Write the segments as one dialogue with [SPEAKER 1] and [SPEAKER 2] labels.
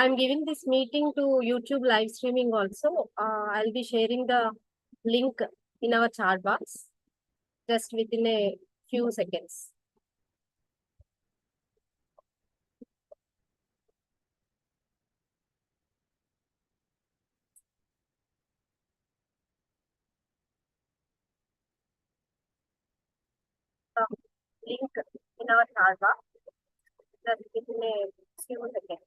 [SPEAKER 1] I'm giving this meeting to YouTube live streaming also. I'll be sharing the link in our chat box just within a few seconds. The link in our chat box just within a few seconds.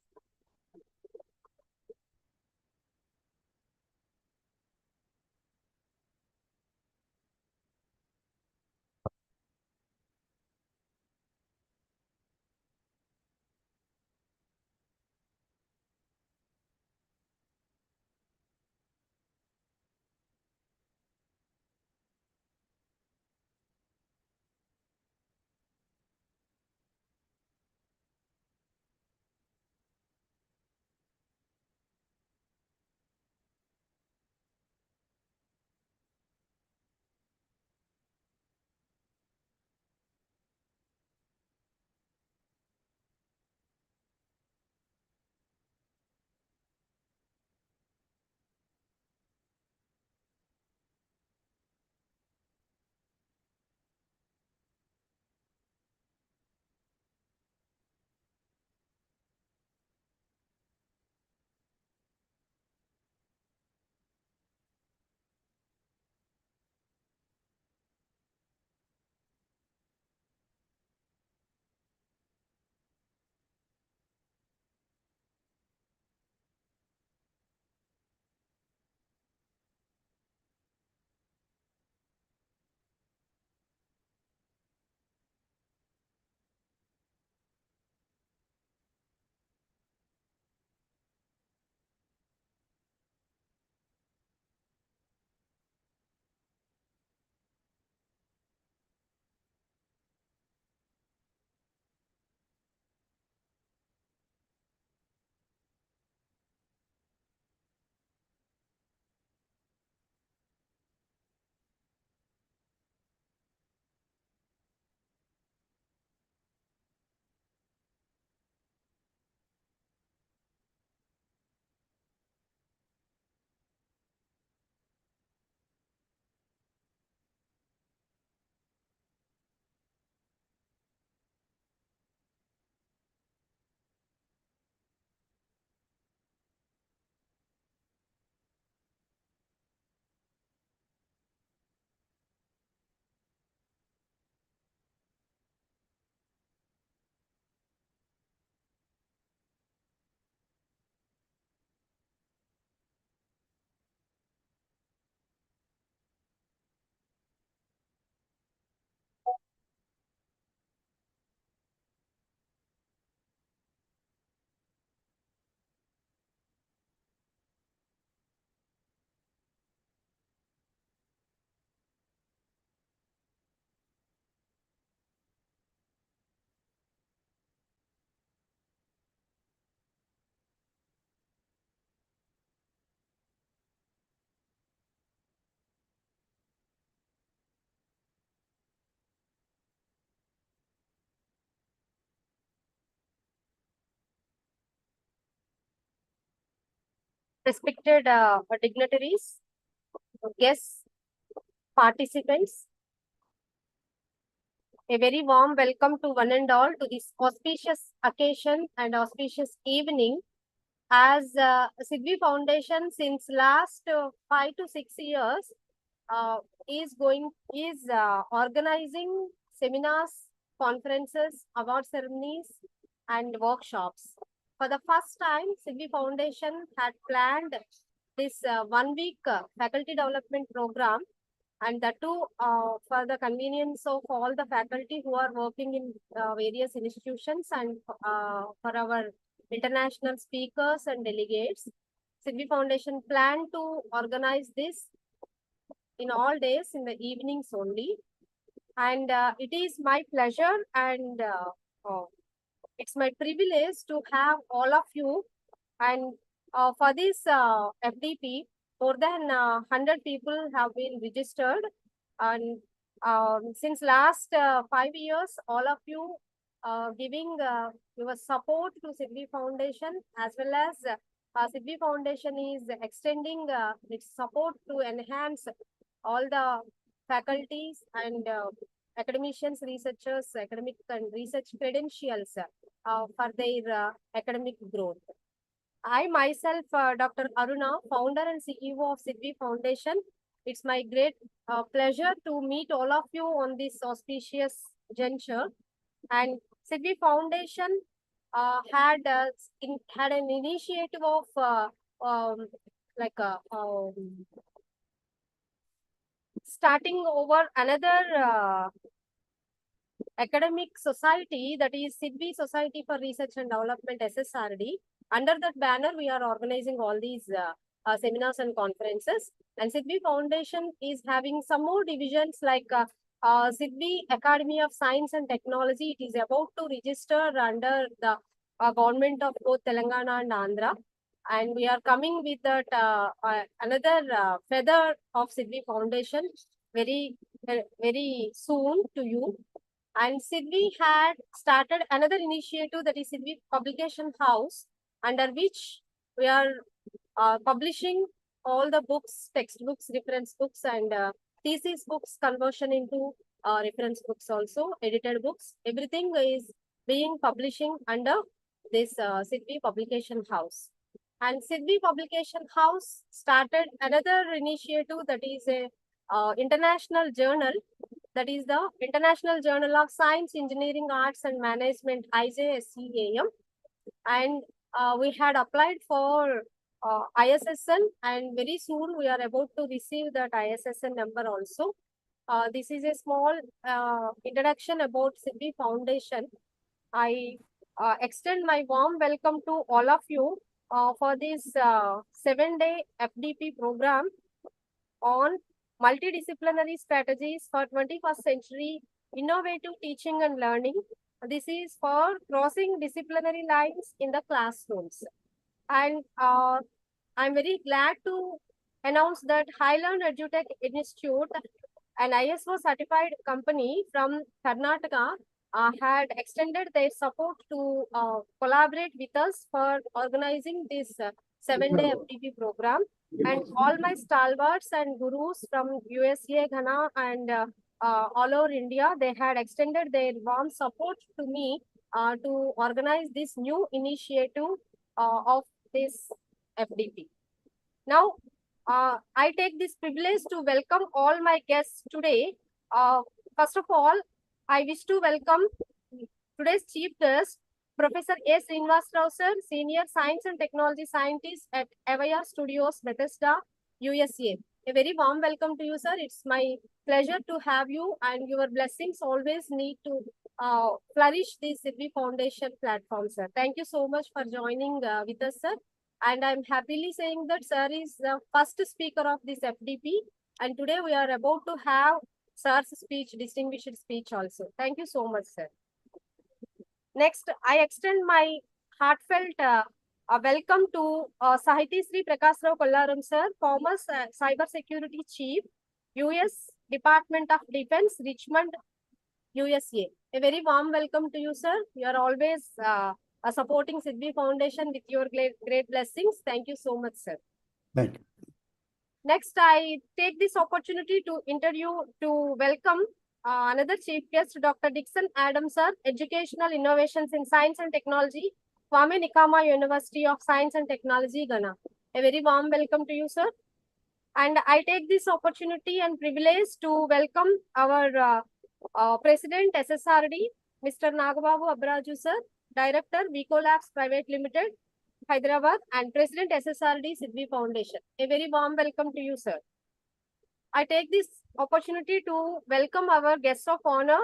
[SPEAKER 1] Respected dignitaries, guests, participants, a very warm welcome to one and all to this auspicious occasion and auspicious evening. As Sidvi Foundation, since last 5 to 6 years, uh, is organizing seminars, conferences, award ceremonies, and workshops. For the first time, Sidvi Foundation had planned this 1 week faculty development program, and that too for the convenience of all the faculty who are working in various institutions, and for our international speakers and delegates. Sidvi Foundation planned to organize this in all days in the evenings only. And it is my pleasure and it's my privilege to have all of you. And for this FDP, more than 100 people have been registered. And since last 5 years, all of you giving your support to Sidvi Foundation, as well as Sidvi Foundation is extending its support to enhance all the faculties and academicians, researchers, academic and research credentials for their academic growth. I myself, Dr. Aruna, founder and CEO of Sidvi Foundation. It's my great pleasure to meet all of you on this auspicious juncture. And Sidvi Foundation had an initiative of like starting over another academic society, that is Sidvi Society for Research and Development, SSRD. Under that banner, we are organizing all these seminars and conferences. And Sidvi Foundation is having some more divisions like Sidvi Academy of Science and Technology. It is about to register under the government of both Telangana and Andhra. And we are coming with that another feather of Sidvi Foundation very soon to you. And Sidvi had started another initiative, that is Sidvi Publication House, under which we are publishing all the books, textbooks, reference books, and thesis books conversion into reference books also, edited books. Everything is being publishing under this Sidvi Publication House. And Sidvi Publication House started another initiative, that is a international journal, that is the International Journal of Science, Engineering, Arts and Management, IJSCAM. And we had applied for ISSN, and very soon we are about to receive that ISSN number also. This is a small introduction about Sidvi Foundation. I extend my warm welcome to all of you for this 7-day FDP program on multidisciplinary strategies for 21st century innovative teaching and learning. This is for crossing disciplinary lines in the classrooms. And I'm very glad to announce that Highland EduTech Institute, an ISO certified company from Karnataka, had extended their support to collaborate with us for organizing this 7-day FDP program. And all my stalwarts and gurus from USA, Ghana, and all over India, they had extended their warm support to me to organize this new initiative of this FDP. Now, I take this privilege to welcome all my guests today. First of all, I wish to welcome today's chief guest, Professor A. Srinivas Rao sir, Senior Science and Technology Scientist at AVR Studios, Bethesda, USA. A very warm welcome to you, sir. It's my pleasure to have you, and your blessings always need to flourish the Sidvi Foundation platform, sir. Thank you so much for joining with us, sir. And I'm happily saying that sir is the first speaker of this FDP. And today we are about to have sir's speech, distinguished speech also. Thank you so much, sir. Next, I extend my heartfelt welcome to Sahiti Sri Prakash Rao Kollaram, sir, former Cyber Security Chief, US Department of Defense, Richmond, USA. A very warm welcome to you, sir. You are always supporting Sidvi Foundation with your great blessings. Thank you so much, sir.
[SPEAKER 2] Thank you.
[SPEAKER 1] Next, I take this opportunity to welcome another chief guest, Dr. Dixon Adams, sir, Educational Innovations in Science and Technology, Kwame Nkrumah University of Science and Technology, Ghana. A very warm welcome to you, sir. And I take this opportunity and privilege to welcome our President, SSRD, Mr. Nagababu Abraju, sir, Director, Vico Labs Private Limited, Hyderabad, and President, SSRD, Sidvi Foundation. A very warm welcome to you, sir. I take this opportunity to welcome our guest of honor,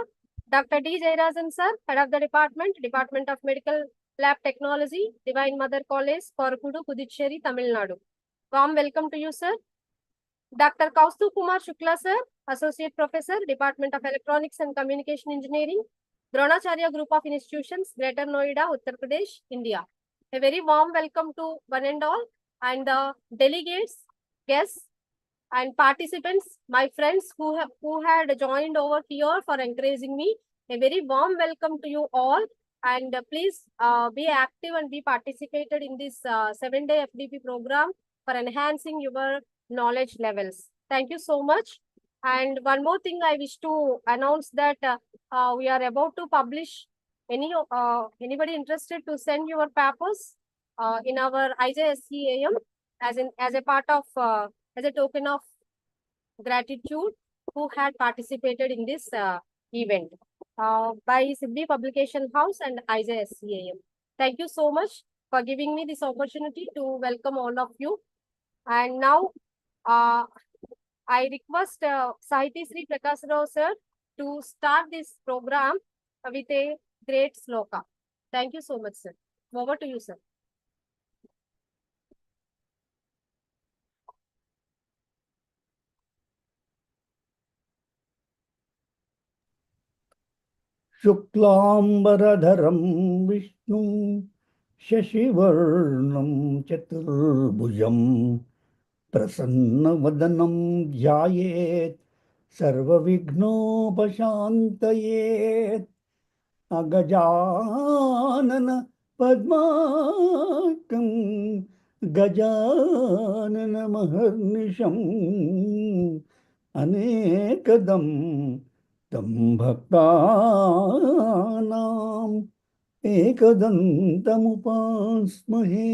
[SPEAKER 1] Dr. D. Jayarajan, sir, Head of the Department of Medical Lab Technology, Divine Mother College, Korakudu, Puducherry, Tamil Nadu. Warm welcome to you, sir. Dr. Kaustuv Kumar Shukla, sir, Associate Professor, Department of Electronics and Communication Engineering, Dronacharya Group of Institutions, Greater Noida, Uttar Pradesh, India. A very warm welcome to one and all, and the delegates, guests, and participants, my friends who had joined over here for encouraging me. A very warm welcome to you all, and please be active and be participated in this 7-day FDP program for enhancing your knowledge levels. Thank you so much. And one more thing I wish to announce that we are about to publish anybody interested to send your papers in our IJSCAM as a part of as a token of gratitude who had participated in this event by Sidvi Publication House and IJSCAM. Thank you so much for giving me this opportunity to welcome all of you. And now I request Sahiti Sri Prakash Rao sir to start this program with a great sloka. Thank you so much, sir. Over to you, sir.
[SPEAKER 2] शुक्लांबरधरं विष्णुं शशिवर्णं चतुर्भुजं प्रसन्नवदनं ध्यायेत् सर्वविघ्नोपशान्तयेत् अगजानन पद्मार्कं गजाननमहर्निशम् अनेकदं तं भक्तानाम् एकदन्तमुपास्महे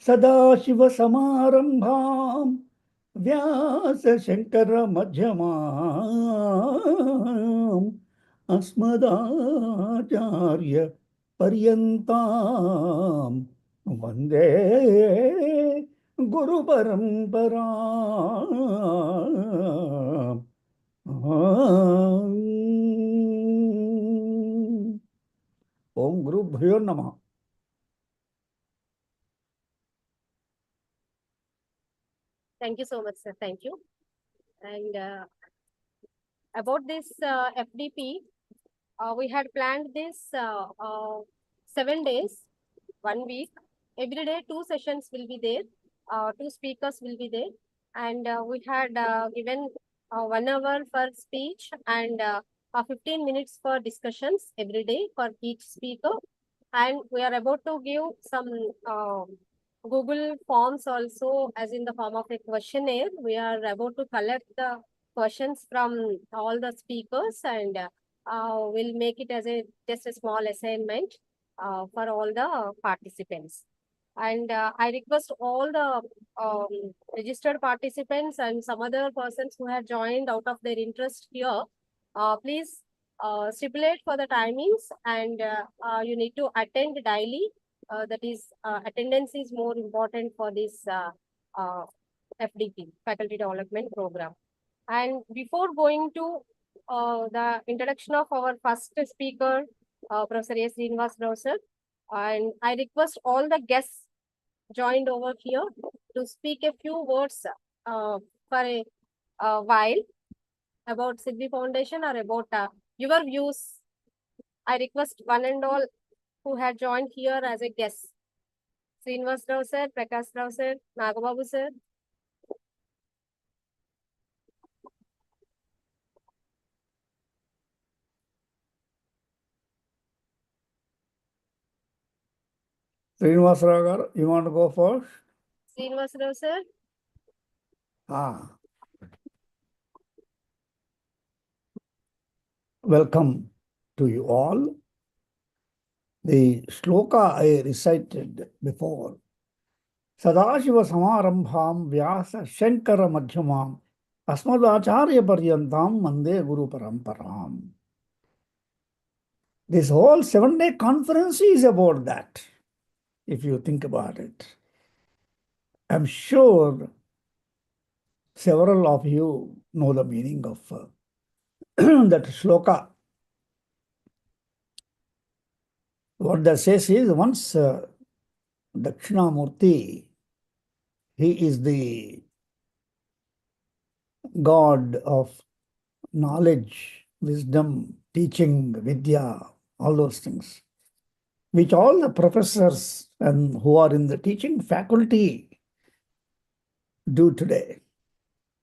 [SPEAKER 2] सदाशिवसमारम्भां व्यासशङ्करमध्यमाम् अस्मदाचार्यपर्यन्तां वन्दे गुरुपरम्पराम् ओम गुरुभ्यो नमः.
[SPEAKER 1] Thank you so much, sir. Thank you. And about this FDP, we had planned this 7 days, 1 week. Every day, 2 sessions will be there. 2 speakers will be there. And we had given 1 hour for speech and 15 minutes for discussions every day for each speaker. And we are about to give some Google forms also, as in the form of a questionnaire. We are about to collect the questions from all the speakers, and we'll make it as just a small assignment for all the participants. And I request all the registered participants and some other persons who have joined out of their interest here, please stipulate for the timings, and you need to attend daily. That is, attendance is more important for this FDP, Faculty Development Program. And before going to the introduction of our first speaker, Professor A. Srinivas Rao sir, and I request all the guests joined over here to speak a few words for a while about Sidvi Foundation or about your views. I request one and all who had joined here as a guest. Srinivas Rao sir, Prakash Rao sir, Nagababu sir.
[SPEAKER 2] Srinivas Rao, you want to go first?
[SPEAKER 1] Srinivas Rao sir.
[SPEAKER 2] Welcome to you all. The shloka I recited before, Sadashiva Samarambham Vyasa Shankara Madhyamam Asmadacharya Paryantam Mande Guru Paramparam. This whole 7-day conference is about that, if you think about it. I'm sure several of you know the meaning of that shloka. What that says is, once Dakshinamurti, he is the God of knowledge, wisdom, teaching, vidya, all those things, which all the professors and who are in the teaching faculty do today.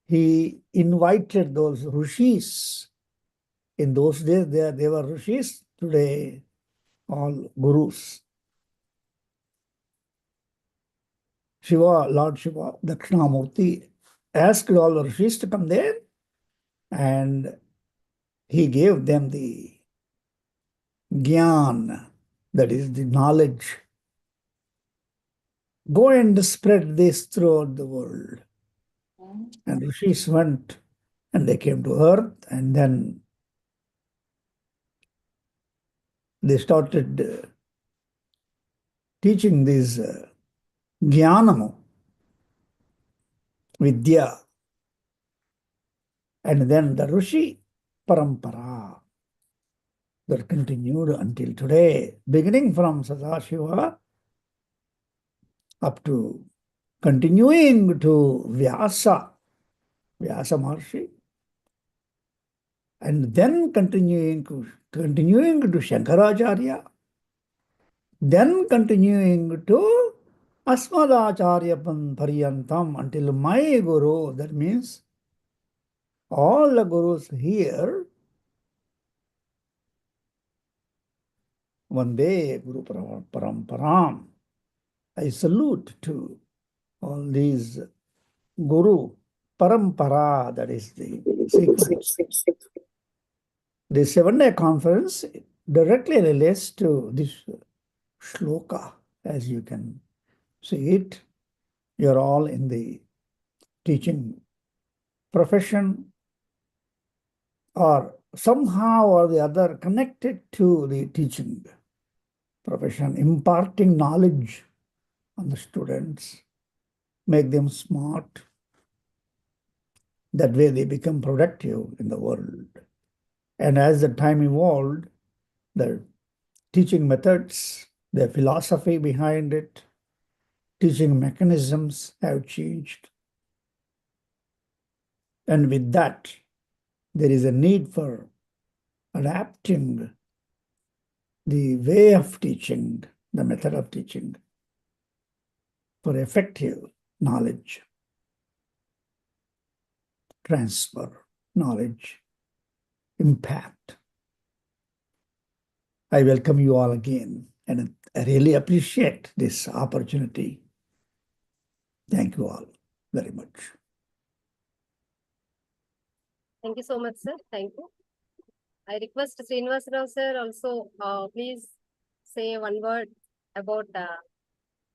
[SPEAKER 2] He invited those rishis In those days, they were rishis. Today, all gurus. Shiva, Lord Shiva, Dakshinamurti, asked all the rishis to come there, and he gave them the gyan, that is the knowledge. Go and spread this throughout the world. And rishis went, and they came to earth, and then they started teaching this jnanamu, vidya, and then the rishi parampara that continued until today, beginning from Sadashiva up to continuing to Vyasa Maharshi, and then continuing to Shankaracharya, then continuing to Asmadacharya Paryantam until my Guru. That means all the Gurus here, Vande Guru Paramparam. I salute to all these Guru Parampara, that is the sequence. The 7-day conference directly relates to this shloka, as you can see it. You're all in the teaching profession, or somehow or the other connected to the teaching profession, imparting knowledge on the students, make them smart. That way they become productive in the world. And as the time evolved, the teaching methods, the philosophy behind it, teaching mechanisms have changed. And with that, there is a need for adapting the way of teaching, the method of teaching, for effective knowledge transfer, knowledge impact. I welcome you all again, and I really appreciate this opportunity. Thank you all very much.
[SPEAKER 1] Thank you so much, sir. Thank you. I request Srinivasarao sir also, please say one word about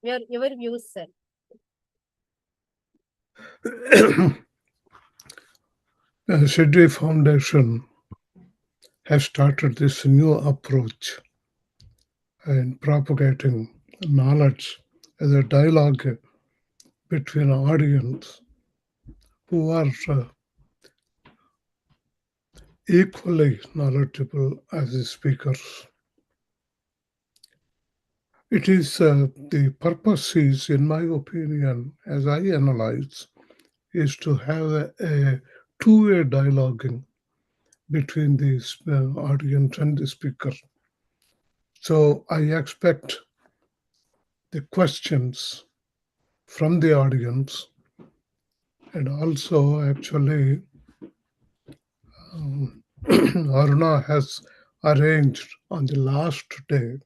[SPEAKER 1] your views, sir.
[SPEAKER 3] Sidvi Foundation has started this new approach in propagating knowledge as a dialogue between an audience who are equally knowledgeable as the speakers. It is the purpose is, in my opinion, as I analyze, is to have a two-way dialoguing between the audience and the speaker. So I expect the questions from the audience, and also actually Aruna has arranged on the last day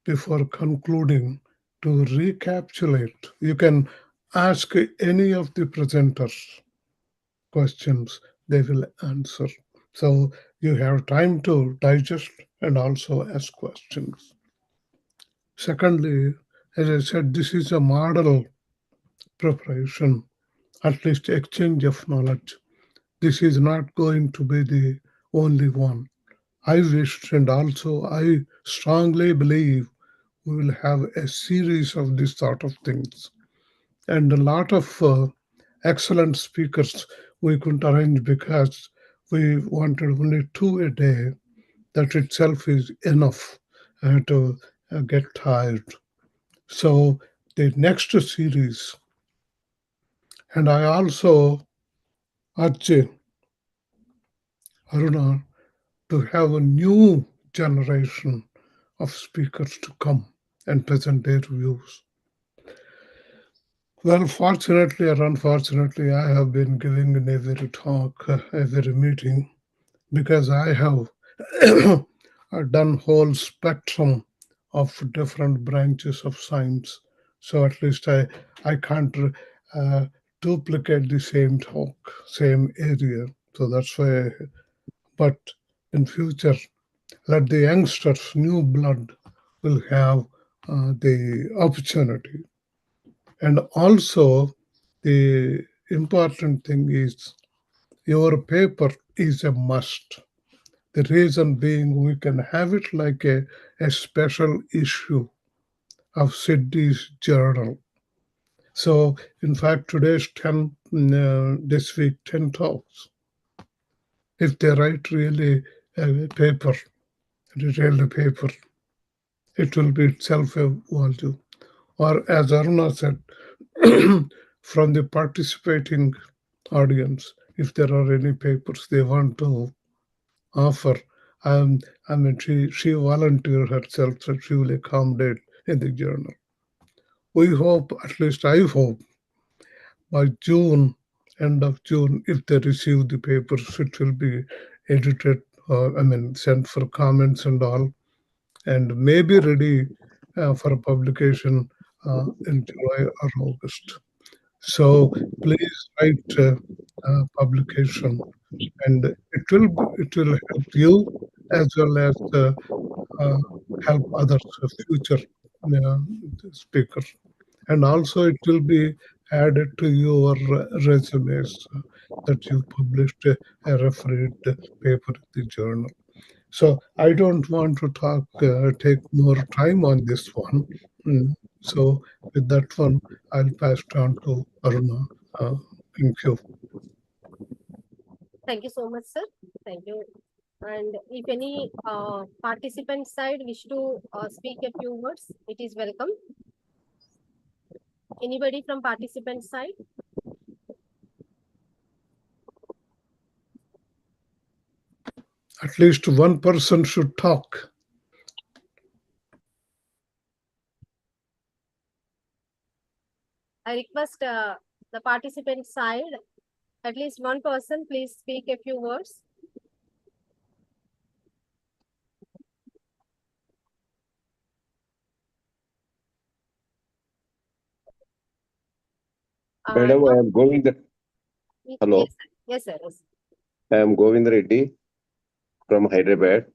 [SPEAKER 3] before concluding to recapitulate. You can ask any of the presenters questions, they will answer. So you have time to digest and also ask questions. Secondly, as I said, this is a model preparation, at least exchange of knowledge. This is not going to be the only one. I wish, and also I strongly believe, we will have a series of this sort of things. And a lot of excellent speakers we couldn't arrange because we wanted only 2 a day. That itself is enough to get tired. So the next series, and I also urge Aruna to have a new generation of speakers to come and present their views. Well, fortunately or unfortunately, I have been giving in every talk, every meeting, because I have done whole spectrum of different branches of science. So at least I can't duplicate the same talk, same area. So that's why. But in future, let the youngsters, new blood, will have the opportunity. And also, the important thing is your paper is a must. The reason being we can have it like a special issue of Sidvi's journal. So, in fact, today's 10, this week, 10 talks. If they write really a paper, detailed paper, it will be itself a value. Or as Aruna said, from the participating audience, if there are any papers they want to offer, I mean, she volunteered herself that she will accommodate in the journal. We hope, at least I hope, by June, end of June, if they receive the papers, it will be edited, sent for comments and all, and may be ready for publication in July or August. So please write publication, and it will help you as well as help others, future uh, speakers, and also it will be added to your resumes that you published a refereed paper in the journal. So I don't want to take more time on this one. So with that one, I'll pass it on to Aruna. Thank you.
[SPEAKER 1] Thank you so much, sir. Thank you. And if any participant side wish to speak a few words, it is welcome. Anybody from participant side?
[SPEAKER 3] At least one person should talk.
[SPEAKER 1] I request the participant side, at least one person, please speak a few words.
[SPEAKER 4] Madam, I am Govind. Hello.
[SPEAKER 1] Yes, sir. Yes, sir. Yes.
[SPEAKER 4] I am Govind Reddy from Hyderabad.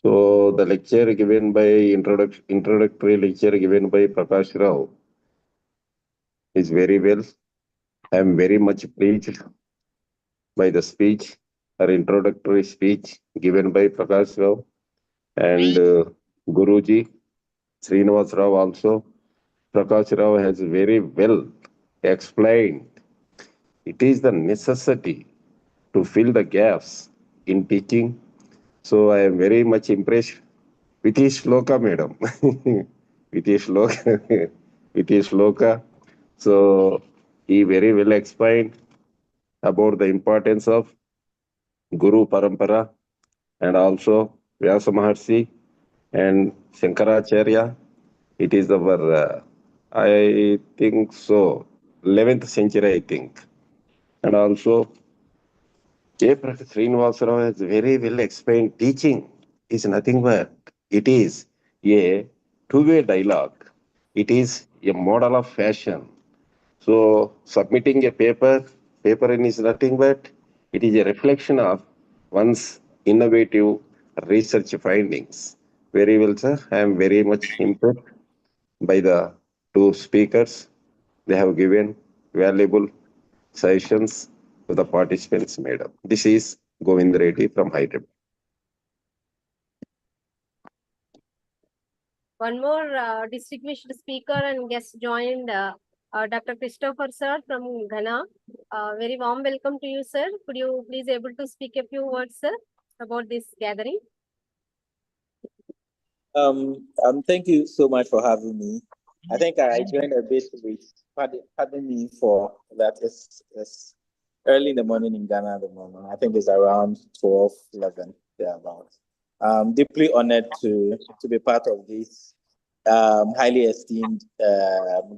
[SPEAKER 4] So the lecture given by introductory lecture given by Prakash Rao is very well. I am very much pleased by the speech or introductory speech given by Prakash Rao and Guruji Srinivas Rao also. Prakash Rao has very well explained. It is the necessity to fill the gaps in teaching. So I am very much impressed with his shloka, madam. with his shloka. with his shloka. So he very well explained about the importance of Guru Parampara and also Vyasa Maharshi and Shankaracharya. It is our, I think so, 11th century, I think. And also, Professor Srinivas Rao has very well explained teaching is nothing but it is a two-way dialogue. It is a model of fashion. So submitting a paper is nothing but it is a reflection of one's innovative research findings. Very well, sir. I am very much impressed by the two speakers. They have given valuable sessions to the participants, madam. This is Govind Reddy from Hyderabad.
[SPEAKER 1] One more distinguished speaker and guest joined, Dr. Christopher sir from Ghana. Very warm welcome to you, sir. Could you please able to speak a few words, sir, about this gathering?
[SPEAKER 5] Thank you so much for having me. I think I joined a bit with, pardon me for that. It's early in the morning in Ghana at the moment. I think it's around 12, 11, thereabouts. I'm deeply honored to be part of this highly esteemed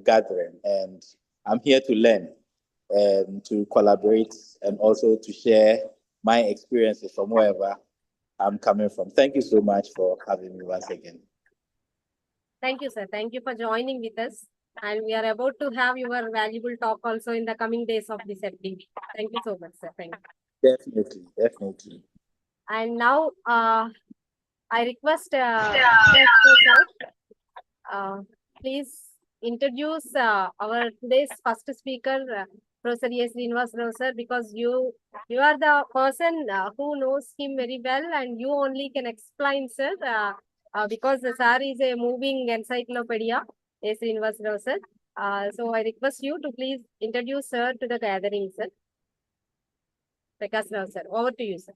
[SPEAKER 5] gathering, and I'm here to learn and to collaborate and also to share my experiences from wherever I'm coming from. Thank you so much for having me once again.
[SPEAKER 1] Thank you, sir. Thank you for joining with us. And we are about to have your valuable talk also in the coming days of this FDP. Thank you so much, sir. Thank you.
[SPEAKER 5] Definitely.
[SPEAKER 1] And now I request sir, please introduce our today's first speaker, Professor S. Srinivas Rao, sir, because you are the person who knows him very well, and you only can explain, sir, because the sir is a moving encyclopedia, S. Srinivas Rao, sir. So I request you to please introduce sir to the gathering, sir. Prakash Rao, sir. Over to you, sir.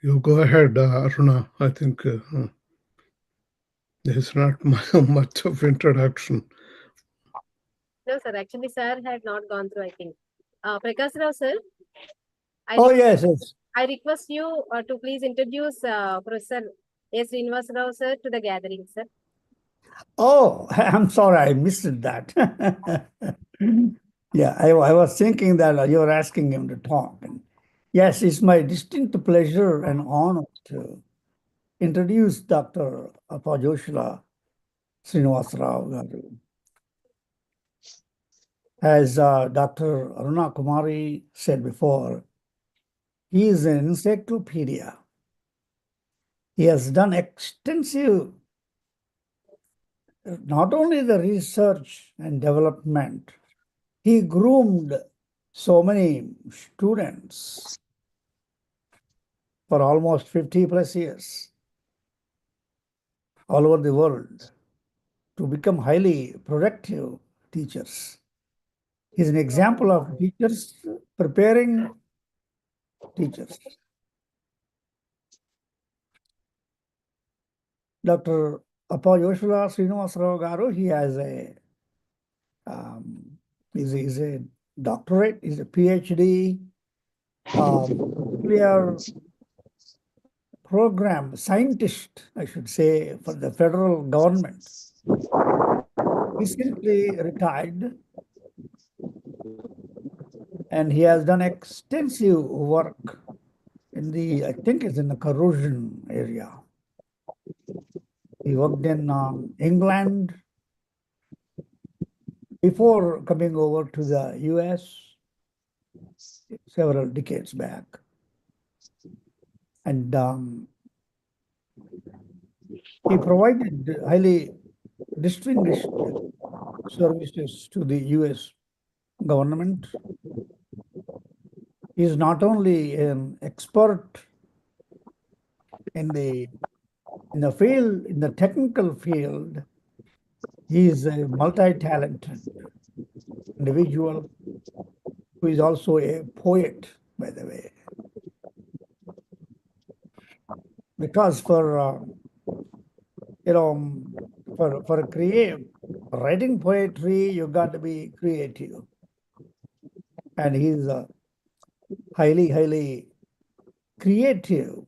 [SPEAKER 3] You go ahead, Aruna. I think there's not much of introduction.
[SPEAKER 1] No, sir. Actually, sir had not gone through, I think. Prakash Rao, sir.
[SPEAKER 2] Yes.
[SPEAKER 1] I request you to please introduce Professor S. Srinivas Rao, sir, to the gathering, sir.
[SPEAKER 2] Oh, I'm sorry, I missed that. Yeah, I was thinking that you were asking him to talk. And yes, it's my distinct pleasure and honor to introduce Dr. Apajoshila Srinivas Rao Garu. As Dr. Aruna Kumari said before, he is an encyclopedia. He has done extensive, not only the research and development, he groomed so many students for almost 50 plus years all over the world to become highly productive teachers. He's an example of teachers preparing teachers. Dr. Apajoshila Srinivas Rao Garu, he has is a doctorate, is a PhD, nuclear program scientist, I should say, for the federal government. Recently retired, and he has done extensive work in the, I think it's in the corrosion area. He worked in England before coming over to the US several decades back. And he provided highly distinguished services to the US government. He is not only an expert in the field, in the technical field, he is a multi-talented individual who is also a poet, by the way. Because for writing poetry, you got to be creative, and he's highly creative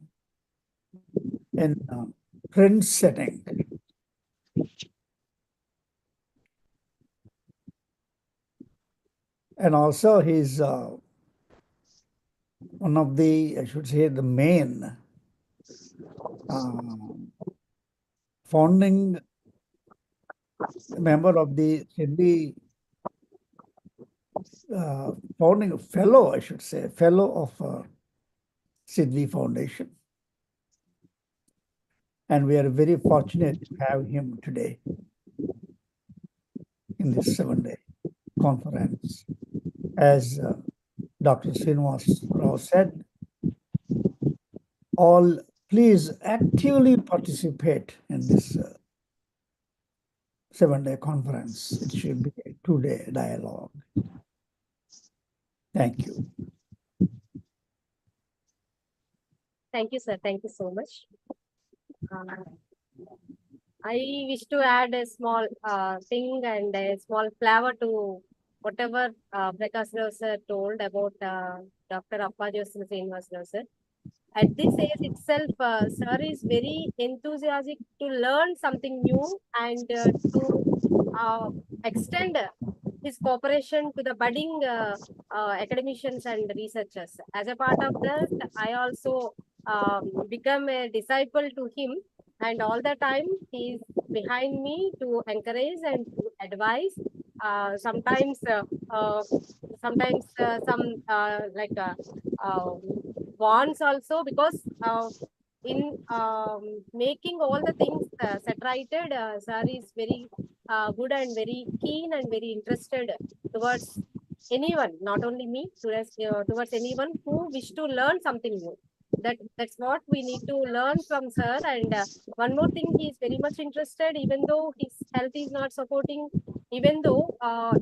[SPEAKER 2] in trend setting. And also he's one of the, I should say, the main founding member of the Sidvi, founding fellow, I should say, fellow of Sidvi Foundation. And we are very fortunate to have him today in this 7-day conference. As Dr. Srinivas Rao said, all please actively participate in this 7-day conference. It should be a 2-day dialogue. Thank you.
[SPEAKER 1] Thank you, sir. Thank you so much. I wish to add a small thing and a small flavor to whatever Prakash Rao sir told about Dr. Appajosana Srinivasarao sir. At this age itself, sir is very enthusiastic to learn something new and to extend his cooperation to the budding academicians and researchers. As a part of that, I also become a disciple to him, and all the time he is behind me to encourage and to advise. Sometimes some like wants also, because in making all the things set righted, sir is very good and very keen and very interested towards anyone, not only me, towards anyone who wish to learn something new. That's what we need to learn from sir. And one more thing, he is very much interested, even though his health is not supporting, even though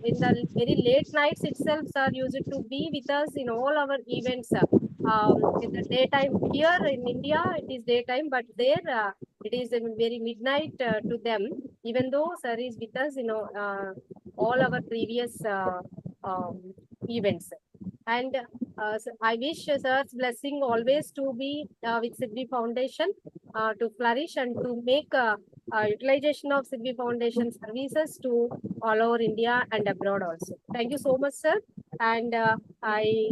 [SPEAKER 1] in the very late nights itself, sir used to be with us in all our events. In the daytime here in India, it is daytime, but there it is very midnight to them. Even though sir is with us, all our previous events. And so I wish sir's blessing always to be with Sidvi Foundation to flourish and to make utilization of Sidvi Foundation services to all over India and abroad also. Thank you so much, sir. And I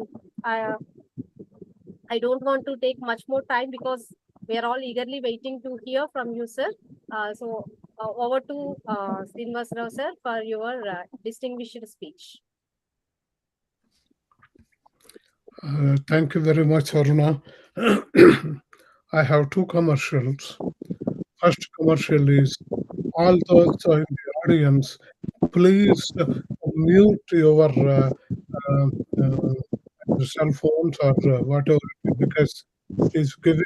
[SPEAKER 1] don't want to take much more time because we are all eagerly waiting to hear from you, sir. So over to Srinivasarao, sir, for your distinguished speech.
[SPEAKER 3] Thank you very much, Aruna. I have two commercials. First commercial is, all those in the audience, please mute your cell phones or whatever, because it is giving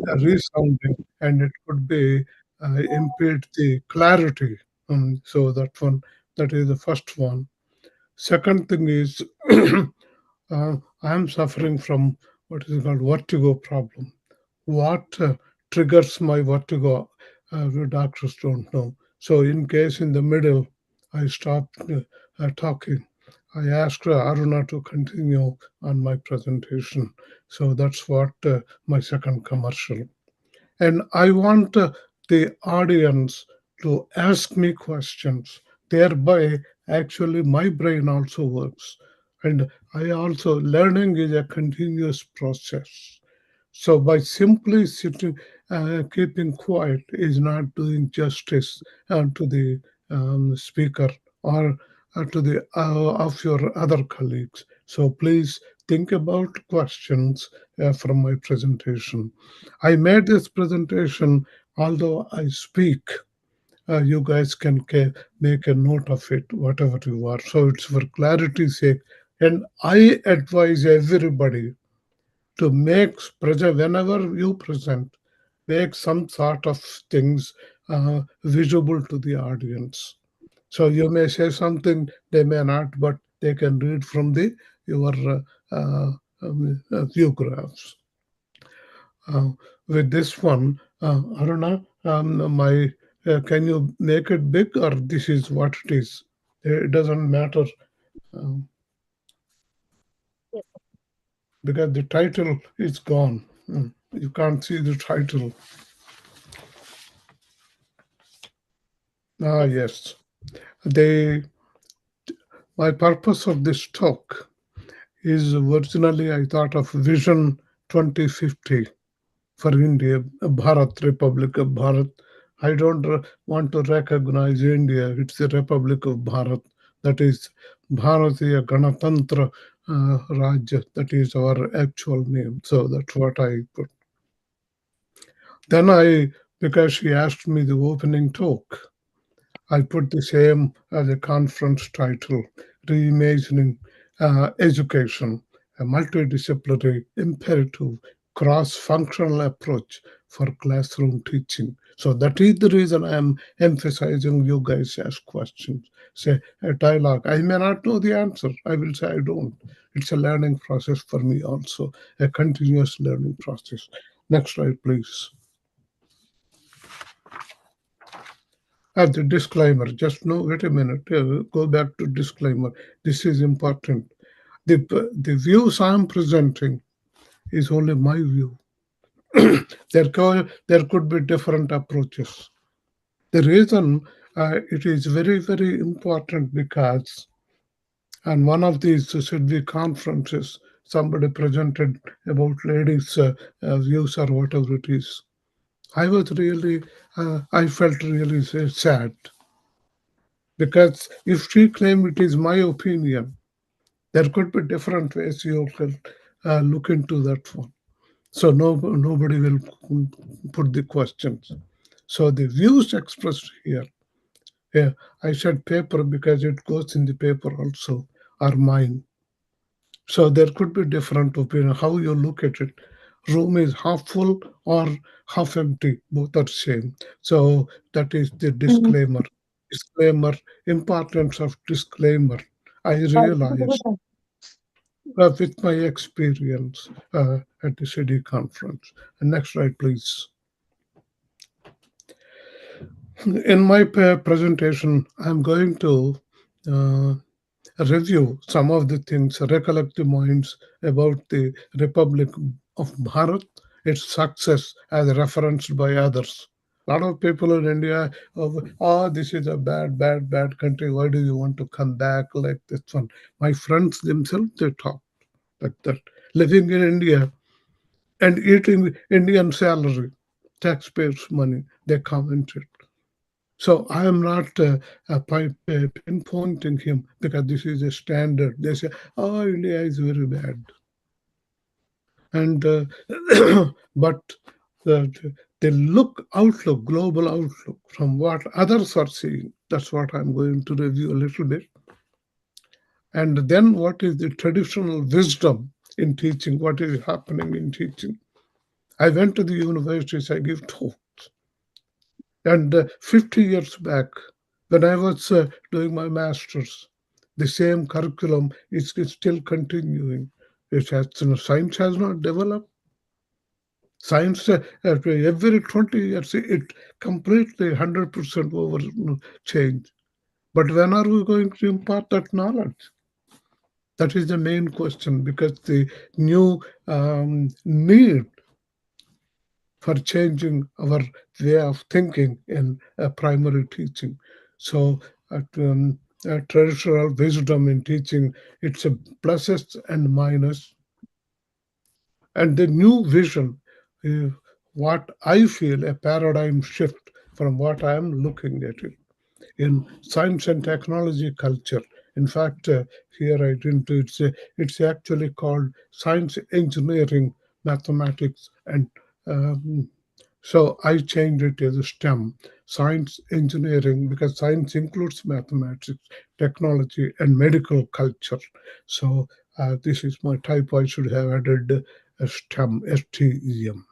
[SPEAKER 3] a resounding and it could be impede the clarity. So that is the first one. Second thing is, I am suffering from what is called vertigo problem. What triggers my vertigo? The doctors don't know. So in case in the middle, I stopped talking. I asked Aruna to continue on my presentation. So that's what my second commercial. And I want the audience to ask me questions. Thereby, actually, my brain also works. And I also, learning is a continuous process. So by simply sitting, keeping quiet is not doing justice to the speaker or to the of your other colleagues. So please think about questions from my presentation. I made this presentation, although I speak. You guys can make a note of it, whatever you are. So it's for clarity's sake. And I advise everybody to make whenever you present, make some sort of things visible to the audience. So you may say something, they may not, but they can read from your view graphs. With this one, Aruna, can you make it big, or this is what it is? It doesn't matter.
[SPEAKER 1] Yes.
[SPEAKER 3] Because the title is gone. You can't see the title. Yes. My purpose of this talk is, originally I thought of Vision 2050 for India, Bharat, Republic of Bharat. I don't want to recognize India. It's the Republic of Bharat. That is Bharatiya Ganatantra Rajya. That is our actual name. So that's what I put. Then because she asked me the opening talk, I put the same as a conference title, Reimagining Education, a multidisciplinary, imperative, cross-functional approach for classroom teaching. So that is the reason I am emphasizing you guys ask questions. Say a dialogue. I may not know the answer. I will say I don't. It's a learning process for me also, a continuous learning process. Next slide, please. The disclaimer, just no, wait a minute, go back to disclaimer. This is important. The views I'm presenting is only my view. there could be different approaches. The reason it is very, very important because on one of these Sidvi conferences, somebody presented about ladies' views or whatever it is. I was really, I felt really sad because if she claimed it is my opinion, there could be different ways you can look into that one. So nobody will put the questions. So the views expressed here, yeah, I said paper because it goes in the paper also, are mine. So there could be different opinion, how you look at it. Room is half full or half empty, both are same. So that is the disclaimer. Disclaimer, importance of disclaimer. I realize with my experience at the city conference. And next slide, please. In my presentation, I'm going to review some of the things, recollect the points about the Republic of Bharat, its success as referenced by others. A lot of people in India, this is a bad, bad, bad country. Why do you want to come back like this one? My friends themselves, they talk like that. Living in India and eating Indian salary, taxpayers' money, they commented. So I am not pinpointing him because this is a standard. They say, "Oh, India is very bad," and but the outlook, global outlook, from what others are seeing, that's what I'm going to review a little bit. And then what is the traditional wisdom in teaching? What is happening in teaching? I went to the universities, I give talks. And 50 years back, when I was doing my master's, the same curriculum is still continuing. Science has not developed. Science, every 20 years, it completely 100% over change. But when are we going to impart that knowledge? That is the main question, because the new need for changing our way of thinking in primary teaching. So traditional wisdom in teaching, it's a pluses and minus. And the new vision, what I feel a paradigm shift from what I am looking at it in science and technology culture. In fact, here I didn't. It's actually called science, engineering, mathematics, and so I changed it as a STEM, science, engineering, because science includes mathematics, technology, and medical culture. So this is my type. I should have added a STEM, STEM.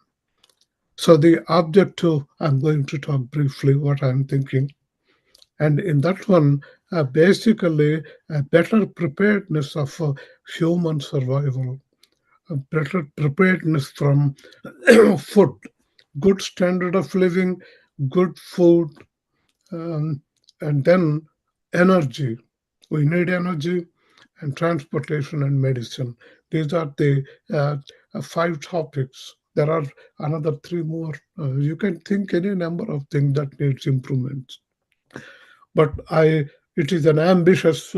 [SPEAKER 3] So the objective, I'm going to talk briefly what I'm thinking. And in that one, basically, a better preparedness of human survival, a better preparedness from food, good standard of living, good food, and then energy. We need energy and transportation and medicine. These are the 5 topics. There are another 3 more. You can think any number of things that needs improvements. But it is an ambitious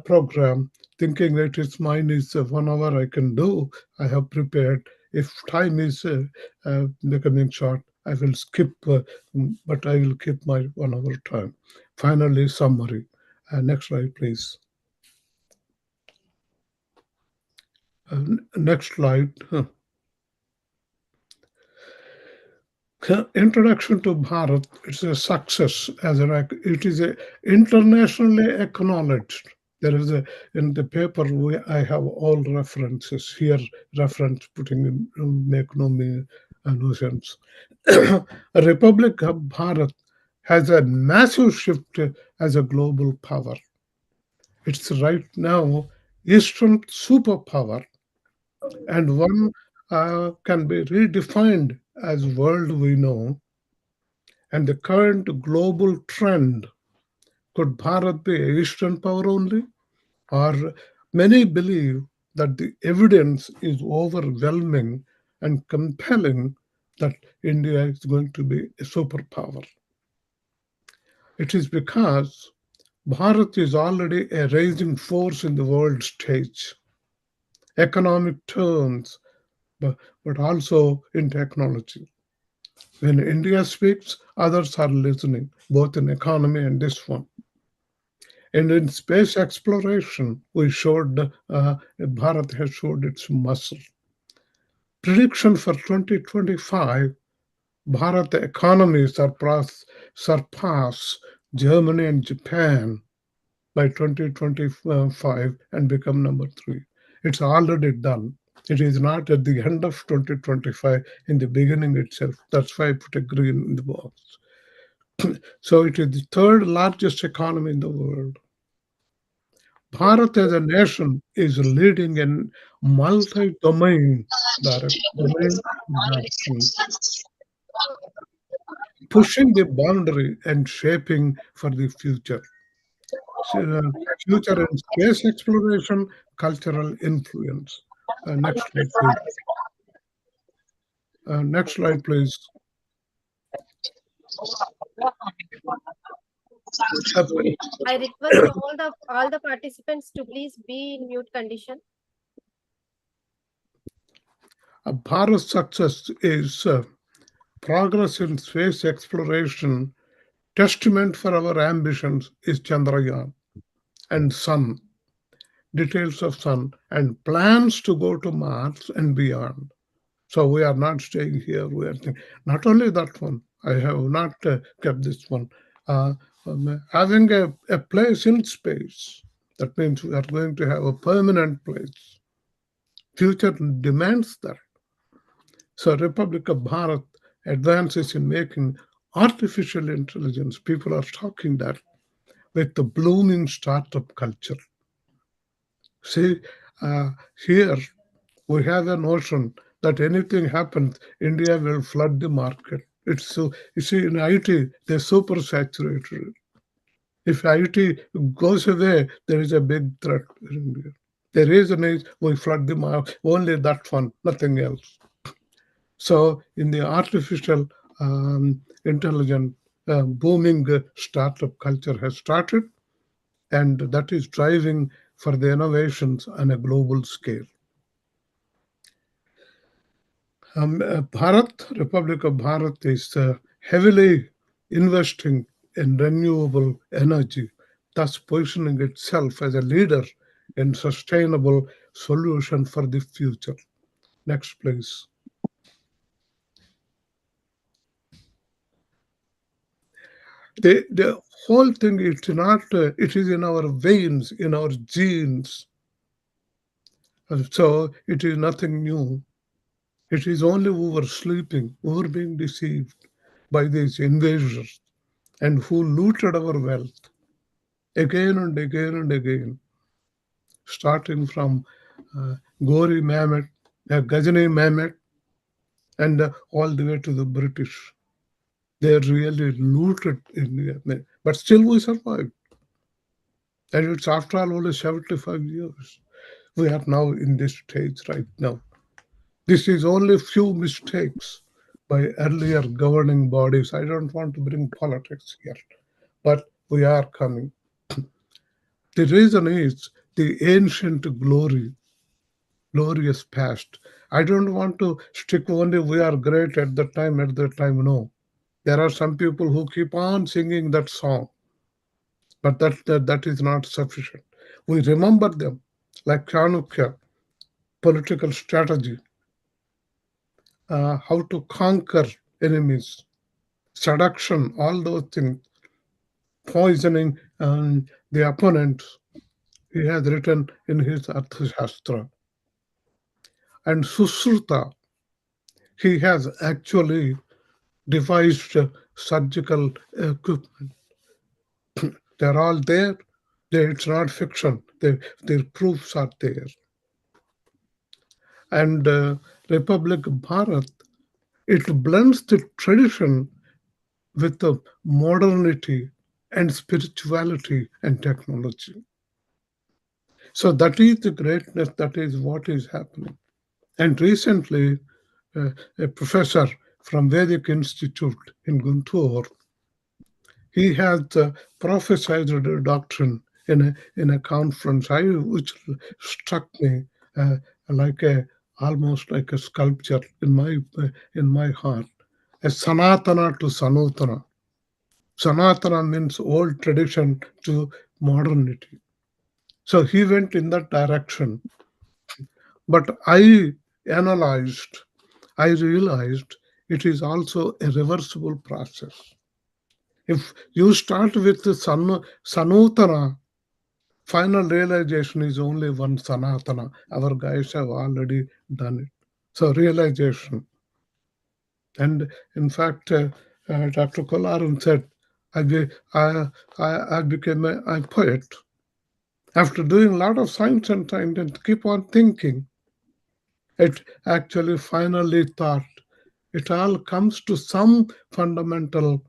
[SPEAKER 3] program. Thinking that it's mine is 1 hour I can do. I have prepared. If time is becoming short, I will skip, but I will keep my 1 hour time. Finally, summary. Next slide, please. Next slide. Introduction to Bharat, it's a success. It is internationally acknowledged. There is in the paper I have all references here. Reference putting in make no sense. A Republic of Bharat has a massive shift as a global power. It's right now Eastern superpower, and one can be redefined as world we know. And the current global trend, could Bharat be a Eastern power only? Or many believe that the evidence is overwhelming and compelling that India is going to be a superpower. It is because Bharat is already a rising force in the world stage, economic terms, but also in technology. When India speaks, others are listening, both in economy and this one. And in space exploration, we showed Bharat has showed its muscle. Prediction for 2025, Bharat economy surpass Germany and Japan by 2025 and become number three. It's already done. It is not at the end of 2025, in the beginning itself. That's why I put a green in the box. So it is the third largest economy in the world. Bharat as a nation is leading in multi-domain domain direction, pushing the boundary and shaping for the future. Future in space exploration, cultural influence. Next slide, please. Next slide, please.
[SPEAKER 1] I request all the participants to please be in mute condition.
[SPEAKER 3] Bharat's success is progress in space exploration. Testament for our ambitions is Chandrayaan and Sun, details of Sun, and plans to go to Mars and beyond. So we are not staying here. We are not only that one. I have not kept this one. Having a place in space. That means we are going to have a permanent place. Future demands that. So Republic of Bharat advances in making artificial intelligence. People are talking that with the blooming startup culture. See, here we have a notion that anything happens, India will flood the market. It's so, you see, in IT, they're super saturated. If IT goes away, there is a big threat in India. The reason is we flood the market, only that one, nothing else. So, in the artificial intelligence, booming startup culture has started, and that is driving for the innovations on a global scale. Republic of Bharat is heavily investing in renewable energy, thus positioning itself as a leader in sustainable solution for the future. Next, please. The whole thing is not, it is in our veins, in our genes. So it is nothing new. It is only we were sleeping, we were being deceived by these invaders and who looted our wealth again and again and again, starting from Gori Mehmet, Ghazni Mehmet, and all the way to the British. They really looted India, but still we survived. And it's after all only 75 years. We are now in this stage right now. This is only few mistakes by earlier governing bodies. I don't want to bring politics here, but we are coming. The reason is the ancient glorious past. I don't want to stick only we are great at the time, no. There are some people who keep on singing that song, but that is not sufficient. We remember them, like Chanukya, political strategy, how to conquer enemies, seduction, all those things, poisoning the opponents. he has written in his Arthashastra. And Susruta, he has actually devised surgical equipment. They're all there. It's not fiction. Their proofs are there. And Republic Bharat, it blends the tradition with the modernity and spirituality and technology. So that is the greatness, that is what is happening. And recently, a professor from Vedic Institute in Guntur, he has prophesied a doctrine in a conference, which struck me like almost like a sculpture in my heart. A Sanatana to Sanutana. Sanatana means old tradition to modernity. So he went in that direction. But I analyzed, I realized it is also a reversible process. If you start with the Sanutana, final realization is only one Sanatana. Our guys have already done it. So realization. And in fact, Dr. Kolaram said, I became a poet after doing a lot of science and keep on thinking. It actually finally thought it all comes to some fundamental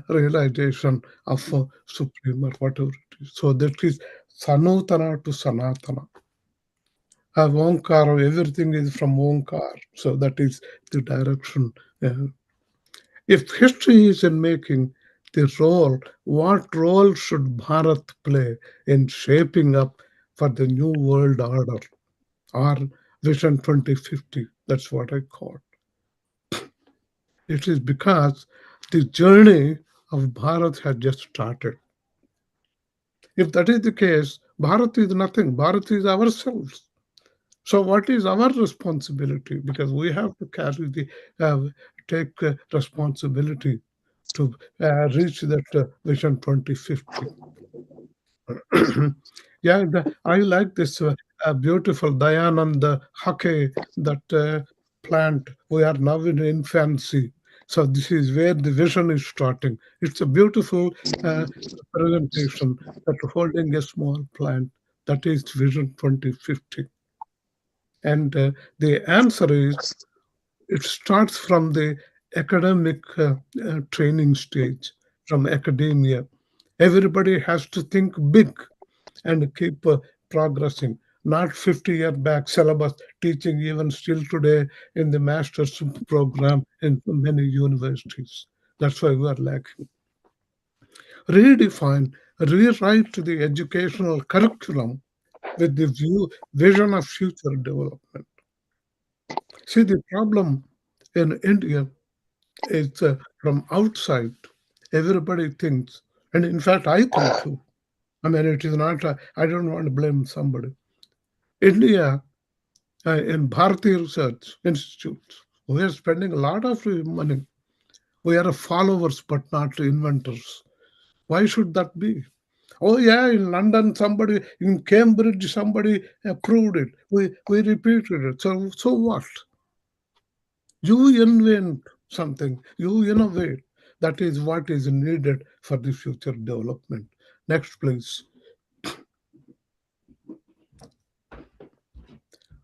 [SPEAKER 3] realization of supreme or whatever it is. So that is Sanutana to Sanatana. Omkar, everything is from Omkar. So that is the direction. If history is in making the role, what role should Bharat play in shaping up for the new world order or Vision 2050? That's what I call. It is because the journey of Bharat has just started. If that is the case, Bharat is nothing. Bharat is ourselves. So what is our responsibility? Because we have to carry take responsibility to reach that Vision 2050. Yeah, I like this beautiful Dayanand Hake, that plant. We are now in infancy. So this is where the vision is starting. It's a beautiful presentation that holding a small plant. That is Vision 2050. And the answer is, it starts from the academic training stage, from academia. Everybody has to think big and keep progressing. Not 50-year back syllabus teaching even still today in the master's program in many universities. That's why we are lacking. Redefine, rewrite the educational curriculum with the vision of future development. See, the problem in India is from outside, everybody thinks, and in fact, I think too. I mean, it is not, I don't want to blame somebody. India, in Bharati Research Institute, we are spending a lot of money. We are followers, but not inventors. Why should that be? Oh yeah, in London, somebody, in Cambridge, somebody proved it. We repeated it. So what? You invent something, you innovate. That is what is needed for the future development. Next, please.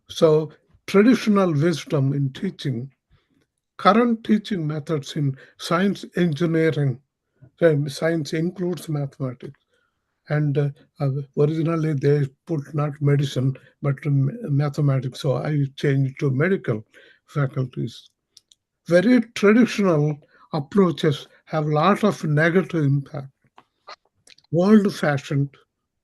[SPEAKER 3] So, traditional wisdom in teaching, current teaching methods in science engineering, science includes mathematics. And originally they put not medicine, but mathematics. So I changed to medical faculties. Very traditional approaches have a lot of negative impact. Old-fashioned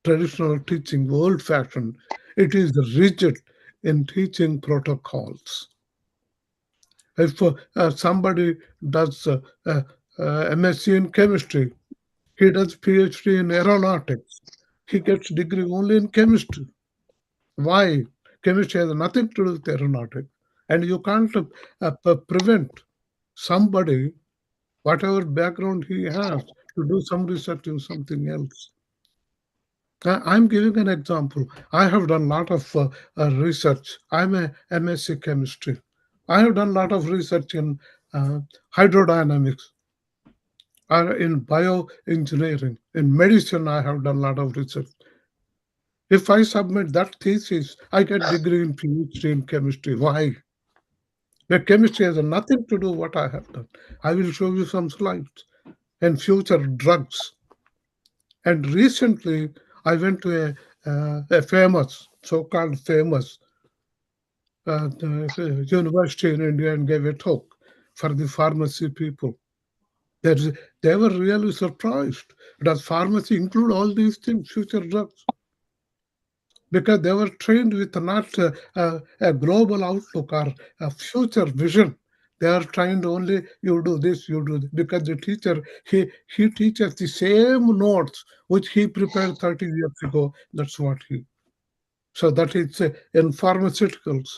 [SPEAKER 3] traditional teaching, old-fashioned, it is rigid in teaching protocols. If somebody does MSc in chemistry, he does PhD in aeronautics, he gets degree only in chemistry. Why? Chemistry has nothing to do with aeronautics. And you can't prevent somebody, whatever background he has, to do some research in something else. I'm giving an example. I have done a lot of research. I'm a MSc chemistry. I have done a lot of research in hydrodynamics, in bioengineering, in medicine. I have done a lot of research. If I submit that thesis, I get degree in PhD in chemistry. Why? The chemistry has nothing to do what I have done. I will show you some slides and future drugs. And recently, I went to a famous, so-called famous university in India and gave a talk for the pharmacy people. There's, they were really surprised. Does pharmacy include all these things, future drugs? Because they were trained with not a global outlook or a future vision. They are trained only you do this, you do this. Because the teacher he teaches the same notes which he prepared 30 years ago. That's what he. So that is in pharmaceuticals.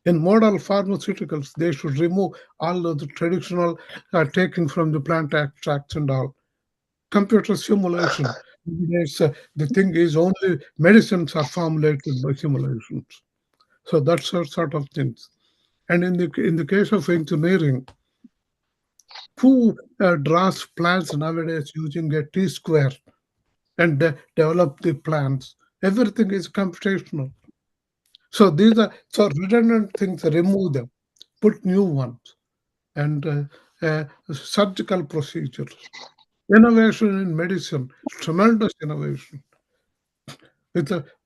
[SPEAKER 3] In modern pharmaceuticals, they should remove all of the traditional taking from the plant extracts and all. Computer simulation. Yes, the thing is only medicines are formulated by simulations. So that's the sort of things. And in the case of engineering, who draws plans nowadays using a T square and develop the plans? Everything is computational. So these are so redundant things. Remove them, put new ones, and surgical procedures. Innovation in medicine, tremendous innovation.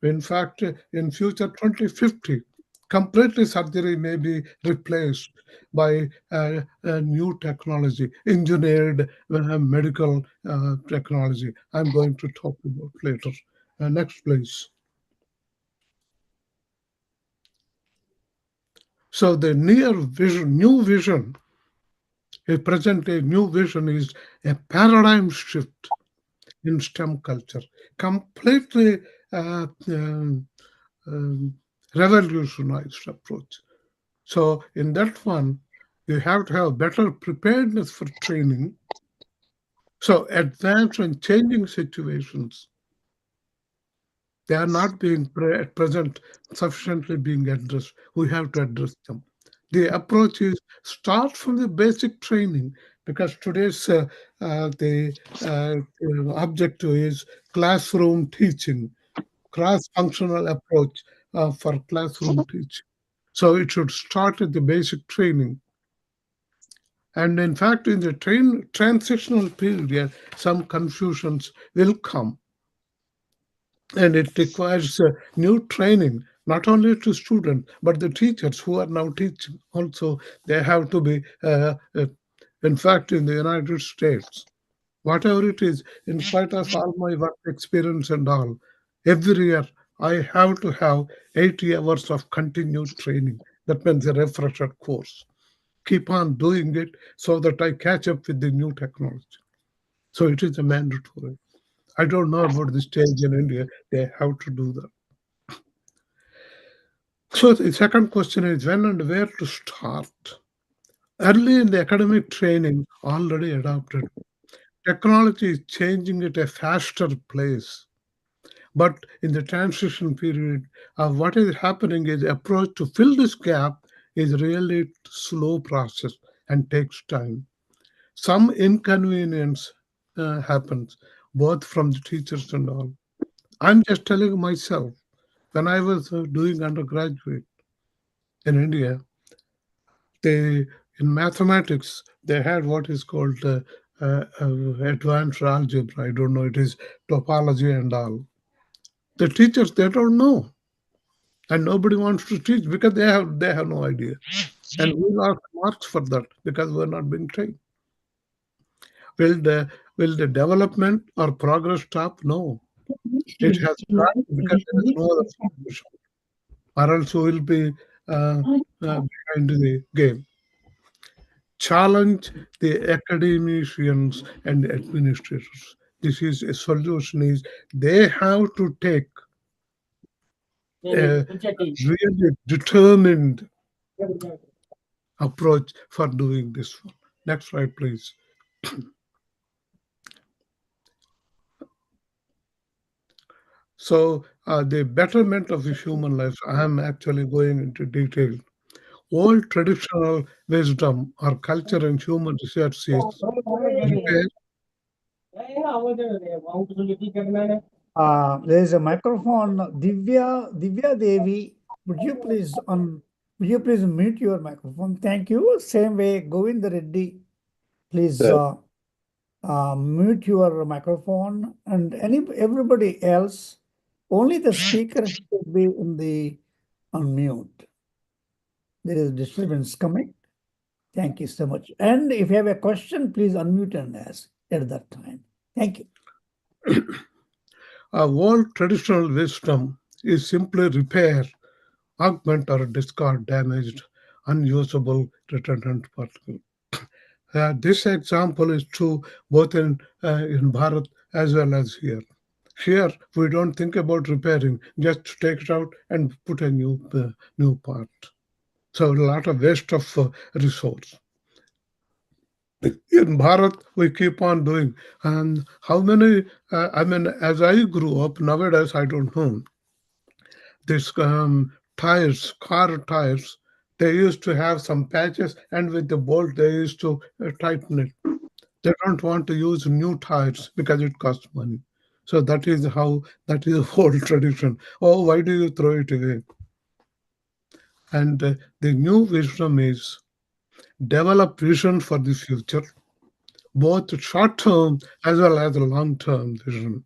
[SPEAKER 3] In fact, in future 2050, completely surgery may be replaced by new technology, engineered medical technology. I'm going to talk about later. Next, please. So the new vision, a new vision is a paradigm shift in STEM culture, completely revolutionized approach. So in that one, you have to have better preparedness for training. So advanced and changing situations, they are not being at present sufficiently being addressed. We have to address them. The approach is start from the basic training because today's the objective is classroom teaching, cross-functional approach for classroom teaching. So it should start at the basic training. And in fact, in the transitional period, yeah, some confusions will come. And it requires new training, not only to students, but the teachers who are now teaching. Also, they have to be, in fact, in the United States, whatever it is, in spite of all my work experience and all, every year I have to have 80 hours of continued training. That means a refresher course. Keep on doing it so that I catch up with the new technology. So it is a mandatory. I don't know about the stage in India. They have to do that. So the second question is when and where to start. Early in the academic training, already adopted. Technology is changing at a faster pace. But in the transition period, what is happening is approach to fill this gap is really slow process and takes time. Some inconvenience happens both from the teachers and all. I'm just telling myself when I was doing undergraduate in India, they in mathematics they had what is called advanced algebra. I don't know, it is topology and all. The teachers they don't know, and nobody wants to teach because they have no idea, and we lost marks for that because we're not being trained. Will the development or progress stop? No, it has started because there is no other solution, or else we will be behind the game. Challenge the academicians and administrators. This is a solution is they have to take a really determined approach for doing this one. Next slide, please. So the betterment of the human life, I am actually going into detail. Old traditional wisdom or culture and human research says repair.
[SPEAKER 2] There is a microphone. Divya Devi, would you please mute your microphone? Thank you. Same way, Govind Reddy, please
[SPEAKER 4] Sir.
[SPEAKER 2] mute your microphone, and everybody else, only the speaker should be in the unmute. There is disturbance coming. Thank you so much. And if you have a question, please unmute and ask at that time. Thank you.
[SPEAKER 3] Old traditional wisdom is simply repair, augment, or discard damaged, unusable, redundant particle. This example is true both in Bharat as well as here. Here, we don't think about repairing, just take it out and put a new part. So a lot of waste of resource. In Bharat, we keep on doing. And how many, as I grew up, nowadays I don't know, this tires, car tires, they used to have some patches and with the bolt they used to tighten it. They don't want to use new tires because it costs money. So that is the whole tradition. Oh, why do you throw it away? And the new wisdom is develop vision for the future, both short term as well as long term vision.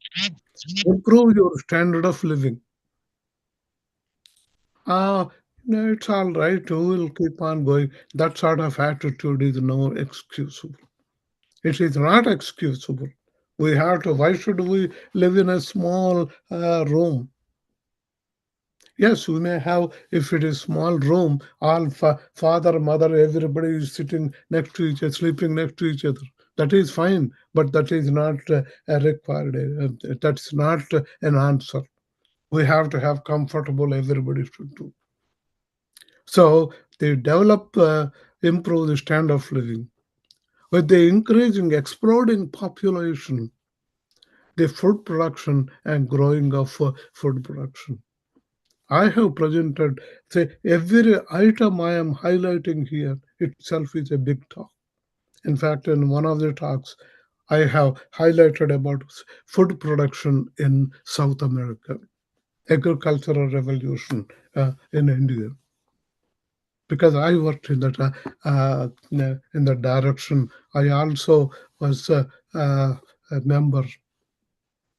[SPEAKER 3] Improve your standard of living. Ah, no, it's all right. We will keep on going. That sort of attitude is no excusable. It is not excusable. We have to. Why should we live in a small room? Yes, we may have, if it is small room, all father, mother, everybody is sitting next to each other, sleeping next to each other. That is fine, but that is not required. That's not an answer. We have to have comfortable, everybody should do. So they develop, improve the standard of living. With the increasing, exploding population, the food production and growing of food production. I have presented, say, every item I am highlighting here itself is a big talk. In fact, in one of the talks, I have highlighted about food production in South America, agricultural revolution in India. Because I worked in that direction, I also was a member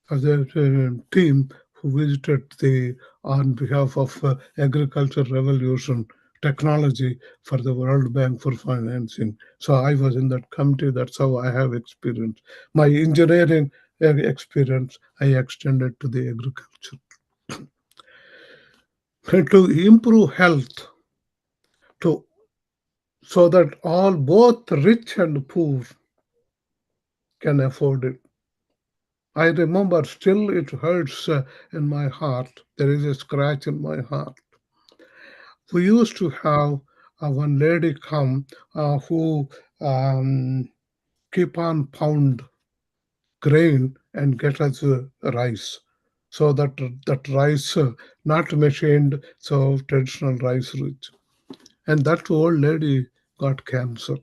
[SPEAKER 3] of the team who visited the on behalf of agriculture revolution technology for the World Bank for financing. So I was in that committee. That's how I have experience. My engineering experience I extended to the agriculture. To improve health, to so that all both rich and poor can afford it. I remember still it hurts in my heart. There is a scratch in my heart. We used to have one lady come who keep on pound grain and get us rice. So that rice not machined, so traditional rice rich. And that old lady got cancer.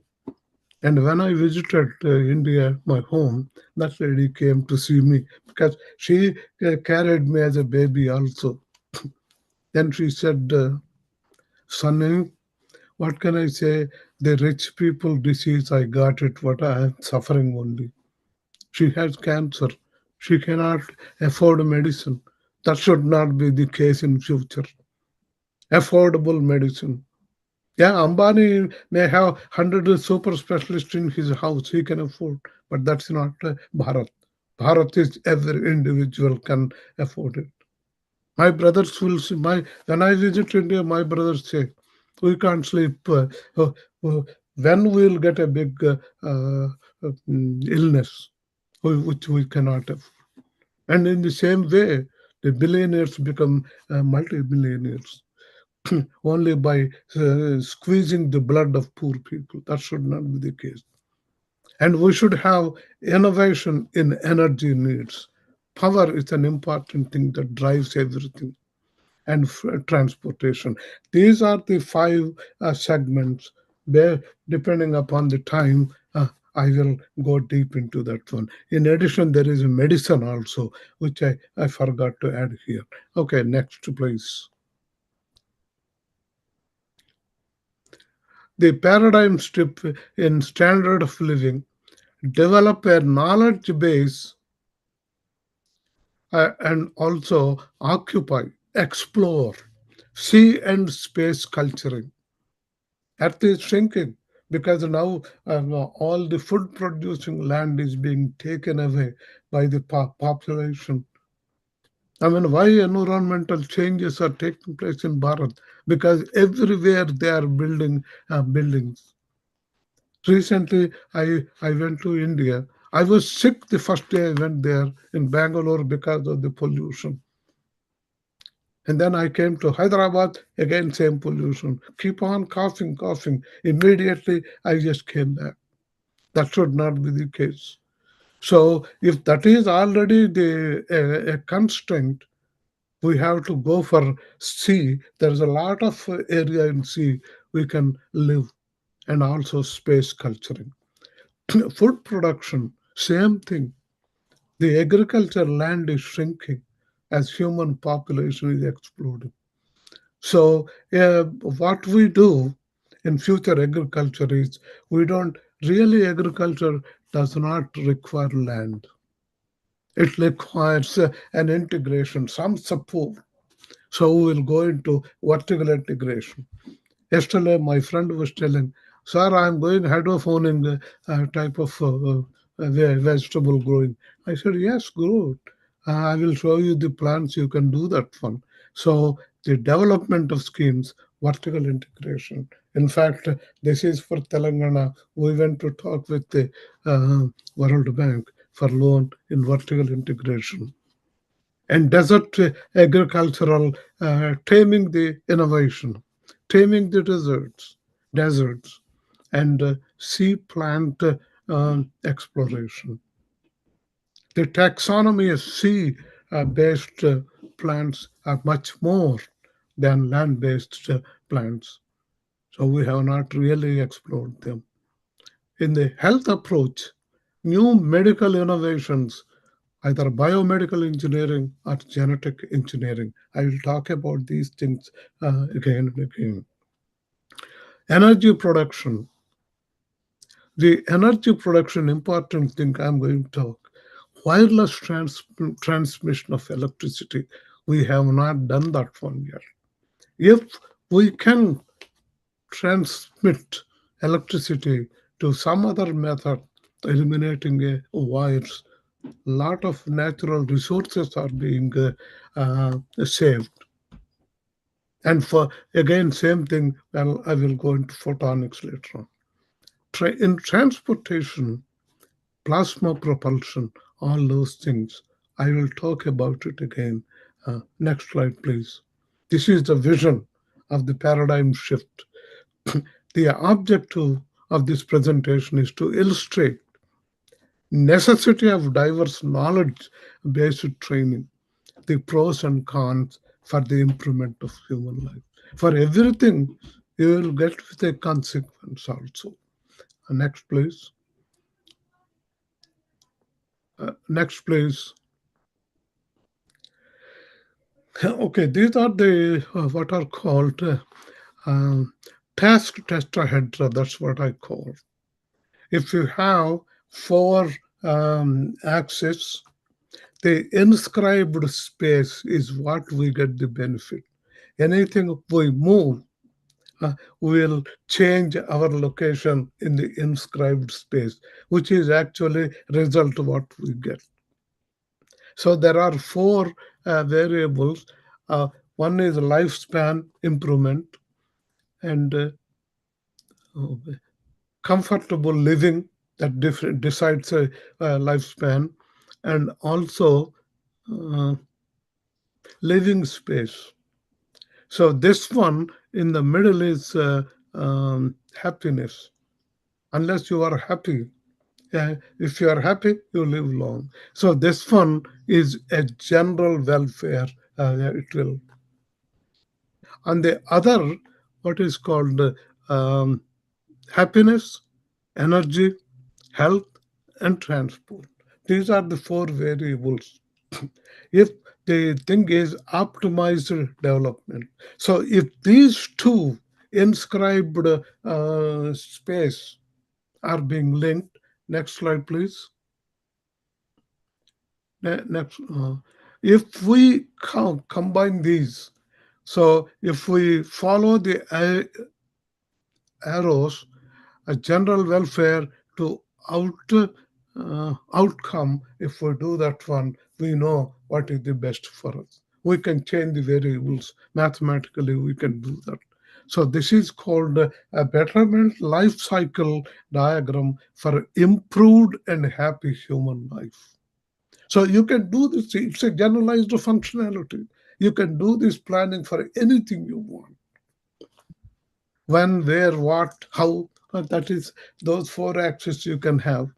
[SPEAKER 3] And when I visited India, my home, that lady came to see me because she carried me as a baby also. Then she said, Sonny, what can I say? The rich people disease, I got it, what I am suffering only. She has cancer. She cannot afford medicine. That should not be the case in future. Affordable medicine. Yeah, Ambani may have 100 super specialists in his house. He can afford, but that's not Bharat. Bharat is every individual can afford it. My brothers will see when I visit India. My brothers say we can't sleep. When we'll get a big illness, which we cannot afford. And in the same way, the billionaires become multi-billionaires only by squeezing the blood of poor people. That should not be the case. And we should have innovation in energy needs, power is an important thing that drives everything, and transportation. These are the five segments where, depending upon the time, I will go deep into that one. In addition, there is medicine also, which I forgot to add here. Okay, next, please. The paradigm shift in standard of living, develop a knowledge base, and also occupy, explore, sea and space culturing. Earth is shrinking because now all the food producing land is being taken away by the population. I mean, why environmental changes are taking place in Bharat? Because everywhere they are building buildings. Recently, I went to India. I was sick the first day I went there in Bangalore because of the pollution. And then I came to Hyderabad, again, same pollution. Keep on coughing, coughing. Immediately, I just came back. That should not be the case. So, if that is already a constraint, we have to go for sea. There's a lot of area in sea we can live, and also space culturing. Food production, same thing. The agriculture land is shrinking as human population is exploding. So, what we do in future agriculture is we don't really, agriculture does not require land. It requires an integration, some support. So, we will go into vertical integration. Yesterday, my friend was telling, "Sir, I'm going hydroponic type of vegetable growing." I said, "Yes, grow it. I will show you the plants you can do that one." So the development of schemes, vertical integration. In fact, this is for Telangana. We went to talk with the World Bank for loan in vertical integration. And desert agricultural, taming the innovation, taming the deserts, and sea plant exploration. The taxonomy of sea based plants are much more than land based plants. So we have not really explored them. In the health approach, new medical innovations, either biomedical engineering or genetic engineering. I will talk about these things again and again. Energy production. The energy production, important thing I'm going to talk. Wireless transmission of electricity. We have not done that one yet. If we can transmit electricity to some other method, eliminating wires, lot of natural resources are being saved. And for, again, same thing, well, I will go into photonics later on. In transportation, plasma propulsion, all those things, I will talk about it again. Next slide, please. This is the vision of the paradigm shift. The objective of this presentation is to illustrate necessity of diverse knowledge-based training, the pros and cons for the improvement of human life. For everything, you will get with a consequence also. Next, please. Next, please. Okay, these are the what are called task tetrahedra. That's what I call. If you have four axes, the inscribed space is what we get the benefit. Anything we move will change our location in the inscribed space, which is actually result what we get. So there are four variables. One is lifespan improvement and comfortable living that decides a lifespan, and also living space. So this one in the middle is happiness. Unless you are happy, If you are happy, you live long. So this one is a general welfare. It will. On the other, what is called um, happiness, energy, health, and transport. These are the four variables. If the thing is optimized development. So if these two inscribed space are being linked, next slide, please. Next, if we combine these, so if we follow the arrows, a general welfare to outcome, if we do that one, we know what is the best for us. We can change the variables mathematically. We can do that. So this is called a betterment life cycle diagram for improved and happy human life. So you can do this. It's a generalized functionality. You can do this planning for anything you want. When, where, what, how. That is those four axes you can have.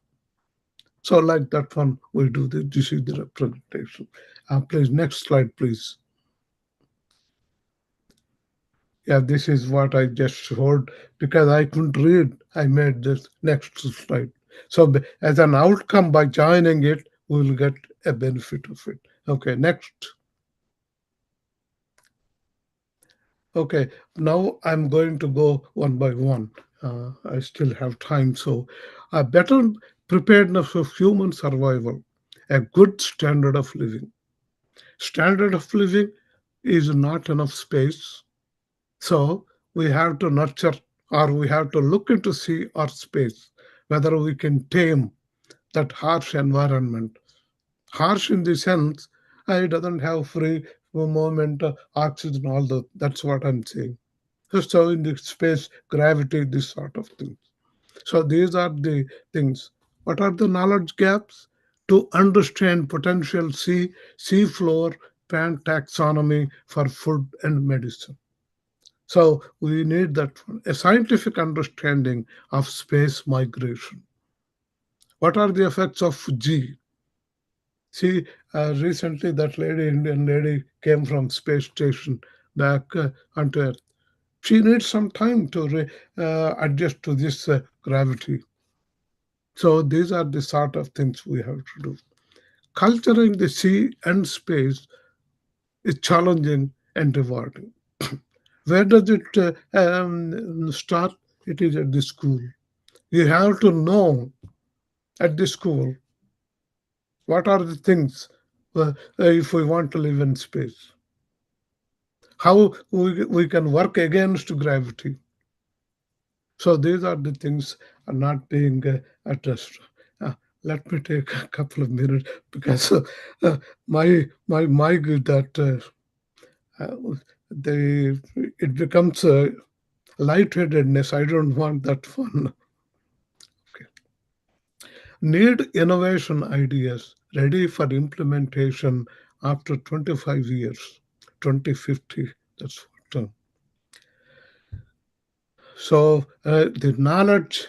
[SPEAKER 3] So like that one, we do this. This is the representation. Please, next slide, please. Yeah, this is what I just showed because I couldn't read. I made this next slide. So as an outcome, by joining it, we will get a benefit of it. Okay, next. Okay, now I'm going to go one by one. I still have time. So, a better preparedness of human survival, a good standard of living. Standard of living is not enough space. So, we have to nurture or we have to look into see our space, whether we can tame that harsh environment. Harsh in the sense, it doesn't have free movement, oxygen, all that. That's what I'm saying. So in the space, gravity, this sort of things. So these are the things. What are the knowledge gaps? To understand potential sea floor plant taxonomy for food and medicine. So we need that a scientific understanding of space migration. What are the effects of G? See, recently that lady, Indian lady, came from space station back onto Earth. She needs some time to adjust to this gravity. So these are the sort of things we have to do. Culturing the sea and space is challenging and rewarding. Where does it start? It is at the school. You have to know at the school what are the things if we want to live in space. How we can work against gravity. So these are the things are not being addressed. Let me take a couple of minutes because my mic that it becomes lightheadedness. I don't want that one. Okay. Need innovation ideas ready for implementation after 25 years, 2050. That's what. So the knowledge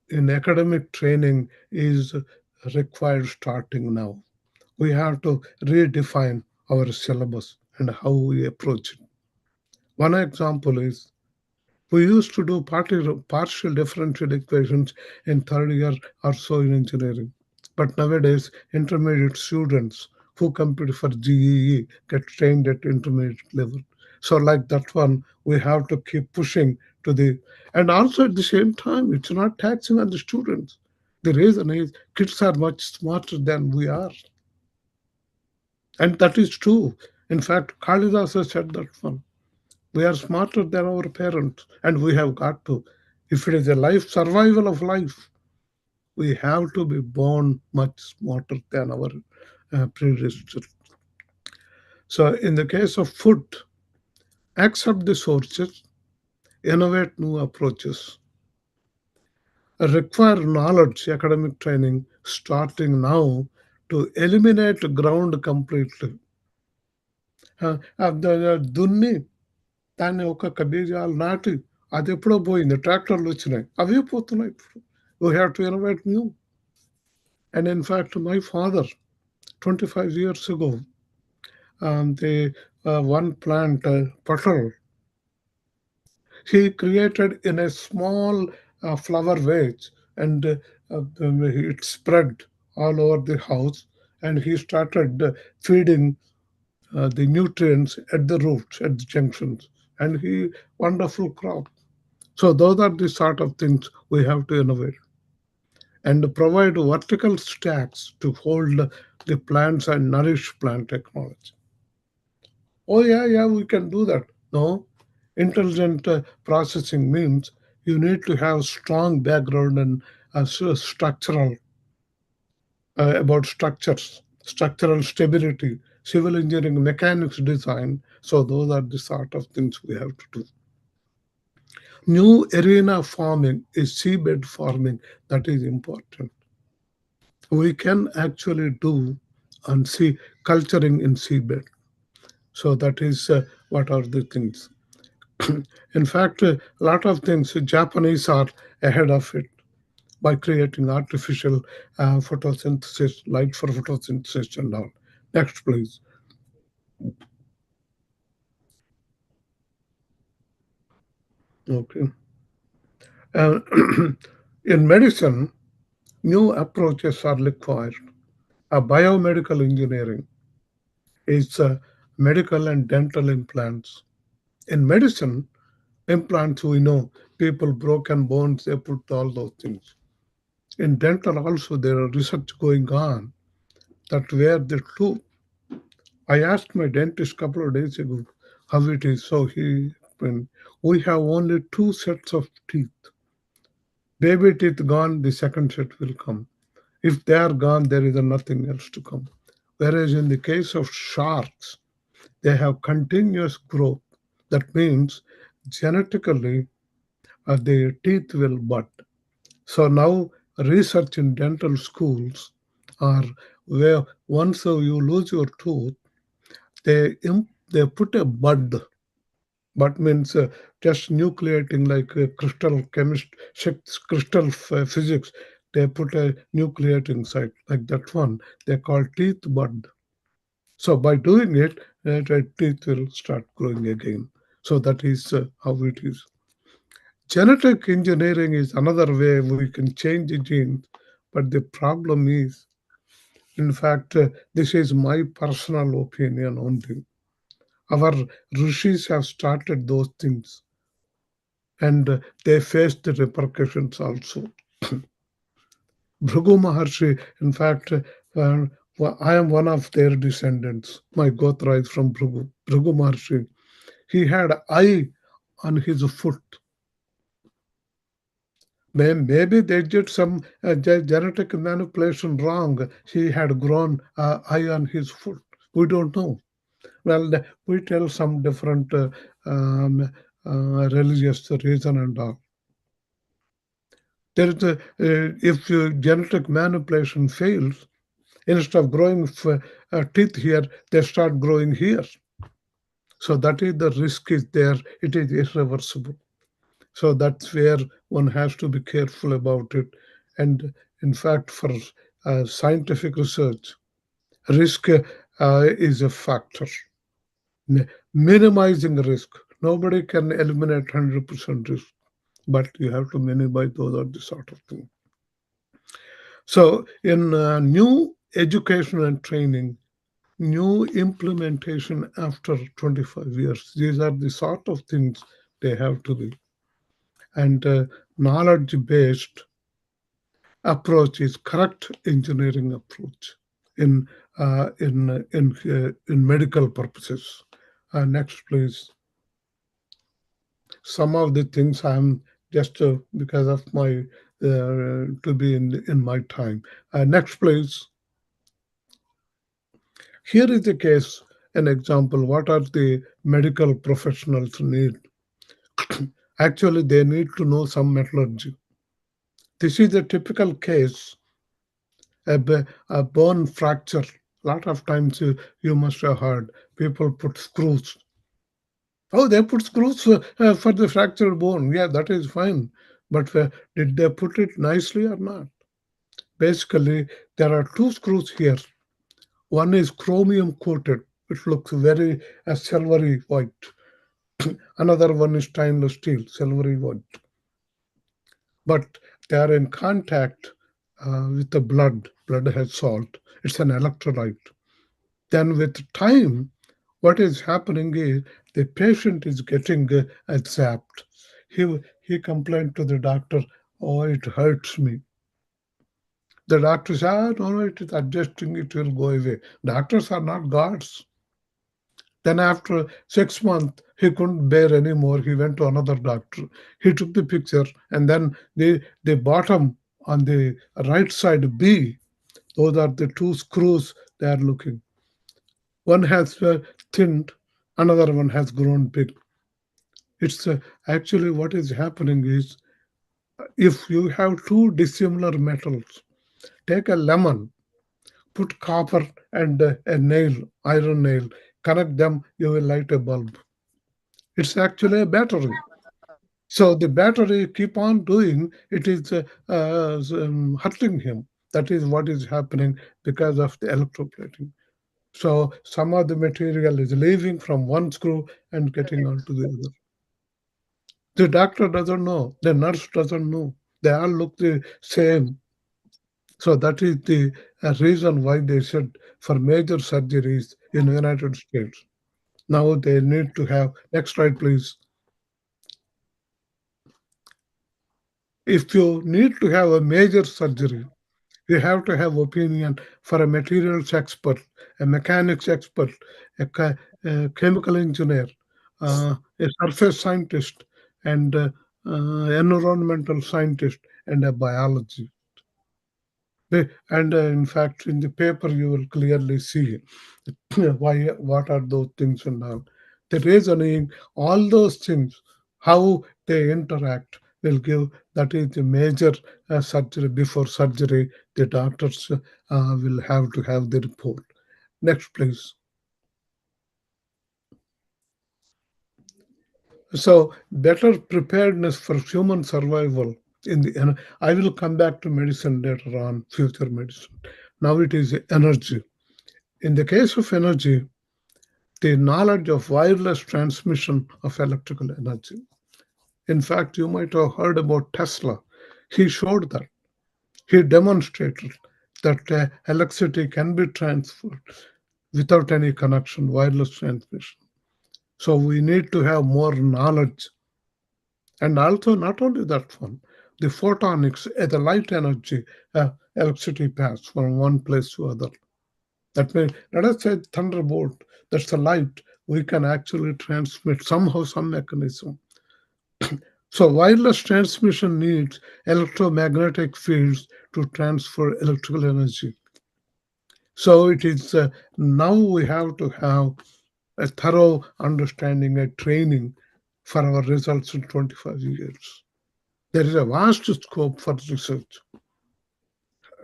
[SPEAKER 3] in academic training is required starting now. We have to redefine our syllabus and how we approach it. One example is we used to do partial differential equations in third year or so in engineering. But nowadays, intermediate students who compete for GEE get trained at intermediate level. So like that one, we have to keep pushing to the, and also at the same time, it's not taxing on the students. The reason is kids are much smarter than we are. And that is true. In fact, Kalidas has said that one. We are smarter than our parents, and we have got to. If it is a life survival of life, we have to be born much smarter than our predecessors. So, in the case of food, accept the sources, innovate new approaches, require knowledge, academic training, starting now to eliminate ground completely. దున్ని దాన్ని ఒక బీజాలు నాటి అది ఎప్పుడో పోయింది ట్రాక్టర్లు వచ్చినాయి అవే పోతున్నాయి ఇప్పుడు we have to innovate new And in fact, my father, 25 years ago, the one plant, petrol, he created in a small flower vase, and it spread all over the house, and he started feeding the nutrients at the roots, at the junctions, and he wonderful crop. So those are the sort of things we have to innovate and provide vertical stacks to hold the plants and nourish plant technology. Oh yeah, we can do that. No, intelligent processing means you need to have strong background and structural about structures, structural stability, civil engineering, mechanics design. So those are the sort of things we have to do. New arena farming is seabed farming. That is important. We can actually do and see culturing in seabed. So that is what are the things. In fact, a lot of things Japanese are ahead of it by creating artificial photosynthesis, light for photosynthesis and all. Next, please. Okay. Uh, in medicine, new approaches are required. Biomedical engineering is medical and dental implants. In medicine, implants, we know people broken bones, they put all those things. In dental also, there are research going on that where the tooth. I asked my dentist a couple of days ago how it is. So he explained, we have only two sets of teeth. Baby teeth gone, the second set will come. If they are gone, there is nothing else to come. Whereas in the case of sharks, they have continuous growth. That means genetically the teeth will bud. So now research in dental schools are where once you lose your tooth, they put a bud. Bud means just nucleating like crystal physics. They put a nucleating site like that one. They call teeth bud. So by doing it, the teeth will start growing again. So that is how it is. Genetic engineering is another way we can change the genes, but the problem is, in fact, this is my personal opinion only. Our rishis have started those things, and they faced the repercussions also. Bhrigu Maharshi, in fact, I am one of their descendants. My Gotra is from Bhrigu. Bhrigu Maharshi, he had eye on his foot. Maybe they did some genetic manipulation wrong. He had grown eye on his foot. We don't know. Well, we tell some different religious reason and all. There is if genetic manipulation fails, instead of growing teeth here, they start growing here. So that is the risk is there. It is irreversible. So that's where one has to be careful about it. And in fact, for scientific research, risk is a factor. Minimizing risk. Nobody can eliminate 100% risk, but you have to minimize those are the sort of thing. So in new education and training, new implementation after 25 years, these are the sort of things they have to be. And knowledge-based approach is correct engineering approach in medical purposes. Next, please. Some of the things I'm just because of my to be in my time. Next, please. Here is the case, an example. What are the medical professionals need? Actually, they need to know some metallurgy. This is a typical case, a bone fracture. A lot of times you must have heard people put screws. Oh, they put screws for the fractured bone. Yeah, that is fine. But did they put it nicely or not? Basically, there are two screws here. One is chromium coated. It looks very silvery white. Another one is stainless steel, silvery white. But they are in contact with the blood. Blood has salt. It's an electrolyte. Then with time, what is happening is the patient is getting zapped. He complained to the doctor, "Oh, it hurts me." The doctor says, "Ah, no, it is adjusting, it will go away." Doctors are not gods. Then after 6 months, he couldn't bear anymore. He went to another doctor. He took the picture, and then the bottom on the right side B, those are the two screws they are looking. One has thinned, another one has grown big. It's actually what is happening is if you have two dissimilar metals, take a lemon, put copper and a nail, iron nail, connect them, you will light a bulb. It's actually a battery. So the battery keep on doing, it is hurting him. That is what is happening because of the electroplating. So some of the material is leaving from one screw and getting onto the other. The doctor doesn't know, the nurse doesn't know. They all look the same. So that is the reason why they said for major surgeries in the United States, now they need to have, next slide please. If you need to have a major surgery, you have to have opinion for a materials expert, a mechanics expert, a chemical engineer, a surface scientist, and environmental scientist, and a biology. And in fact, in the paper, you will clearly see what are those things and all. The reasoning, all those things, how they interact will give, that is the major surgery. Before surgery, the doctors will have to have the report. Next, please. So better preparedness for human survival in the, and I will come back to medicine later on, future medicine. Now it is energy. In the case of energy, the knowledge of wireless transmission of electrical energy. In fact, you might have heard about Tesla. He showed that. He demonstrated that electricity can be transferred without any connection, wireless transmission. So we need to have more knowledge. And also, not only that one, the photonics, the light energy, electricity pass from one place to other. That means, let us say thunderbolt, that's the light, we can actually transmit somehow, some mechanism. So wireless transmission needs electromagnetic fields to transfer electrical energy. So it is now we have to have a thorough understanding and training for our results in 25 years. There is a vast scope for research.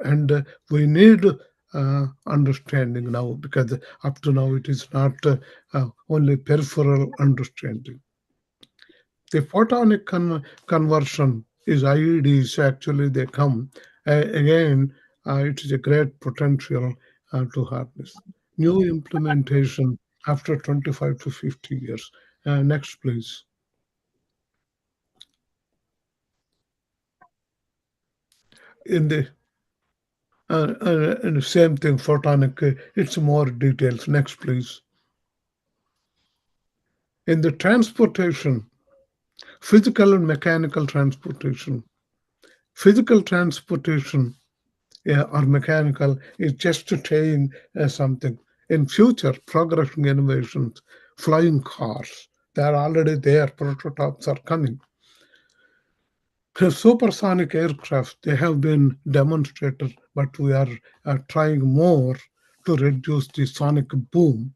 [SPEAKER 3] And we need understanding now, because up to now it is not only peripheral understanding. The photonic conversion is IEDs, actually they come. Again, it is a great potential to harness. New implementation after 25 to 50 years. Next, please. In the and same thing, photonic, it's more details. Next, please. In the transportation, physical and mechanical transportation, physical transportation or mechanical is just saying something. In future, progressing innovations, flying cars, they are already there, prototypes are coming. Supersonic aircraft, they have been demonstrated, but we are trying more to reduce the sonic boom.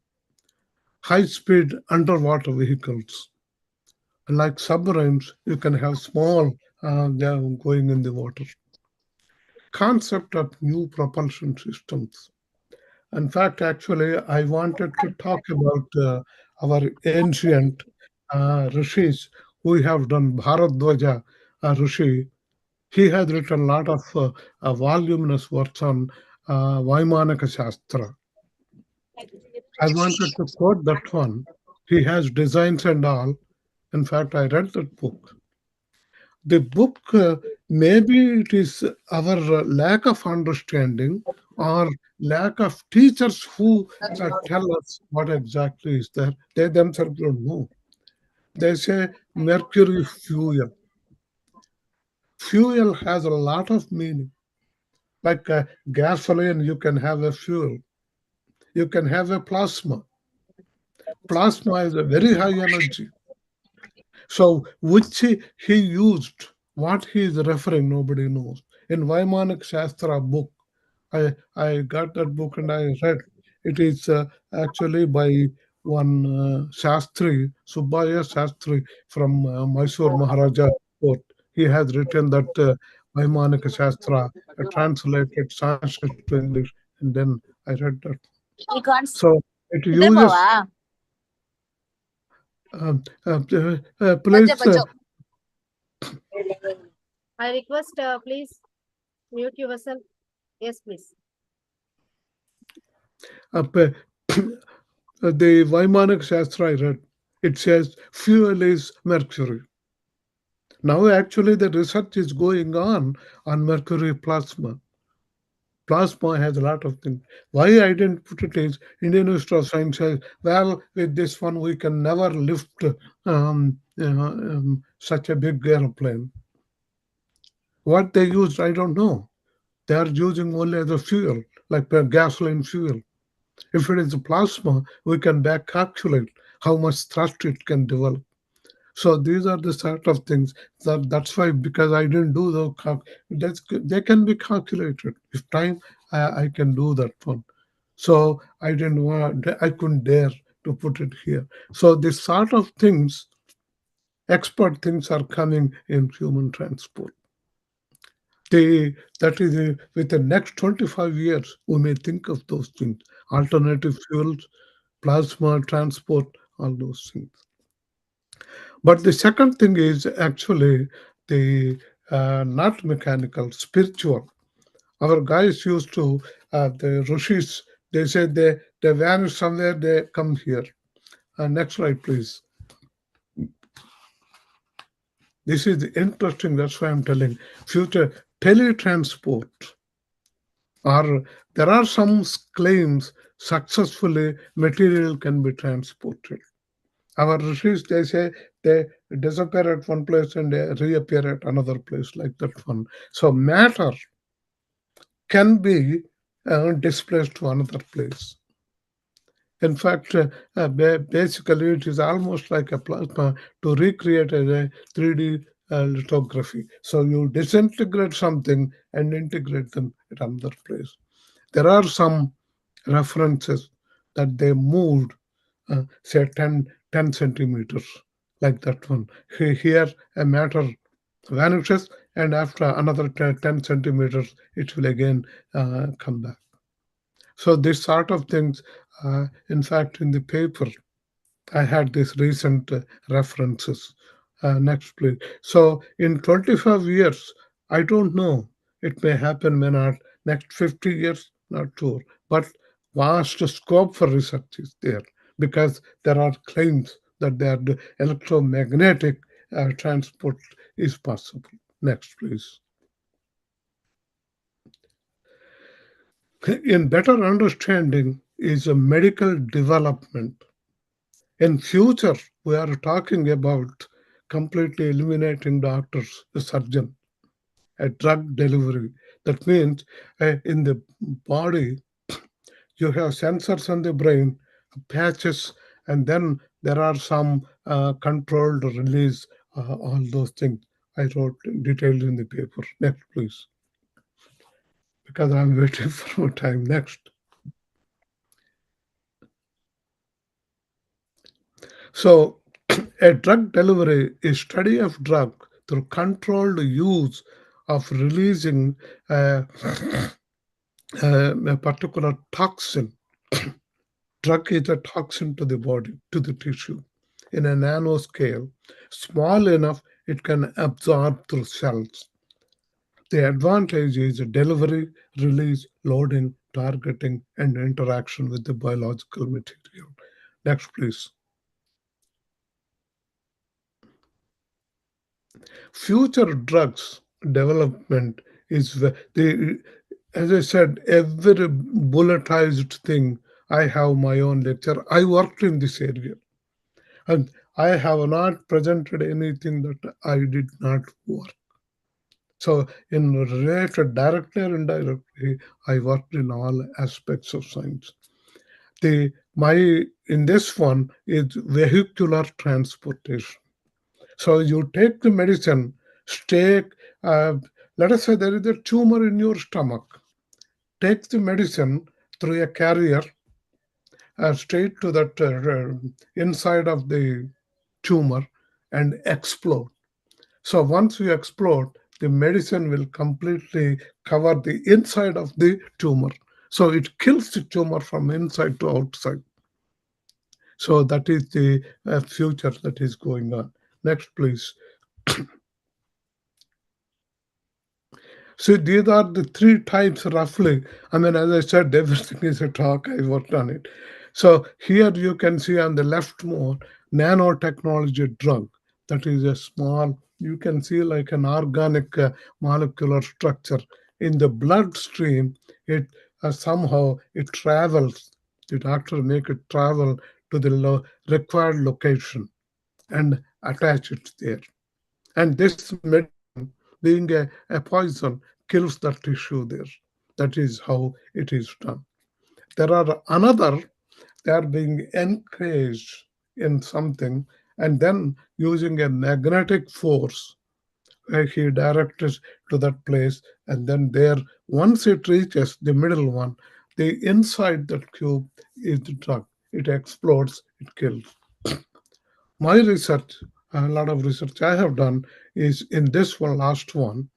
[SPEAKER 3] High-speed underwater vehicles, like submarines, you can have small going in the water. Concept of new propulsion systems. In fact, actually, I wanted to talk about our ancient rishis who have done Bharadwaja Rishi. He has written a lot of voluminous works on Vaimanaka Shastra. I wanted to quote that one. He has designs and all. In fact, I read that book. The book, maybe it is our lack of understanding or lack of teachers who tell us what exactly is there. They themselves don't know. They say mercury fuel. Fuel has a lot of meaning. Like gasoline, you can have a fuel. You can have a plasma. Plasma is a very high energy. So, which he used, what he is referring, nobody knows. In Vaimanik Shastra book, I got that book and I read. It is actually by one Shastri, Subbaya Shastri from Mysore Maharaja court. He has written that Vaimanika Shastra, translated Sanskrit to English, and then I read that. So it uses. Please.
[SPEAKER 1] I request, please mute yourself. Yes, please.
[SPEAKER 3] The Vaimanik Shastra I read, it says fuel is mercury. Now, actually, the research is going on mercury plasma. Plasma has a lot of things. Why I didn't put it is Indian Institute of Science says, well, with this one we can never lift such a big airplane. What they used, I don't know. They are using only as a fuel, like gasoline fuel. If it is a plasma, we can back calculate how much thrust it can develop. So these are the sort of things that's why, because I didn't do they can be calculated. If time, I can do that one. So I couldn't dare to put it here. So this sort of things, expert things are coming in human transport. That is with the next 25 years, we may think of those things, alternative fuels, plasma transport, all those things. But the second thing is actually the not mechanical, spiritual. Our guys used to, the rishis, they said they vanish somewhere, they come here. Next slide, please. This is interesting, that's why I'm telling. Future teletransport. Or there are some claims successfully material can be transported. Our rishis, they say they disappear at one place and they reappear at another place, like that one. So matter can be displaced to another place. In fact, basically it is almost like a plasma to recreate a 3D lithography. So you disintegrate something and integrate them at another place. There are some references that they moved, say 10 centimeters, like that one. Here a matter vanishes, and after another 10 centimeters, it will again come back. So this sort of things, in fact, in the paper, I had these recent references. Next, please. So in 25 years, I don't know. It may happen, may not. Next 50 years, not sure. But vast scope for research is there, because there are claims that the electromagnetic transport is possible. Next, please. In better understanding is a medical development. In future, we are talking about completely eliminating doctors, the surgeon, a drug delivery. That means in the body, you have sensors on the brain, patches, and then there are some controlled release, all those things. I wrote detailed in the paper. Next, please. Because I'm waiting for more time. Next. So, a drug delivery is study of drug through controlled use of releasing a particular toxin. Drug is a toxin to the body, to the tissue, in a nanoscale, small enough it can absorb through cells. The advantage is delivery, release, loading, targeting, and interaction with the biological material. Next, please. Future drugs development is as I said, every bulletized thing. I have my own lecture. I worked in this area, and I have not presented anything that I did not work. So, in related directly or indirectly, I worked in all aspects of science. My in this one is vehicular transportation. So you take the medicine, take, uh, let us say there is a tumor in your stomach. Take the medicine through a carrier straight to that inside of the tumor and explode. So once you explode, the medicine will completely cover the inside of the tumor. So it kills the tumor from inside to outside. So that is the future that is going on. Next, please. So these are the three types roughly. I mean, as I said, everything is a talk. I worked on it. So here you can see on the left more nanotechnology drug. That is a small, you can see like an organic molecular structure. In the bloodstream, it somehow it travels. The doctor make it travel to the required location and attach it there. And this medicine, being a poison, kills the tissue there. That is how it is done. There are another, they are being encased in something and then using a magnetic force, he directs to that place, and then there, once it reaches the middle one, the inside that cube is the drug. It explodes, it kills. My research, a lot of research I have done is in this one, last one,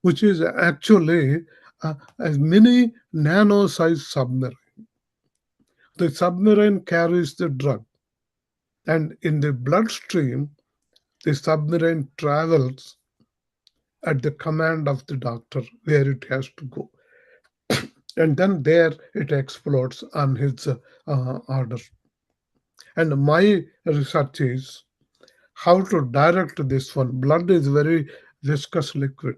[SPEAKER 3] which is actually a mini nano-sized submarine. The submarine carries the drug, and in the bloodstream, the submarine travels at the command of the doctor where it has to go. And then there it explodes on his order. And my research is how to direct this one. Blood is very viscous liquid.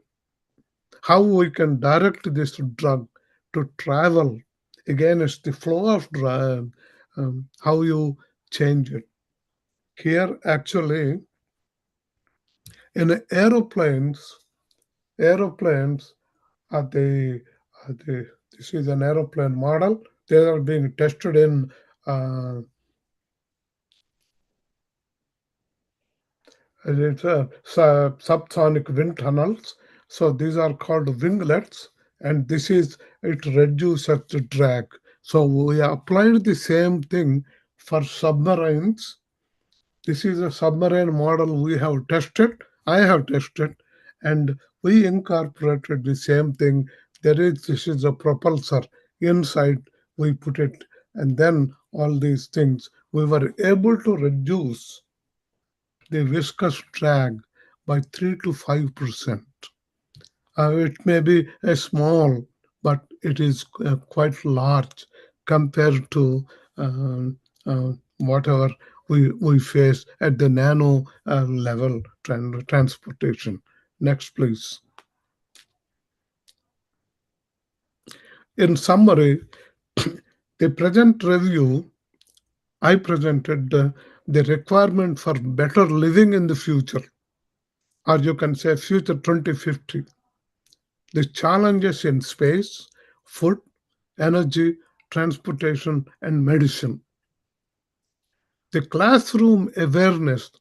[SPEAKER 3] How we can direct this drug to travel against the flow of drug, how you change it. Here, actually, in aeroplanes this is an aeroplane model. They are being tested in it's subsonic wind tunnels. So these are called winglets, and this is it reduces the drag. So we applied the same thing for submarines. This is a submarine model we have tested. I have tested, and we incorporated the same thing. This is a propulsor inside. We put it, and then all these things. We were able to reduce the viscous drag by 3 to 5%. It may be a small, but it is quite large compared to whatever we face at the nano level transportation. Next, please. In summary, the present review, I presented the requirement for better living in the future, or you can say future 2050. The challenges in space, food, energy, transportation, and medicine. The classroom awareness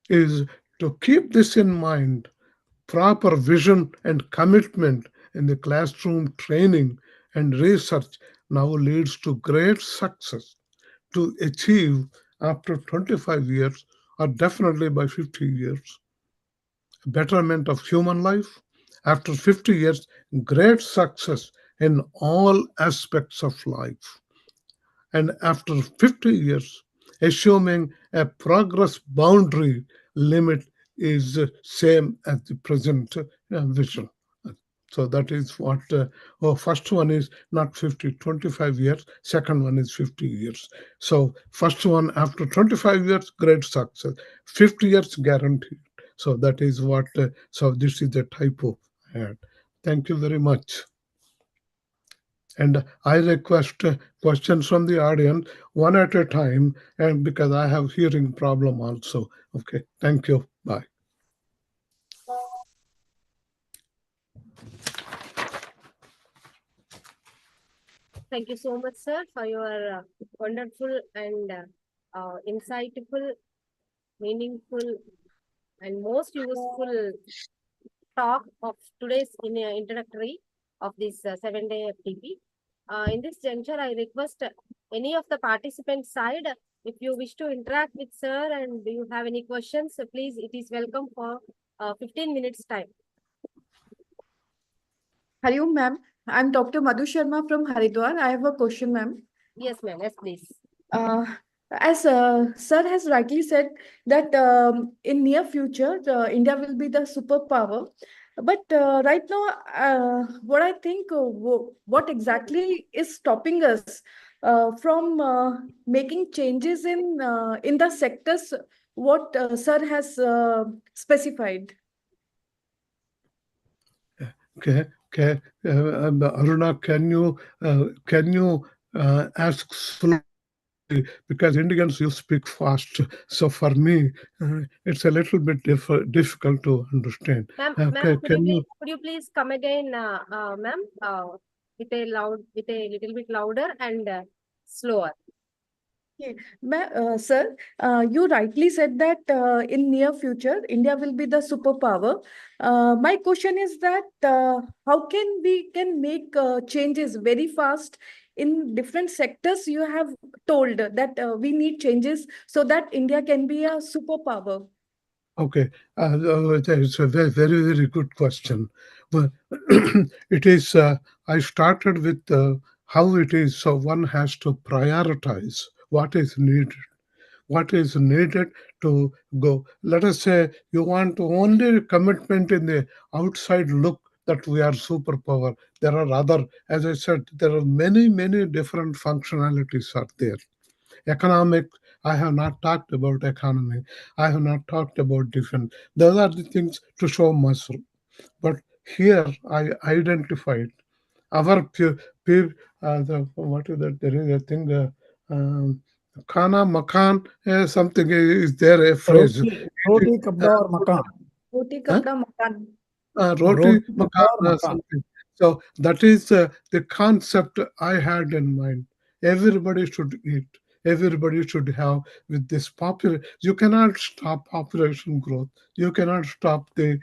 [SPEAKER 3] is to keep this in mind. Proper vision and commitment in the classroom training and research now leads to great success to achieve after 25 years or definitely by 50 years. Betterment of human life. After 50 years, great success in all aspects of life. And after 50 years, assuming a progress boundary limit is same as the present vision. So that is what, first one is not 50, 25 years. Second one is 50 years. So first one after 25 years, great success. 50 years guaranteed. So that is what, so this is the typo I had. Thank you very much. And I request questions from the audience one at a time, and because I have hearing problem also. Okay, thank you. Bye.
[SPEAKER 1] Thank you so much, sir, for your wonderful and insightful, meaningful, and most useful talk of today's introductory of this 7-day FDP. In this juncture, I request any of the participants side, if you wish to interact with sir and you have any questions, please, it is welcome for 15 minutes time.
[SPEAKER 6] Hello, ma'am. I'm Dr. Madhu Sharma from Haridwar. I have a question, ma'am.
[SPEAKER 1] Yes, ma'am. Yes, please.
[SPEAKER 6] As sir has rightly said that in near future, India will be the superpower. But right now, what I think, what exactly is stopping us from making changes in the sectors what sir has specified?
[SPEAKER 3] Okay, Aruna, can you ask slowly, because Indians you speak fast. So for me, it's a little bit difficult to understand.
[SPEAKER 1] Ma'am,
[SPEAKER 3] Okay,
[SPEAKER 1] could you please come again, ma'am, with a little bit louder and slower.
[SPEAKER 6] Sir, you rightly said that in near future, India will be the superpower. My question is that how can we make changes very fast in different sectors? You have told that we need changes so that India can be a superpower.
[SPEAKER 3] Okay, it's a very, very, very good question. Well, it is, I started with how it is, so one has to prioritize what is needed. What is needed to go. Let us say you want only commitment in the outside look that we are superpower. There are other, as I said, there are many, many different functionalities are there. Economic, I have not talked about economy. I have not talked about defense. Those are the things to show muscle. But here I identified our what is that? There is a thing, Khana Makan, something is there, a phrase.
[SPEAKER 2] Roti kabda or makan.
[SPEAKER 6] Roti kapda makan.
[SPEAKER 3] Roti
[SPEAKER 2] Roti kabda
[SPEAKER 3] Makan,
[SPEAKER 2] or makan.
[SPEAKER 3] something. So that is the concept I had in mind. Everybody should eat. Everybody should have with this popular. You cannot stop population growth. You cannot stop the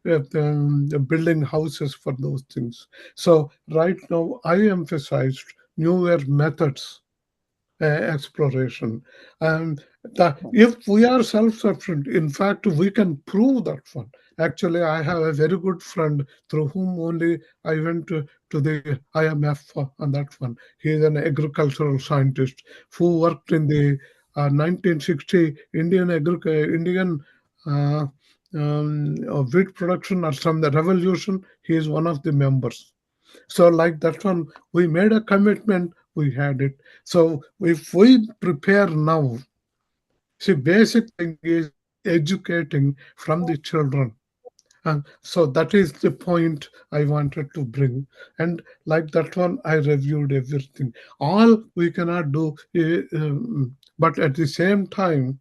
[SPEAKER 3] building houses for those things. So right now I emphasized newer methods exploration. And if we are self-sufficient, in fact, we can prove that one. Actually, I have a very good friend through whom only I went to the IMF on that one. He is an agricultural scientist who worked in the 1960 Indian wheat production or some the revolution. He is one of the members. So like that one, we made a commitment, we had it. So if we prepare now, see, basic thing is educating from the children. And so that is the point I wanted to bring. And like that one, I reviewed everything. All we cannot do, but at the same time,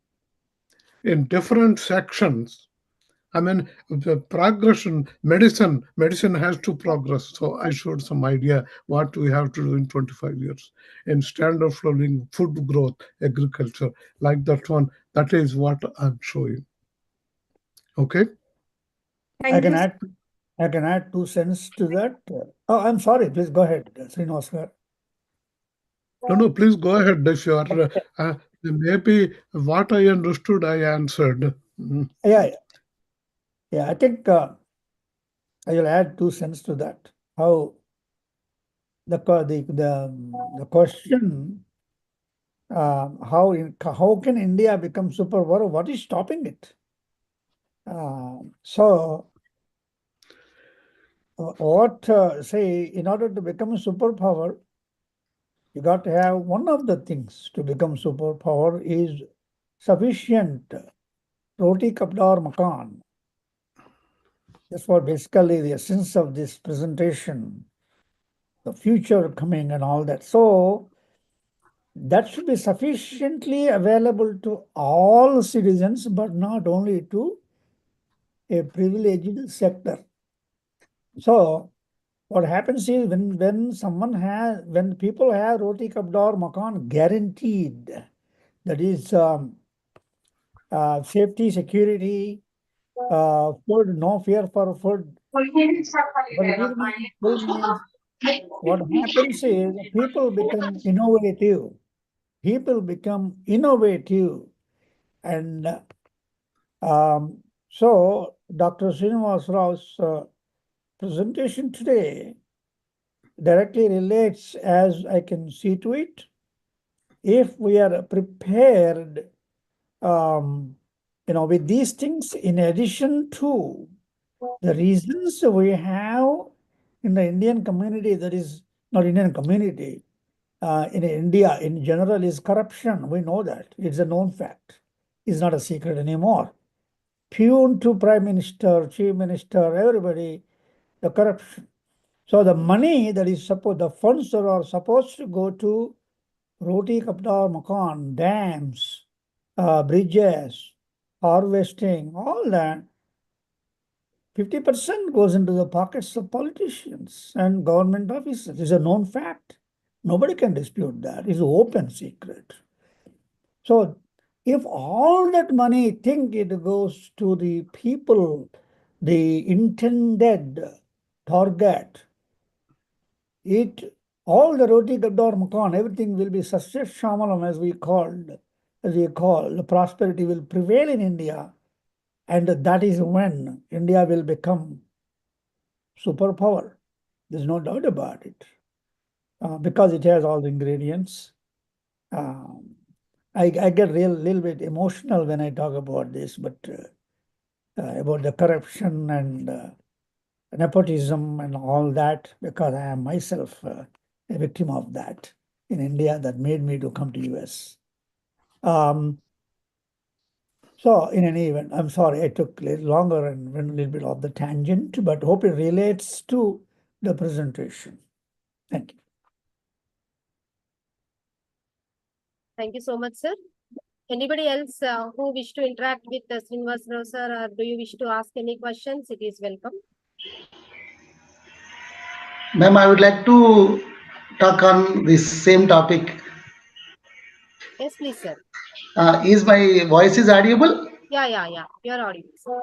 [SPEAKER 3] in different sections, I mean, the progression, medicine has to progress. So I showed some idea what we have to do in 25 years in standard of living, food growth, agriculture, like that one. That is what I'm showing. Okay.
[SPEAKER 6] Thank you.
[SPEAKER 2] I can add 2 cents to that. Oh, I'm sorry. Please go ahead, Srinivas.
[SPEAKER 3] No, please go ahead. If you are, maybe what I understood, I answered.
[SPEAKER 2] Yeah, I think I will add 2 cents to that. How the question, how can India become superpower? What is stopping it? So say, in order to become a superpower, you got to have one of the things to become superpower is sufficient roti kapdar makan. That's what basically the essence of this presentation, the future coming and all that. So that should be sufficiently available to all citizens, but not only to a privileged sector. So what happens is when people have roti kapdar makan guaranteed, that is safety, security, food, no fear for food. But what happens is people become innovative. People become innovative. And so Dr. Srinivas Rao's presentation today directly relates, as I can see to it, if we are prepared, with these things, in addition to the reasons we have in the Indian community, that is not Indian community, in India in general, is corruption. We know that. It's a known fact. It's not a secret anymore. Peon to Prime Minister, Chief Minister, everybody, the corruption. So the money that is supposed, the funds that are supposed to go to roti kapdar makan, dams, bridges, harvesting, all that, 50% goes into the pockets of politicians and government officers. It's a known fact. Nobody can dispute that. It's an open secret. So if all that money think it goes to the people, the intended target, all the roti kapdar makan, everything will be sasya shamalam, as we call the prosperity will prevail in India. And that is when India will become superpower. There's no doubt about it, because it has all the ingredients. I get little bit emotional when I talk about this, but about the corruption and nepotism and all that, because I am myself a victim of that in India, that made me to come to US. So in any event, I'm sorry I took a little longer and went a little bit off the tangent, but hope it relates to the presentation. Thank you.
[SPEAKER 1] Thank you so much, sir. Anybody else who wish to interact with Srinivas Rao, sir, or do you wish to ask any questions? It is welcome.
[SPEAKER 7] Ma'am, I would like to talk on this same topic.
[SPEAKER 1] Yes, please, sir.
[SPEAKER 7] Is my voice is audible?
[SPEAKER 1] Yeah. You're audible, sir.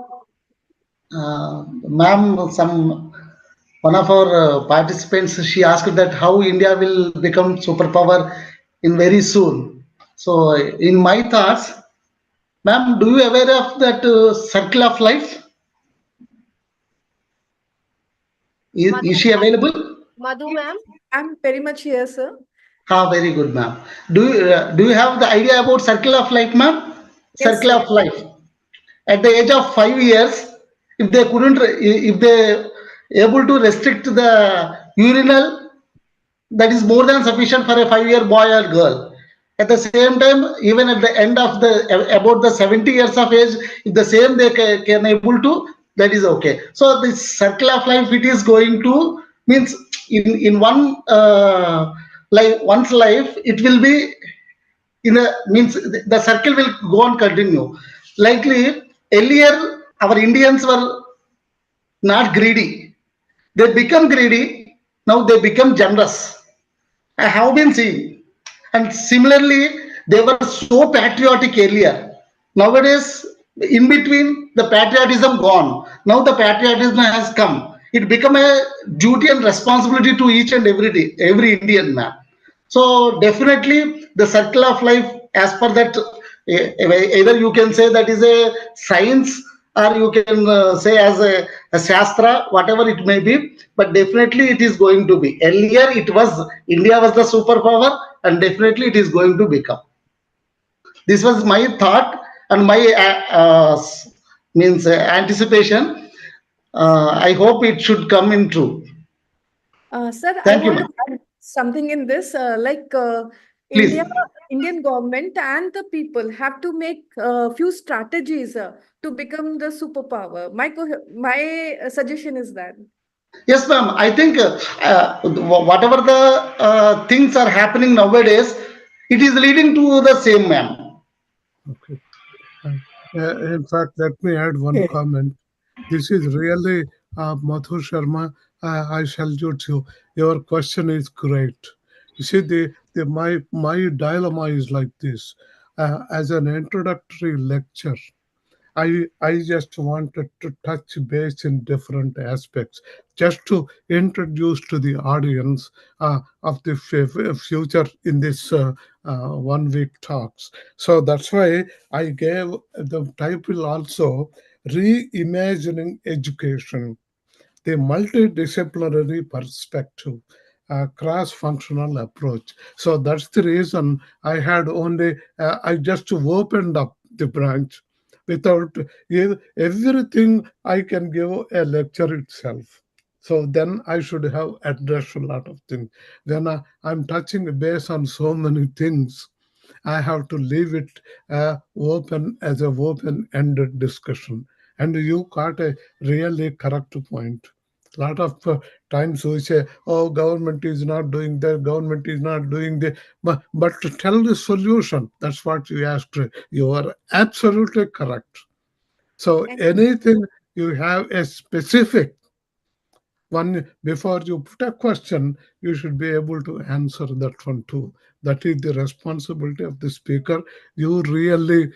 [SPEAKER 7] Ma'am, one of our participants, she asked that how India will become superpower in very soon. So, in my thoughts, ma'am, do you aware of that circle of life? Is she available?
[SPEAKER 1] Madhu, ma'am.
[SPEAKER 6] I'm very much here, sir.
[SPEAKER 7] Very good, ma'am. Do you have the idea about circle of life, ma'am?
[SPEAKER 6] Yes,
[SPEAKER 7] Circle
[SPEAKER 6] sir.
[SPEAKER 7] of life. At the age of 5 years, if they able to restrict the urinal, that is more than sufficient for a 5-year boy or girl. At the same time, even at the end of about the 70 years of age, if the same they can able to, that is okay. So this circle of life, it is going to means in one one's life, it will be in a means the circle will go on continue. Likely earlier our Indians were not greedy. They become greedy. Now they become generous. I have been seeing. And similarly, they were so patriotic earlier. Nowadays, in between, the patriotism gone. Now the patriotism has come. It become a duty and responsibility to each and every Indian man. So definitely the circle of life, as per that, either you can say that is a science, or you can say as a shastra, whatever it may be, but definitely it is going to be. Earlier it was, India was the superpower, and definitely it is going to become. This was my thought and my anticipation. I hope it should come in true.
[SPEAKER 6] Sir, I
[SPEAKER 7] Thank you,
[SPEAKER 6] want to
[SPEAKER 7] ma'am.
[SPEAKER 6] add something in this.
[SPEAKER 7] Please.
[SPEAKER 6] Indian government and the people have to make few strategies to become the superpower. My suggestion is that.
[SPEAKER 7] Yes, ma'am. I think whatever the things are happening nowadays, it is leading to the same, ma'am.
[SPEAKER 3] Okay. Uh, in fact, let me add one
[SPEAKER 2] Okay.
[SPEAKER 3] comment. This is really, Madhu Sharma, I salute you. Your question is great. You see, my dilemma is like this. As an introductory lecture, I just wanted to touch base in different aspects, just to introduce to the audience of the future in this 1 week talks. So that's why I gave the title also, Reimagining Education, the multidisciplinary perspective, cross-functional approach. So that's the reason I had only, I just opened up the branch. Without everything, I can give a lecture itself. So then I should have addressed a lot of things. Then I'm touching base on so many things. I have to leave it open as a open-ended discussion. And you got a really correct point. A lot of times we say, "Oh, government is not doing that. Government is not doing that." But to tell the solution, that's what you asked. You are absolutely correct. So
[SPEAKER 6] Thank you.
[SPEAKER 3] anything you have a specific one, before you put a question, you should be able to answer that one too. That is the responsibility of the speaker. You really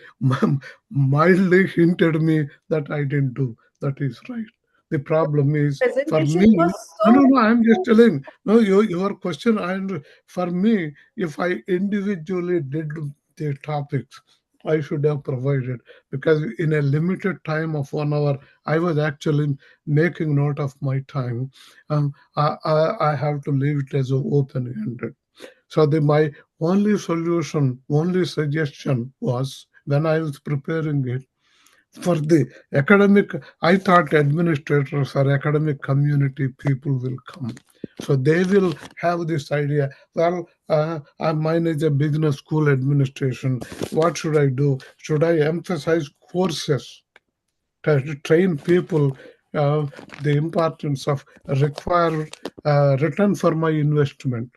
[SPEAKER 3] mildly hinted me that I didn't do. That is right. The problem is for
[SPEAKER 6] Presentation
[SPEAKER 3] me.
[SPEAKER 6] was
[SPEAKER 3] No, no,
[SPEAKER 6] so.
[SPEAKER 3] no. I'm just telling. No, your question. And for me, if I individually did the topics, I should have provided, because in a limited time of 1 hour, I was actually making note of my time. I have to leave it as open-ended. So my only solution, only suggestion was, when I was preparing it for the academic, I thought administrators or academic community people will come. So they will have this idea. Well, mine is a business school administration. What should I do? Should I emphasize courses to train people the importance of required return for my investment?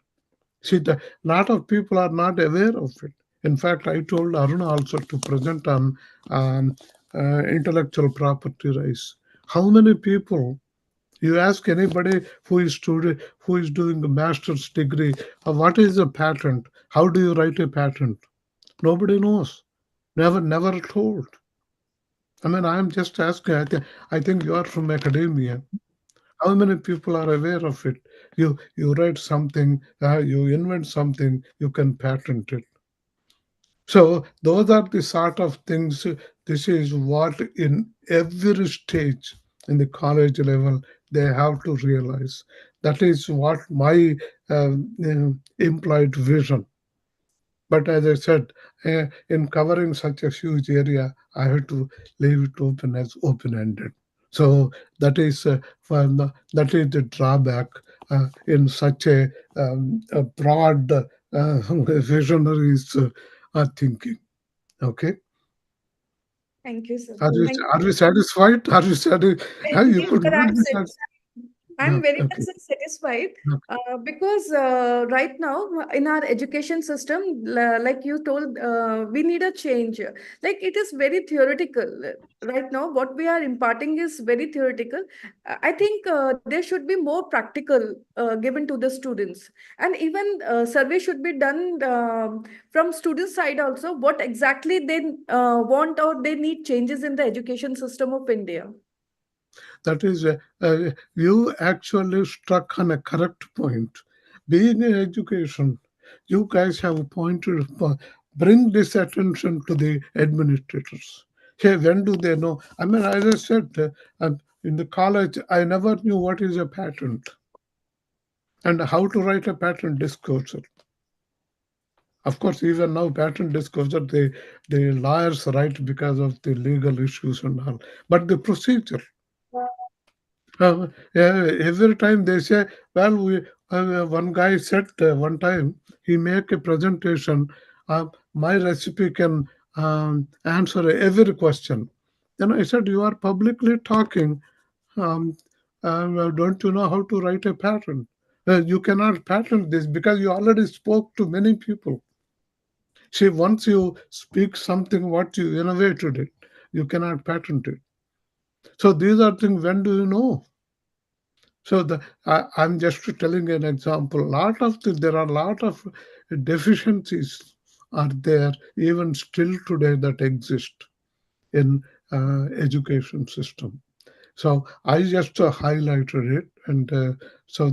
[SPEAKER 3] See, the lot of people are not aware of it. In fact, I told Aruna also to present on um, intellectual property rights. How many people? You ask anybody who is doing a master's degree, what is a patent? How do you write a patent? Nobody knows. Never told. I mean, I'm just asking. I think you are from academia. How many people are aware of it? You write something, you invent something, you can patent it. So those are the sort of things. This is what in every stage in the college level they have to realize. That is what my implied vision. But as I said, in covering such a huge area, I had to leave it open as open-ended. So that is that is the drawback in such a broad visionaries thinking. Okay,
[SPEAKER 6] Thank you, sir.
[SPEAKER 3] are you
[SPEAKER 6] Thank
[SPEAKER 3] are you satisfied? Are you satisfied? You
[SPEAKER 6] you.
[SPEAKER 3] could
[SPEAKER 6] Sir,
[SPEAKER 3] not
[SPEAKER 6] I'm
[SPEAKER 3] be satisfied.
[SPEAKER 6] satisfied. I'm
[SPEAKER 3] No,
[SPEAKER 6] very
[SPEAKER 3] okay.
[SPEAKER 6] much satisfied
[SPEAKER 3] Okay.
[SPEAKER 6] because right now in our education system, like you told, we need a change. Like it is very theoretical. Right now, what we are imparting is very theoretical. I think there should be more practical given to the students, and even survey should be done from student side also. What exactly they want or they need changes in the education system of India.
[SPEAKER 3] That is, you actually struck on a correct point. Being in education, you guys have pointed, bring this attention to the administrators. Hey, when do they know? I mean, as I said, in the college, I never knew what is a patent and how to write a patent disclosure. Of course, even now, patent disclosure, the lawyers write because of the legal issues and all. But the procedure, Every time they say, well, one guy said one time, he make a presentation, my recipe can answer every question. Then I said, you are publicly talking. Um, don't you know how to write a patent? You cannot patent this because you already spoke to many people. See, once you speak something, what you innovated it, you cannot patent it. So these are things, when do you know? So I'm just telling an example. There are a lot of deficiencies are there even still today that exist in education system. So I just highlighted it, and so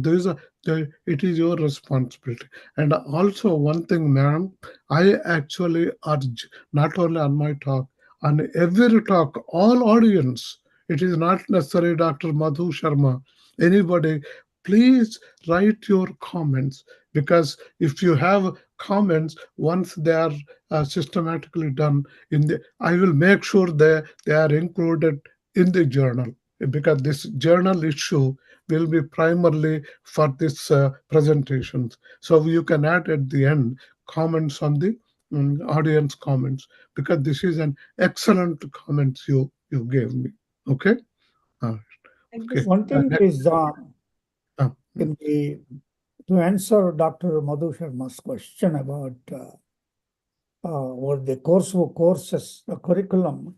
[SPEAKER 3] it is your responsibility. And also one thing, ma'am, I actually urge, not only on my talk, on every talk, all audience. It is not necessary Dr. Madhu Sharma. Anybody, please write your comments, because if you have comments, once they are systematically done I will make sure they are included in the journal, because this journal issue will be primarily for this presentations. So you can add at the end comments on the audience comments, because this is an excellent comments you gave me. Okay.
[SPEAKER 6] Thank you,
[SPEAKER 3] Okay.
[SPEAKER 6] sir.
[SPEAKER 2] One thing is
[SPEAKER 3] Uh,
[SPEAKER 2] to answer Dr. Madhu Sharma's question about what the courses, the curriculum,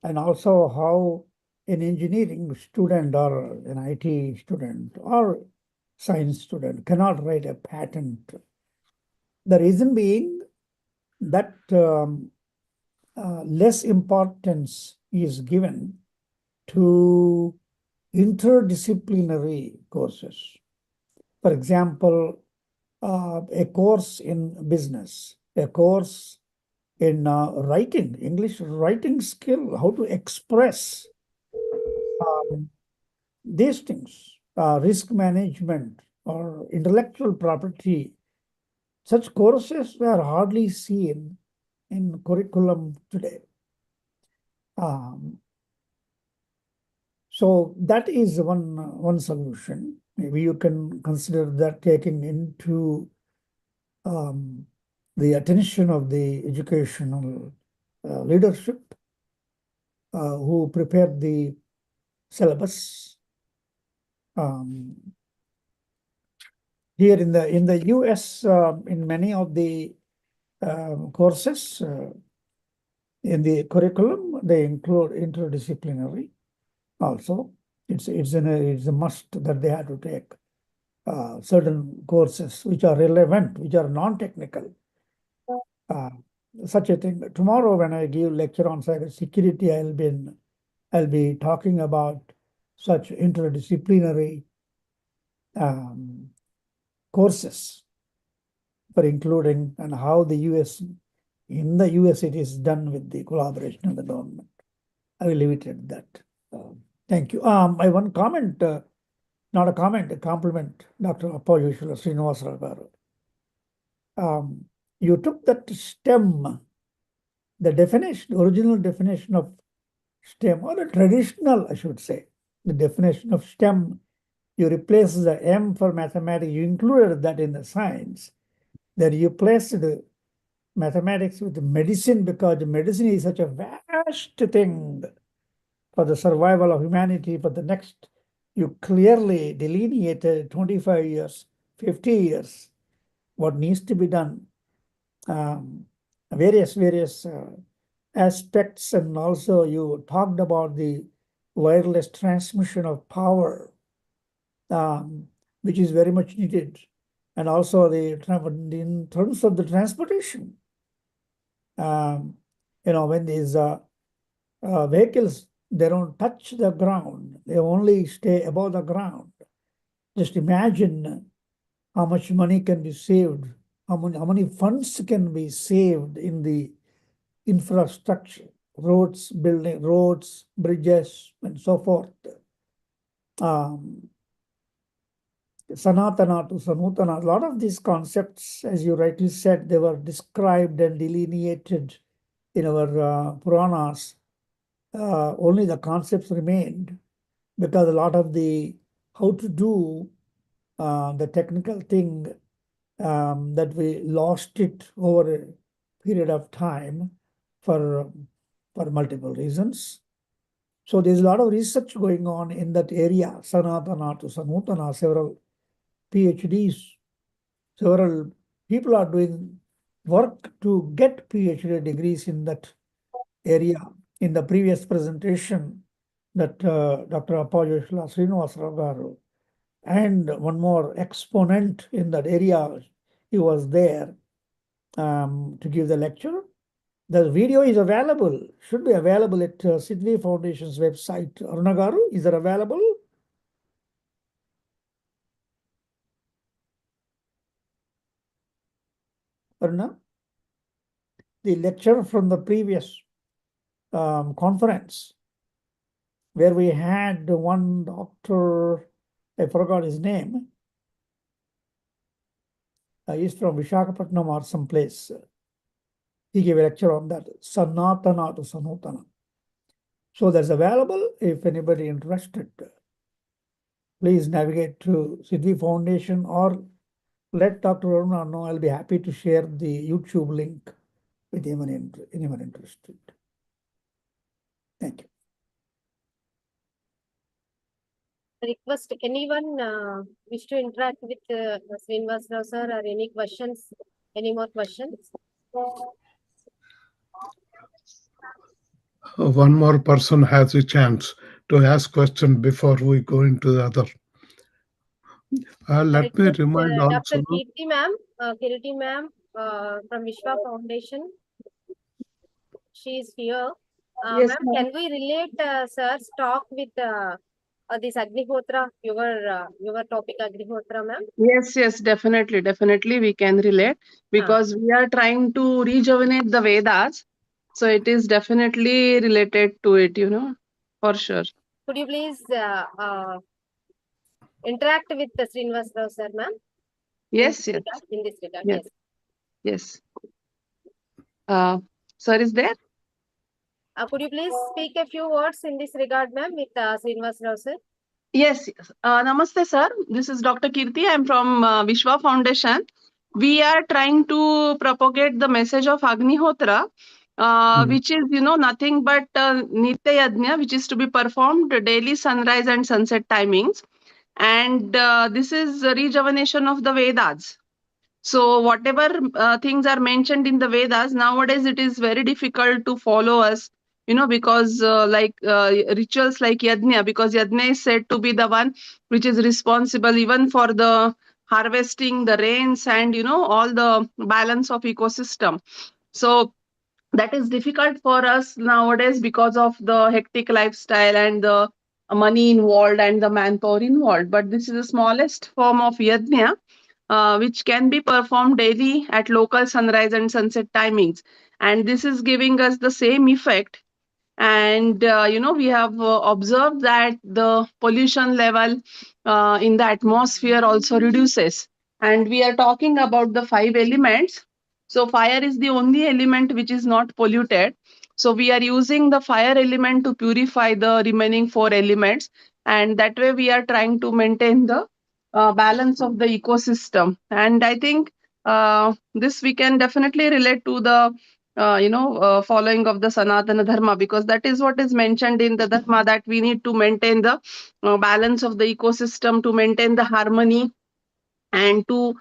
[SPEAKER 2] and also how an engineering student or an IT student or science student cannot write a patent. The reason being that less importance is given to interdisciplinary courses. For example, a course in business, a course in writing, English writing skill, how to express these things, risk management or intellectual property. Such courses are hardly seen in curriculum today. So that is one solution. Maybe you can consider that taking into the attention of the educational leadership who prepare the syllabus. Here in the US, in many of the courses in the curriculum, they include interdisciplinary. Also, it's a must that they have to take certain courses which are relevant, which are non-technical. Such a thing. Tomorrow, when I give lecture on cybersecurity, I'll be talking about such interdisciplinary courses for including and how in the US it is done with the collaboration of the government. I will leave it at that. Thank you. I one comment, not a comment, a compliment, Dr. Appayushula Srinivasarao garu. You took that STEM, the definition, original definition of STEM, or the traditional, I should say, the definition of STEM. You replace the M for mathematics, you included that in the science. Then you placed the mathematics with medicine, because medicine is such a vast thing for the survival of humanity for the next. You clearly delineated 25 years, 50 years, what needs to be done, various aspects, and also you talked about the wireless transmission of power, which is very much needed, and also in terms of the transportation. When these vehicles, they don't touch the ground, they only stay above the ground. Just imagine how much money can be saved, how many funds can be saved in the infrastructure, roads, bridges, and so forth. Sanatana to Sanutana, a lot of these concepts, as you rightly said, they were described and delineated in our Puranas. Only the concepts remained, because a lot of the how to do the technical thing that we lost it over a period of time for multiple reasons. So there's a lot of research going on in that area, Sanatana to Sanutana, several PhDs, several people are doing work to get PhD degrees in that area. In the previous presentation, that Dr. Appajeshla Srinivasarao garu and one more exponent in that area, he was there to give the lecture. The video is available, should be available at Sidvi Foundation's website. Aruna garu, is it available? Aruna? The lecture from the previous conference, where we had one doctor, I forgot his name. He's from Visakhapatnam or someplace. He gave a lecture on that, Sanatana to Sanutana. So that's available. If anybody interested, please navigate to Sidvi Foundation or let Dr. Aruna know. I'll be happy to share the YouTube link with anyone interested. Thank you.
[SPEAKER 1] Request anyone wish to interact with Srinivasarao sir or any questions? Any more questions?
[SPEAKER 3] One more person has a chance to ask question before we go into the other. Let me remind
[SPEAKER 1] Dr.
[SPEAKER 3] also.
[SPEAKER 1] Kirti ma'am from Vishwa Foundation. She is here.
[SPEAKER 8] Yes,
[SPEAKER 1] Ma'am, can we relate sir's talk with this Agnihotra, your topic Agnihotra, ma'am?
[SPEAKER 8] yes, definitely we can relate because we are trying to rejuvenate the Vedas. So it is definitely related to it, for sure.
[SPEAKER 1] Could you please interact with the Srinivasarao sir, ma'am?
[SPEAKER 8] Yes.
[SPEAKER 1] In this regard,
[SPEAKER 8] yes. Sir is there?
[SPEAKER 1] Could you please speak a few words in this regard, ma'am, with Srinivasarao sir?
[SPEAKER 8] Yes. Namaste, sir. This is Dr. Kirti. I'm from Vishwa Foundation. We are trying to propagate the message of Agnihotra, which is, nothing but Nitya Yajna, which is to be performed daily sunrise and sunset timings. And this is a rejuvenation of the Vedas. So whatever things are mentioned in the Vedas, nowadays it is very difficult to follow us, because rituals like Yajna, because Yajna is said to be the one which is responsible even for the harvesting, the rains and, all the balance of ecosystem. So that is difficult for us nowadays because of the hectic lifestyle and the money involved and the manpower involved. But this is the smallest form of Yajna, which can be performed daily at local sunrise and sunset timings. And this is giving us the same effect. And, we have observed that the pollution level in the atmosphere also reduces. And we are talking about the 5 elements. So fire is the only element which is not polluted. So we are using the fire element to purify the remaining 4 elements. And that way we are trying to maintain the balance of the ecosystem. And I think this we can definitely relate to the following of the Sanatana Dharma, because that is what is mentioned in the Dharma, that we need to maintain the balance of the ecosystem, to maintain the harmony and to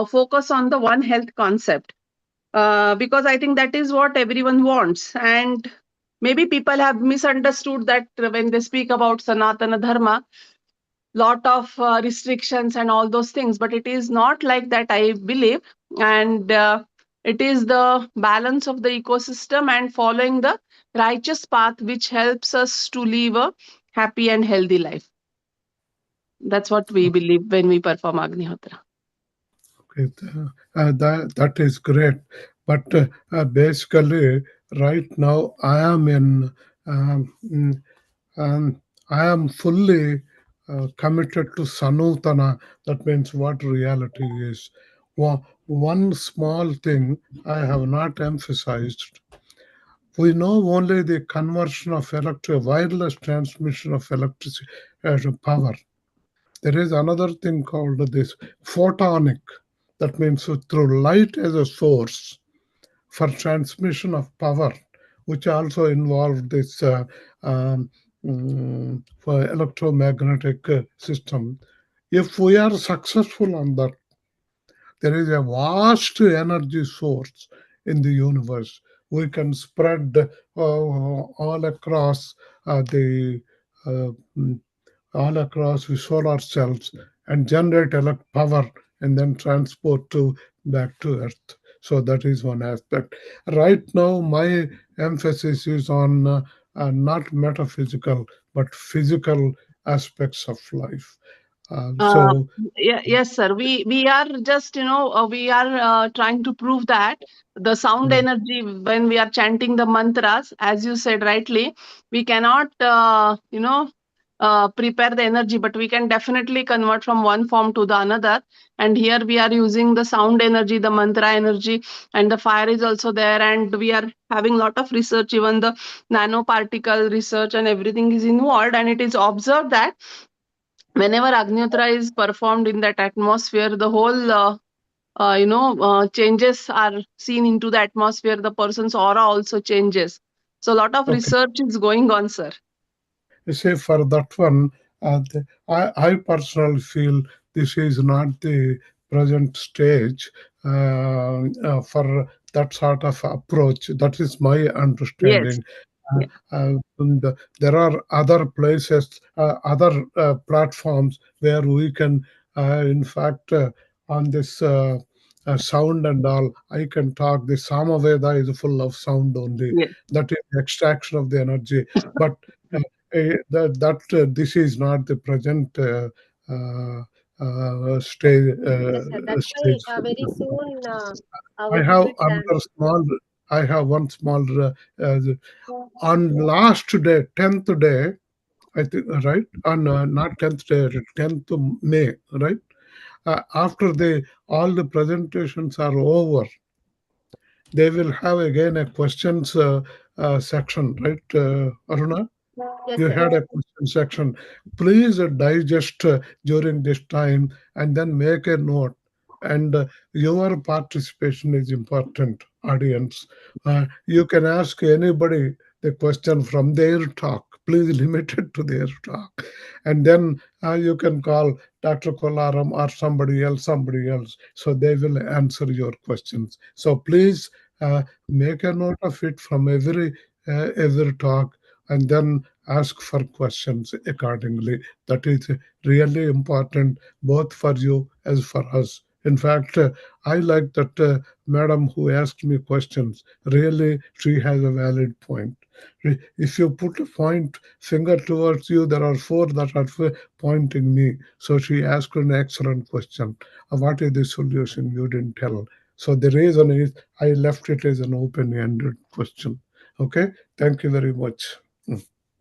[SPEAKER 8] focus on the One Health concept. Because I think that is what everyone wants. And maybe people have misunderstood that when they speak about Sanatana Dharma, lot of restrictions and all those things, but it is not like that, I believe. And it is the balance of the ecosystem and following the righteous path which helps us to live a happy and healthy life. That's what we believe when we perform Agnihotra.
[SPEAKER 3] Okay, that is great. But basically, right now I am I am fully committed to Sanutana. That means what reality is. One small thing I have not emphasized. We know only the conversion of wireless transmission of electricity, power. There is another thing called this photonic. That means through light as a source for transmission of power, which also involve this for electromagnetic system. If we are successful on that, there is a vast energy source in the universe. We can spread all across the uh, mm, all across the solar cells and generate power and then transport to back to Earth. So that is one aspect. Right now, my emphasis is on not metaphysical but physical aspects of life.
[SPEAKER 8] Uh,
[SPEAKER 3] So
[SPEAKER 8] yes, sir. We are just we are trying to prove that the sound
[SPEAKER 3] mm,
[SPEAKER 8] energy when we are chanting the mantras, as you said rightly, we cannot prepare the energy, but we can definitely convert from one form to the another. And here we are using the sound energy, the mantra energy, and the fire is also there. And we are having a lot of research, even the nanoparticle research and everything is involved. And it is observed that whenever Agnotra is performed in that atmosphere, the whole changes are seen into the atmosphere. The person's aura also changes. So a lot of
[SPEAKER 3] okay.
[SPEAKER 8] research is going on, sir.
[SPEAKER 3] You see, for that one, I personally feel this is not the present stage for that sort of approach. That is my
[SPEAKER 8] Yes.
[SPEAKER 3] understanding.
[SPEAKER 8] Yeah.
[SPEAKER 3] And there are other places, other platforms where we can, in fact, on this sound and all, I can talk. The Samaveda is full of sound only.
[SPEAKER 8] Yeah.
[SPEAKER 3] That is the extraction of the energy. But this is not the present
[SPEAKER 1] Yes, sir. That's
[SPEAKER 3] stage.
[SPEAKER 1] why very soon
[SPEAKER 3] I
[SPEAKER 1] our
[SPEAKER 3] have
[SPEAKER 1] kids and
[SPEAKER 3] another small. I have one small. Uh, on last day, 10th day, I think, right? On not 10th day, 10th May, right? After all the presentations are over, they will have again a questions section, right, Aruna?
[SPEAKER 1] yes,
[SPEAKER 3] You
[SPEAKER 1] sir.
[SPEAKER 3] had a question section. Please digest during this time and then make a note. And your participation is important, audience. You can ask anybody the question from their talk. Please limit it to their talk. And then you can call Dr. Kolaram or somebody else. So they will answer your questions. So please make a note of it from every talk and then ask for questions accordingly. That is really important both for you as for us. In fact, I like that madam who asked me questions. Really, she has a valid point. If you put a point finger towards you, there are four that are pointing me. So she asked an excellent question. What is the solution? You didn't tell. So the reason is I left it as an open-ended question. Okay, thank you very much.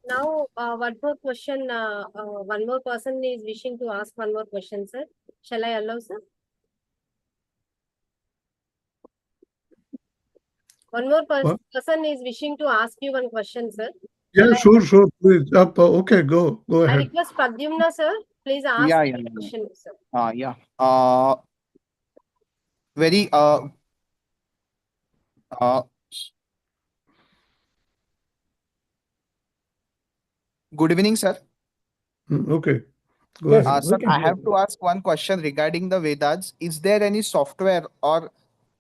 [SPEAKER 1] Now, one more question. One more person is wishing to ask one more question, sir. Shall I allow, sir? One more
[SPEAKER 3] What?
[SPEAKER 1] person is wishing to ask you one question, sir.
[SPEAKER 3] Yeah, sure, please. Okay, go
[SPEAKER 1] I
[SPEAKER 3] ahead.
[SPEAKER 1] request Pradyumna, sir. Please ask
[SPEAKER 9] Yeah,
[SPEAKER 1] the question, sir.
[SPEAKER 9] yeah. Very uh, good evening, sir.
[SPEAKER 3] Okay, go
[SPEAKER 2] Yes,
[SPEAKER 3] ahead.
[SPEAKER 2] we
[SPEAKER 9] Sir,
[SPEAKER 2] can
[SPEAKER 9] I
[SPEAKER 2] hear
[SPEAKER 9] have
[SPEAKER 2] you.
[SPEAKER 9] to ask one question regarding the Vedas. Is there any software or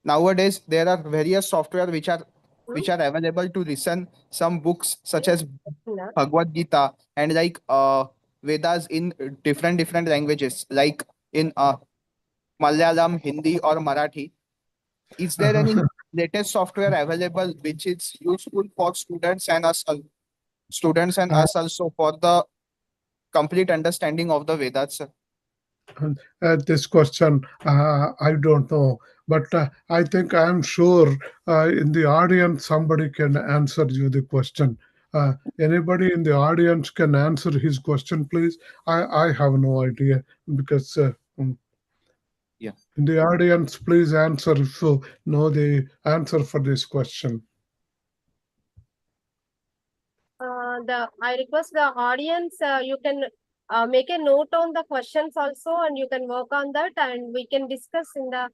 [SPEAKER 9] nowadays there are various software which are available to listen some books such as
[SPEAKER 1] No.
[SPEAKER 9] Bhagavad Gita and like Vedas in different languages like in Malayalam, Hindi or Marathi? Is there any latest software available which is useful for students and
[SPEAKER 3] Uh,
[SPEAKER 9] us also for the complete understanding of the Vedas, sir?
[SPEAKER 3] this question, I don't know, but I think I'm sure in the audience somebody can answer you the question. Anybody in the audience can answer his question, please? I have no idea because
[SPEAKER 9] Yeah.
[SPEAKER 3] in the audience, please answer if you know the answer for this question.
[SPEAKER 1] I request the audience, you can make a note on the questions also, and you can work on that, and we can discuss in the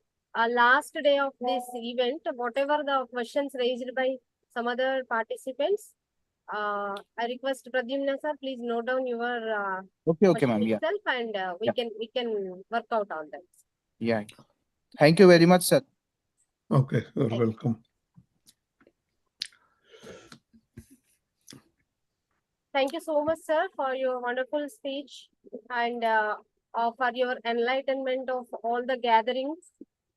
[SPEAKER 1] last day of this event, whatever the questions raised by some other participants. I request Pradyumna sir, please note down your
[SPEAKER 9] Okay,
[SPEAKER 1] question
[SPEAKER 9] ma'am. Yeah.
[SPEAKER 1] itself, and we can work out on that.
[SPEAKER 9] Yeah. Thank you very much, sir.
[SPEAKER 3] Okay, you're welcome.
[SPEAKER 1] Thank you so much, sir, for your wonderful speech and for your enlightenment of all the gatherings.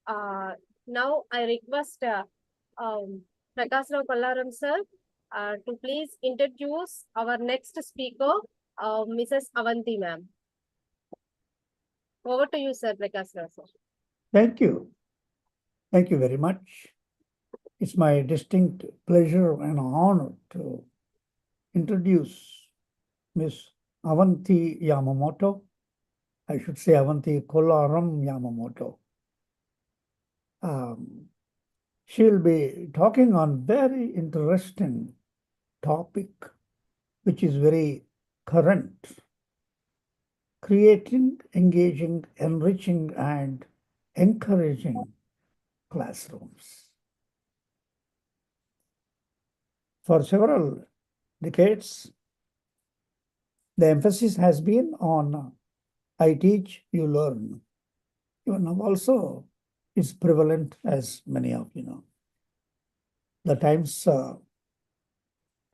[SPEAKER 1] Now I request Prakash Rao Pallaram sir to please introduce our next speaker, Mrs. Avanti ma'am. Over to you, sir, Prakash Rao sir.
[SPEAKER 2] Thank you. Thank you very much. It's my distinct pleasure and honor to introduce Miss Avanti Yamamoto. I should say Avanti Kollaram Yamamoto. She'll be talking on very interesting topic, which is very current. Creating, engaging, enriching, and encouraging classrooms. For several decades, the emphasis has been on I teach, you learn. Even now also is prevalent, as many of you know. The times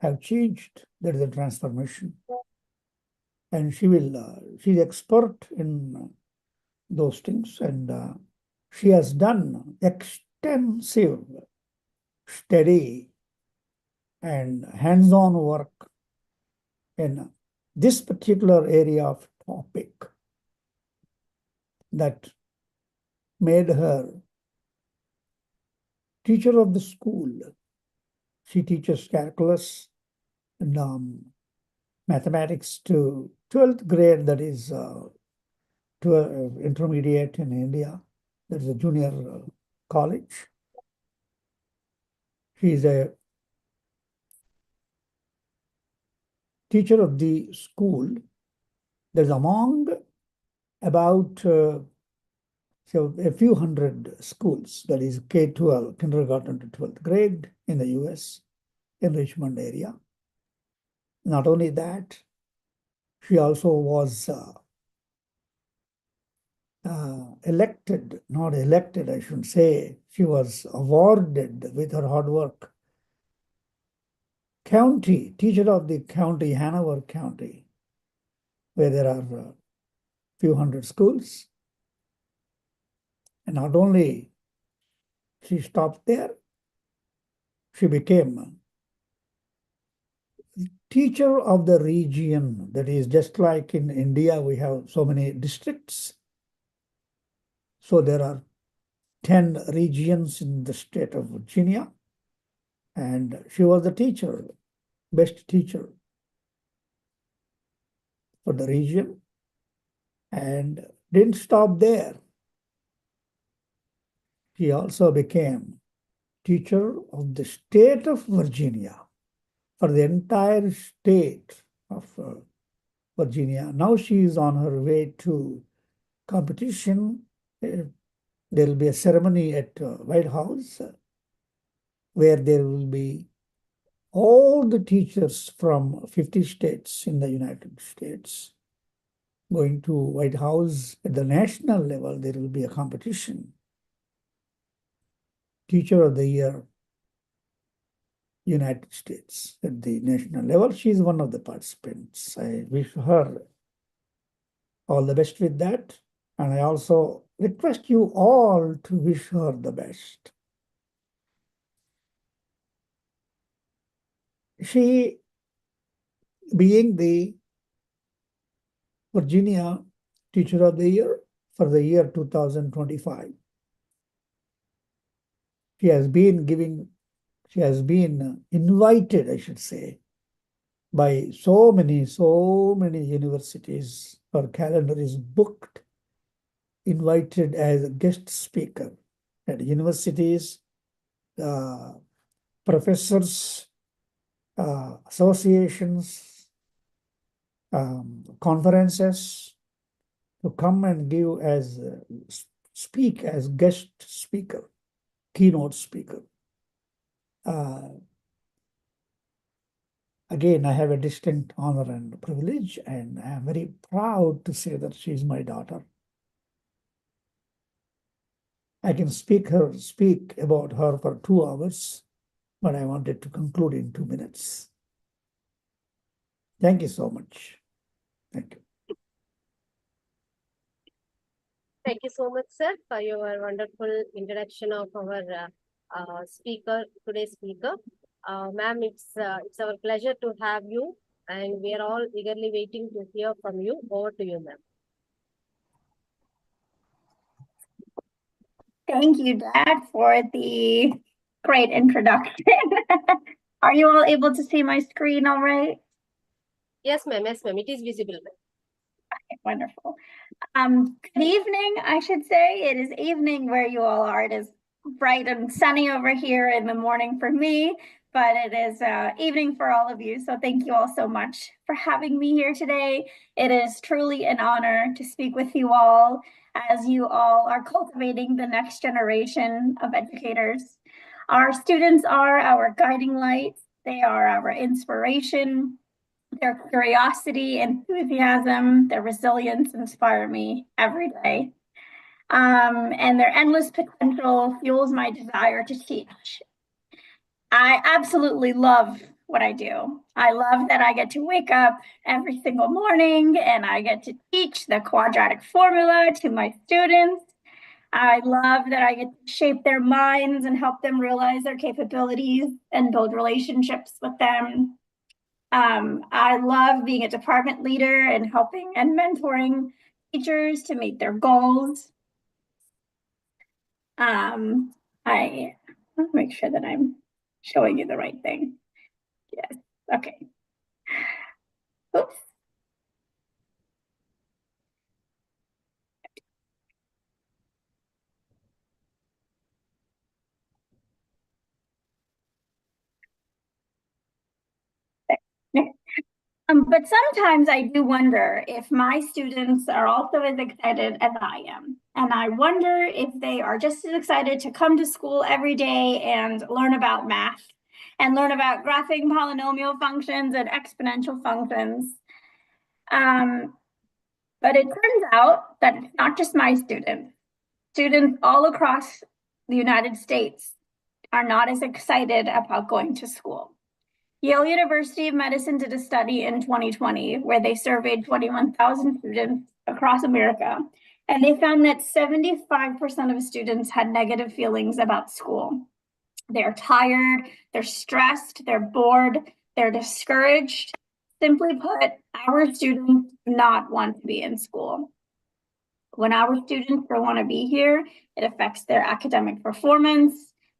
[SPEAKER 2] have changed. There is a transformation. And she's expert in those things, and she has done extensive study and hands-on work in this particular area of topic that made her teacher of the school. She teaches calculus and mathematics to 12th grade, that is to intermediate in India. That is a junior college. She is a teacher of the school. There's among about so a few hundred schools, that is K-12, kindergarten to 12th grade in the US, in Richmond area. Not only that, she also was elected, not elected, I should say, she was awarded with her hard work. County, teacher of the county, Hanover County, where there are a few hundred schools. And not only she stopped there, she became teacher of the region. That is just like in India, we have so many districts. So there are 10 regions in the state of Virginia. And she was the teacher, best teacher for the region, and didn't stop there. She also became teacher of the state of Virginia for the entire state of Virginia. Now she is on her way to competition. There will be a ceremony at White House where there will be all the teachers from 50 states in the United States going to White House. At the national level, there will be a competition. Teacher of the Year, United States. At the national level, she is one of the participants. I wish her all the best with that. And I also request you all to wish her the best. She, being the Virginia Teacher of the Year for the year 2025, she has been invited, I should say, by so many universities. Her calendar is booked, invited as a guest speaker at universities, professors, associations, conferences to come and give as speak as guest speaker, keynote speaker. Again, I have a distinct honor and privilege, and I am very proud to say that she is my daughter. I can speak about her for 2 hours, but I wanted to conclude in 2 minutes. Thank you so much. Thank you.
[SPEAKER 1] Thank you so much, sir, for your wonderful introduction of our today's speaker. Ma'am, it's our pleasure to have you, and we are all eagerly waiting to hear from you. Over to you, ma'am.
[SPEAKER 10] Thank you, Dad, for the great introduction. Are you all able to see my screen all right?
[SPEAKER 1] Yes, ma'am. Yes, ma'am. It is visible, ma'am.
[SPEAKER 10] Okay, wonderful. Good evening, I should say. It is evening where you all are. It is bright and sunny over here in the morning for me, but it is evening for all of you. So thank you all so much for having me here today. It is truly an honor to speak with you all as you all are cultivating the next generation of educators. Our students are our guiding light. They are our inspiration. Their curiosity, enthusiasm, their resilience inspire me every day. And their endless potential fuels my desire to teach. I absolutely love what I do. I love that I get to wake up every single morning and I get to teach the quadratic formula to my students. I love that I get to shape their minds and help them realize their capabilities and build relationships with them. I love being a department leader and helping and mentoring teachers to meet their goals. I want to make sure that I'm showing you the right thing. Yes, okay. Oops. But sometimes I do wonder if my students are also as excited as I am. And I wonder if they are just as excited to come to school every day and learn about math and learn about graphing polynomial functions and exponential functions. But it turns out that it's not just my students. Students all across the United States are not as excited about going to school. Yale University of Medicine did a study in 2020 where they surveyed 21,000 students across America, and they found that 75% of students had negative feelings about school. They're tired, they're stressed, they're bored, they're discouraged. Simply put, our students do not want to be in school. When our students don't want to be here, it affects their academic performance.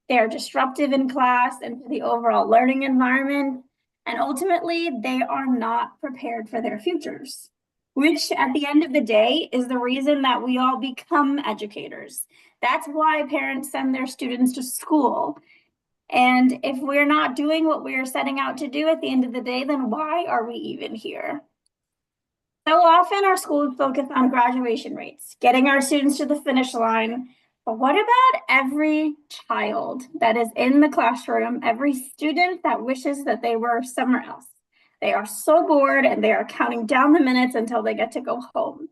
[SPEAKER 10] They are disruptive in class and to the overall learning environment. And ultimately, they are not prepared for their futures, which at the end of the day is the reason that we all become educators. That's why parents send their students to school. And if we're not doing what we're setting out to do at the end of the day, then why are we even here? So often our schools focus on graduation rates, getting our students to the finish line. But what about every child that is in the classroom, every student that wishes that they were somewhere else? They are so bored and they are counting down the minutes until they get to go home.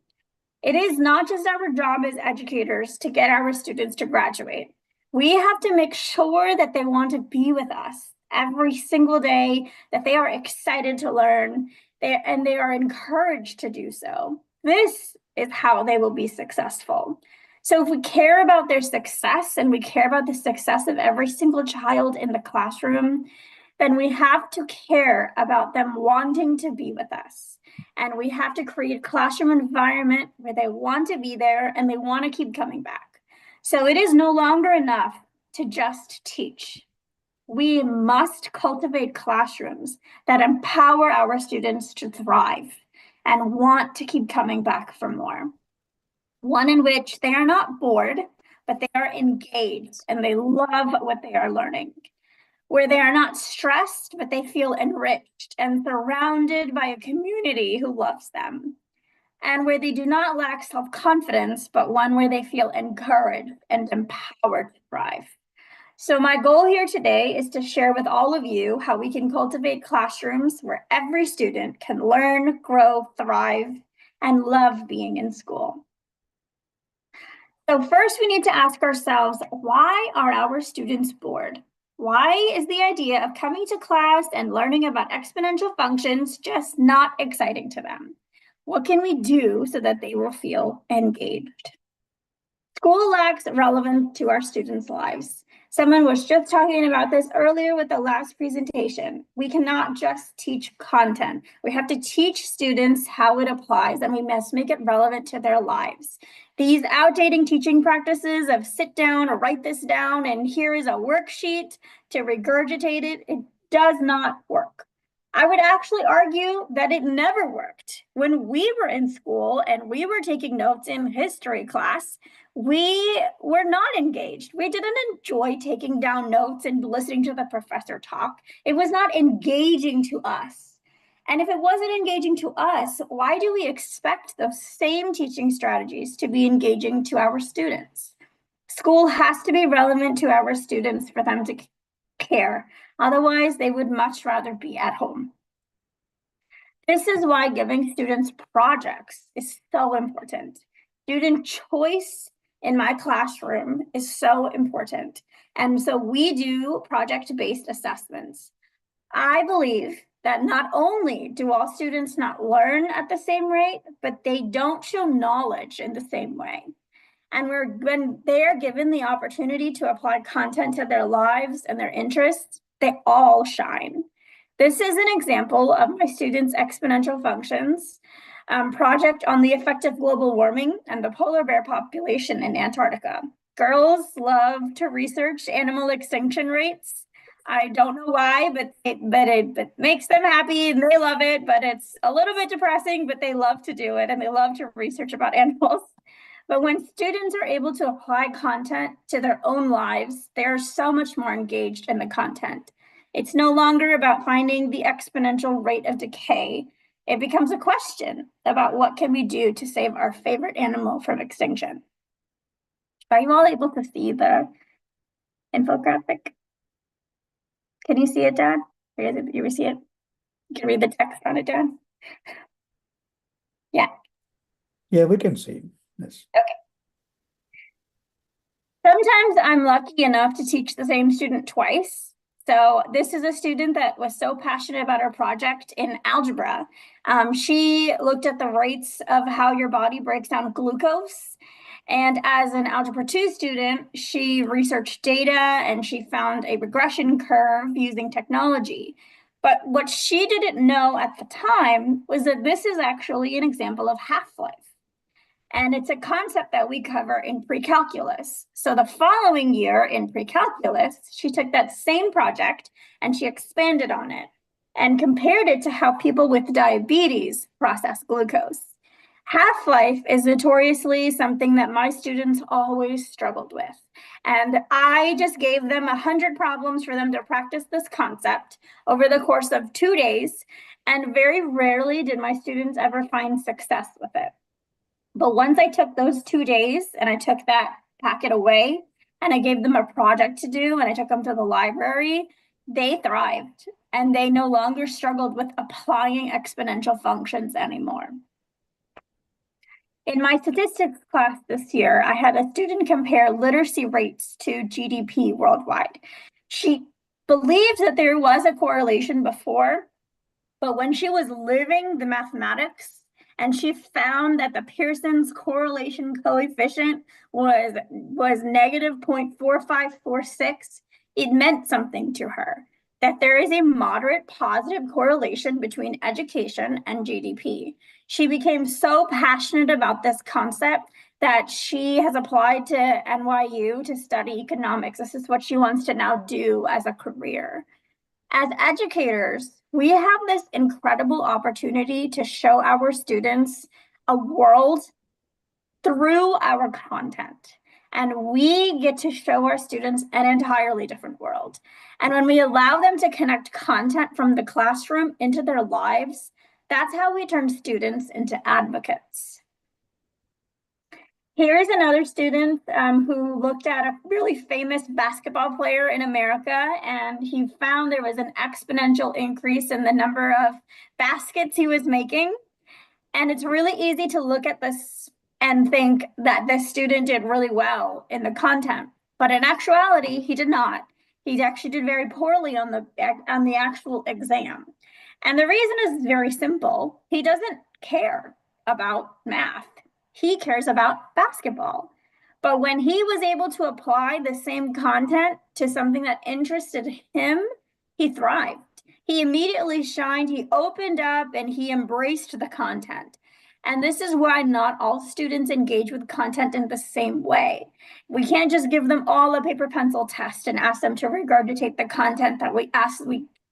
[SPEAKER 10] It is not just our job as educators to get our students to graduate. We have to make sure that they want to be with us every single day, that they are excited to learn, and they are encouraged to do so. This is how they will be successful. So if we care about their success and we care about the success of every single child in the classroom, then we have to care about them wanting to be with us. And we have to create a classroom environment where they want to be there and they want to keep coming back. So it is no longer enough to just teach. We must cultivate classrooms that empower our students to thrive and want to keep coming back for more. One in which they are not bored, but they are engaged and they love what they are learning. where they are not stressed, but they feel enriched and surrounded by a community who loves them, and where they do not lack self-confidence, but one where they feel encouraged and empowered to thrive. So my goal here today is to share with all of you how we can cultivate classrooms where every student can learn, grow, thrive, and love being in school. So first we need to ask ourselves, why are our students bored? Why is the idea of coming to class and learning about exponential functions just not exciting to them? What can we do so that they will feel engaged? School lacks relevance to our students' lives. Someone was just talking about this earlier with the last presentation. We cannot just teach content. We have to teach students how it applies, and we must make it relevant to their lives. These outdated teaching practices of sit down or write this down and here is a worksheet to regurgitate it, it does not work. I would actually argue that it never worked. When we were in school and we were taking notes in history class, we were not engaged. We didn't enjoy taking down notes and listening to the professor talk. It was not engaging to us. And if it wasn't engaging to us, why do we expect those same teaching strategies to be engaging to our students? School has to be relevant to our students for them to care. Otherwise, they would much rather be at home. This is why giving students projects is so important. Student choice in my classroom is so important. And so we do project-based assessments. I believe that not only do all students not learn at the same rate, but they don't show knowledge in the same way. And when they are given the opportunity to apply content to their lives and their interests, they all shine. This is an example of my students' exponential functions project on the effect of global warming and the polar bear population in Antarctica. Girls love to research animal extinction rates. I don't know why, but it makes them happy and they love it, but it's a little bit depressing, but they love to do it and they love to research about animals. But when students are able to apply content to their own lives, they're so much more engaged in the content. It's no longer about finding the exponential rate of decay. It becomes a question about what can we do to save our favorite animal from extinction. Are you all able to see the infographic? Can you see it, Dad? You see it? You can read the text on it, Dad? Yeah.
[SPEAKER 2] Yeah, we can see. Yes.
[SPEAKER 10] Okay. Sometimes I'm lucky enough to teach the same student twice. So this is a student that was so passionate about her project in algebra. She looked at the rates of how your body breaks down glucose. And as an Algebra 2 student, she researched data and she found a regression curve using technology. But what she didn't know at the time was that this is actually an example of half-life. And it's a concept that we cover in pre-calculus. So the following year in pre-calculus, she took that same project and she expanded on it and compared it to how people with diabetes process glucose. Half-life is notoriously something that my students always struggled with. And I just gave them 100 problems for them to practice this concept over the course of 2 days. And very rarely did my students ever find success with it. But once I took those 2 days and I took that packet away and I gave them a project to do and I took them to the library, they thrived and they no longer struggled with applying exponential functions anymore. In my statistics class this year, I had a student compare literacy rates to GDP worldwide. She believed that there was a correlation before, but when she was living the mathematics, and she found that the Pearson's correlation coefficient was negative 0.4546. It meant something to her, that there is a moderate positive correlation between education and GDP. She became so passionate about this concept that she has applied to NYU to study economics. This is what she wants to now do as a career. As educators, we have this incredible opportunity to show our students a world through our content. And we get to show our students an entirely different world. And when we allow them to connect content from the classroom into their lives, that's how we turn students into advocates. Here's another student who looked at a really famous basketball player in America, and he found there was an exponential increase in the number of baskets he was making. And it's really easy to look at this and think that this student did really well in the content, but in actuality, he did not. He actually did very poorly on the actual exam. And the reason is very simple. He doesn't care about math. He cares about basketball. But when he was able to apply the same content to something that interested him, he thrived. He immediately shined, he opened up, and he embraced the content. And this is why not all students engage with content in the same way. We can't just give them all a paper pencil test and ask them to regurgitate the content that we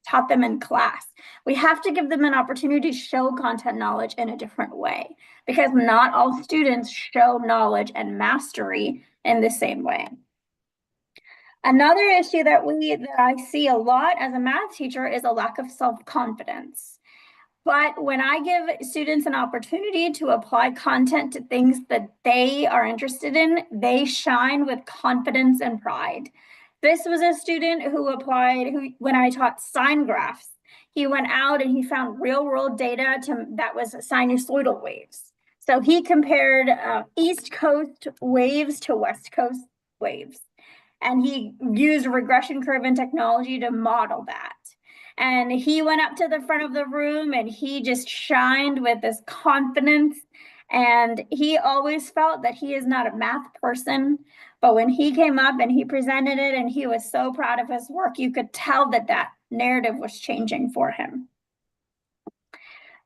[SPEAKER 10] taught them in class. We have to give them an opportunity to show content knowledge in a different way, because not all students show knowledge and mastery in the same way. Another issue that I see a lot as a math teacher is a lack of self-confidence. But when I give students an opportunity to apply content to things that they are interested in, they shine with confidence and pride. This was a student who applied, when I taught sine graphs, he went out and he found real world data that was sinusoidal waves. So he compared East Coast waves to West Coast waves. And he used regression curve and technology to model that. And he went up to the front of the room and he just shined with this confidence. And he always felt that he is not a math person. But when he came up and he presented it and he was so proud of his work, you could tell that that narrative was changing for him.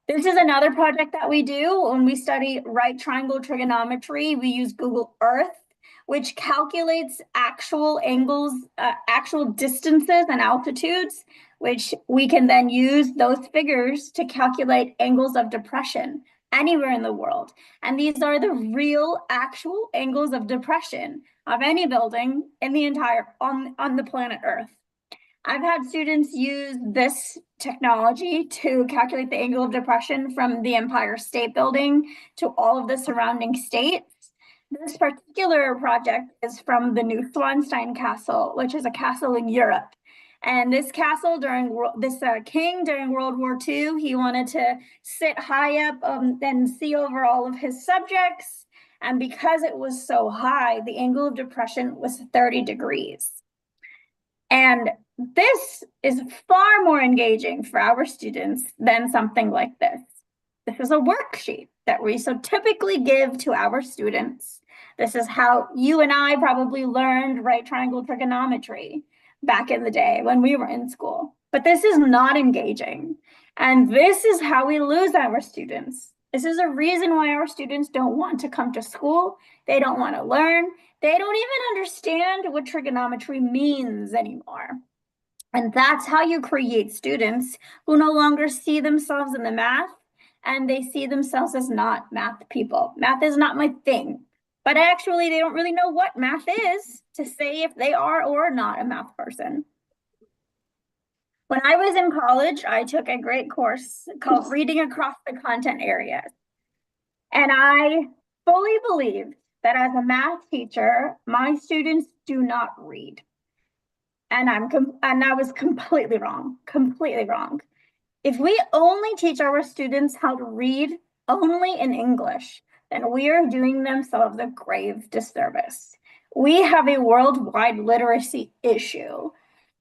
[SPEAKER 10] This is another project that we do when we study right triangle trigonometry. We use Google Earth, which calculates actual angles, actual distances and altitudes, which we can then use those figures to calculate angles of depression anywhere in the world. And these are the real actual angles of depression of any building in the entire, on the planet Earth. I've had students use this technology to calculate the angle of depression from the Empire State Building to all of the surrounding states. This particular project is from the Neuschwanstein Castle, which is a castle in Europe. And this castle king during World War II, he wanted to sit high up and see over all of his subjects. And because it was so high, the angle of depression was 30 degrees. And this is far more engaging for our students than something like this. This is a worksheet that we so typically give to our students. This is how you and I probably learned right triangle trigonometry back in the day when we were in school. But this is not engaging. And this is how we lose our students. This is a reason why our students don't want to come to school. They don't want to learn. They don't even understand what trigonometry means anymore. And that's how you create students who no longer see themselves in the math, and they see themselves as not math people. Math is not my thing. But actually, they don't really know what math is to say if they are or not a math person. When I was in college, I took a great course called Reading Across the Content Areas. And I fully believed that as a math teacher, my students do not read. And I was completely wrong, completely wrong. If we only teach our students how to read only in English, then we are doing themselves a grave disservice. We have a worldwide literacy issue,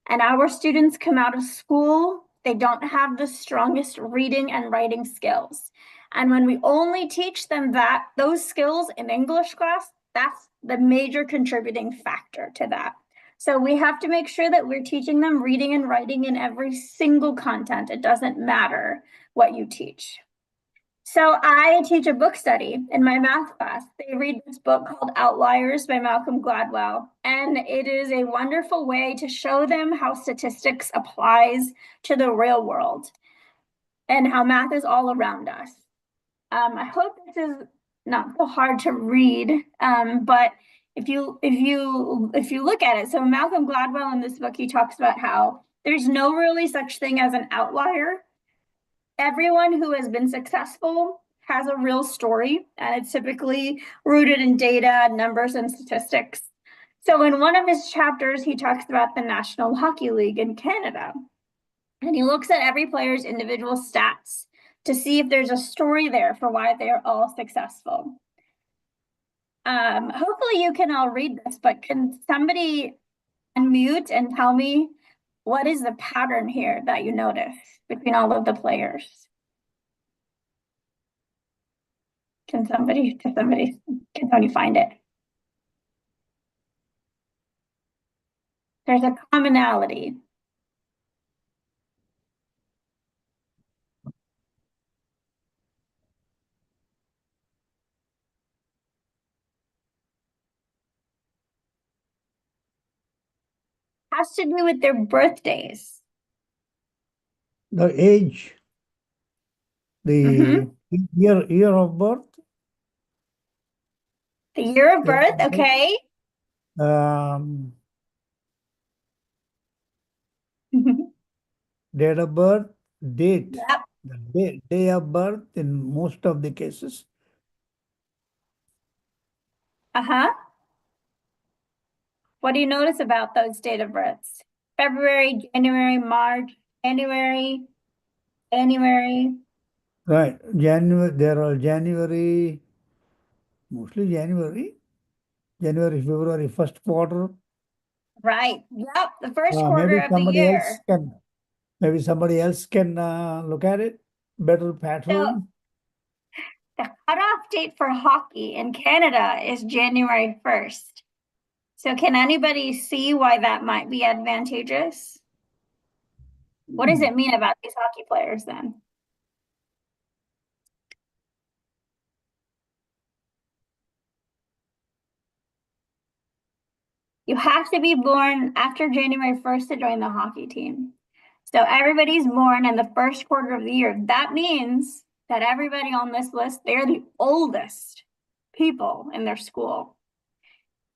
[SPEAKER 10] and our students come out of school, they don't have the strongest reading and writing skills. And when we only teach them those skills in English class, that's the major contributing factor to that. So we have to make sure that we're teaching them reading and writing in every single content. It doesn't matter what you teach. So I teach a book study in my math class. They read this book called Outliers by Malcolm Gladwell. And it is a wonderful way to show them how statistics applies to the real world and how math is all around us. I hope this is not so hard to read, but If you look at it, so Malcolm Gladwell in this book, he talks about how there's no really such thing as an outlier. Everyone who has been successful has a real story, and it's typically rooted in data, numbers, and statistics. So in one of his chapters, he talks about the National Hockey League in Canada. And he looks at every player's individual stats to see if there's a story there for why they're all successful. Hopefully you can all read this, but can somebody unmute and tell me what is the pattern here that you notice between all of the players? Can somebody find it? There's a commonality. Has to do with their birthdays.
[SPEAKER 2] The age, the year of birth.
[SPEAKER 10] The year of birth, okay.
[SPEAKER 2] Date of birth, date.
[SPEAKER 10] Yep.
[SPEAKER 2] The day of birth in most of the cases.
[SPEAKER 10] What do you notice about those date of births? February, January, March, January.
[SPEAKER 2] Right. January, there are January, mostly January, February, first quarter.
[SPEAKER 10] Right. Yep. The first quarter
[SPEAKER 2] Maybe
[SPEAKER 10] of the
[SPEAKER 2] somebody
[SPEAKER 10] year.
[SPEAKER 2] else can, maybe somebody else can look at it. Better pattern.
[SPEAKER 10] The cutoff date for hockey in Canada is January 1st. So can anybody see why that might be advantageous? What does it mean about these hockey players then? You have to be born after January 1st to join the hockey team. So everybody's born in the first quarter of the year. That means that everybody on this list, they're the oldest people in their school.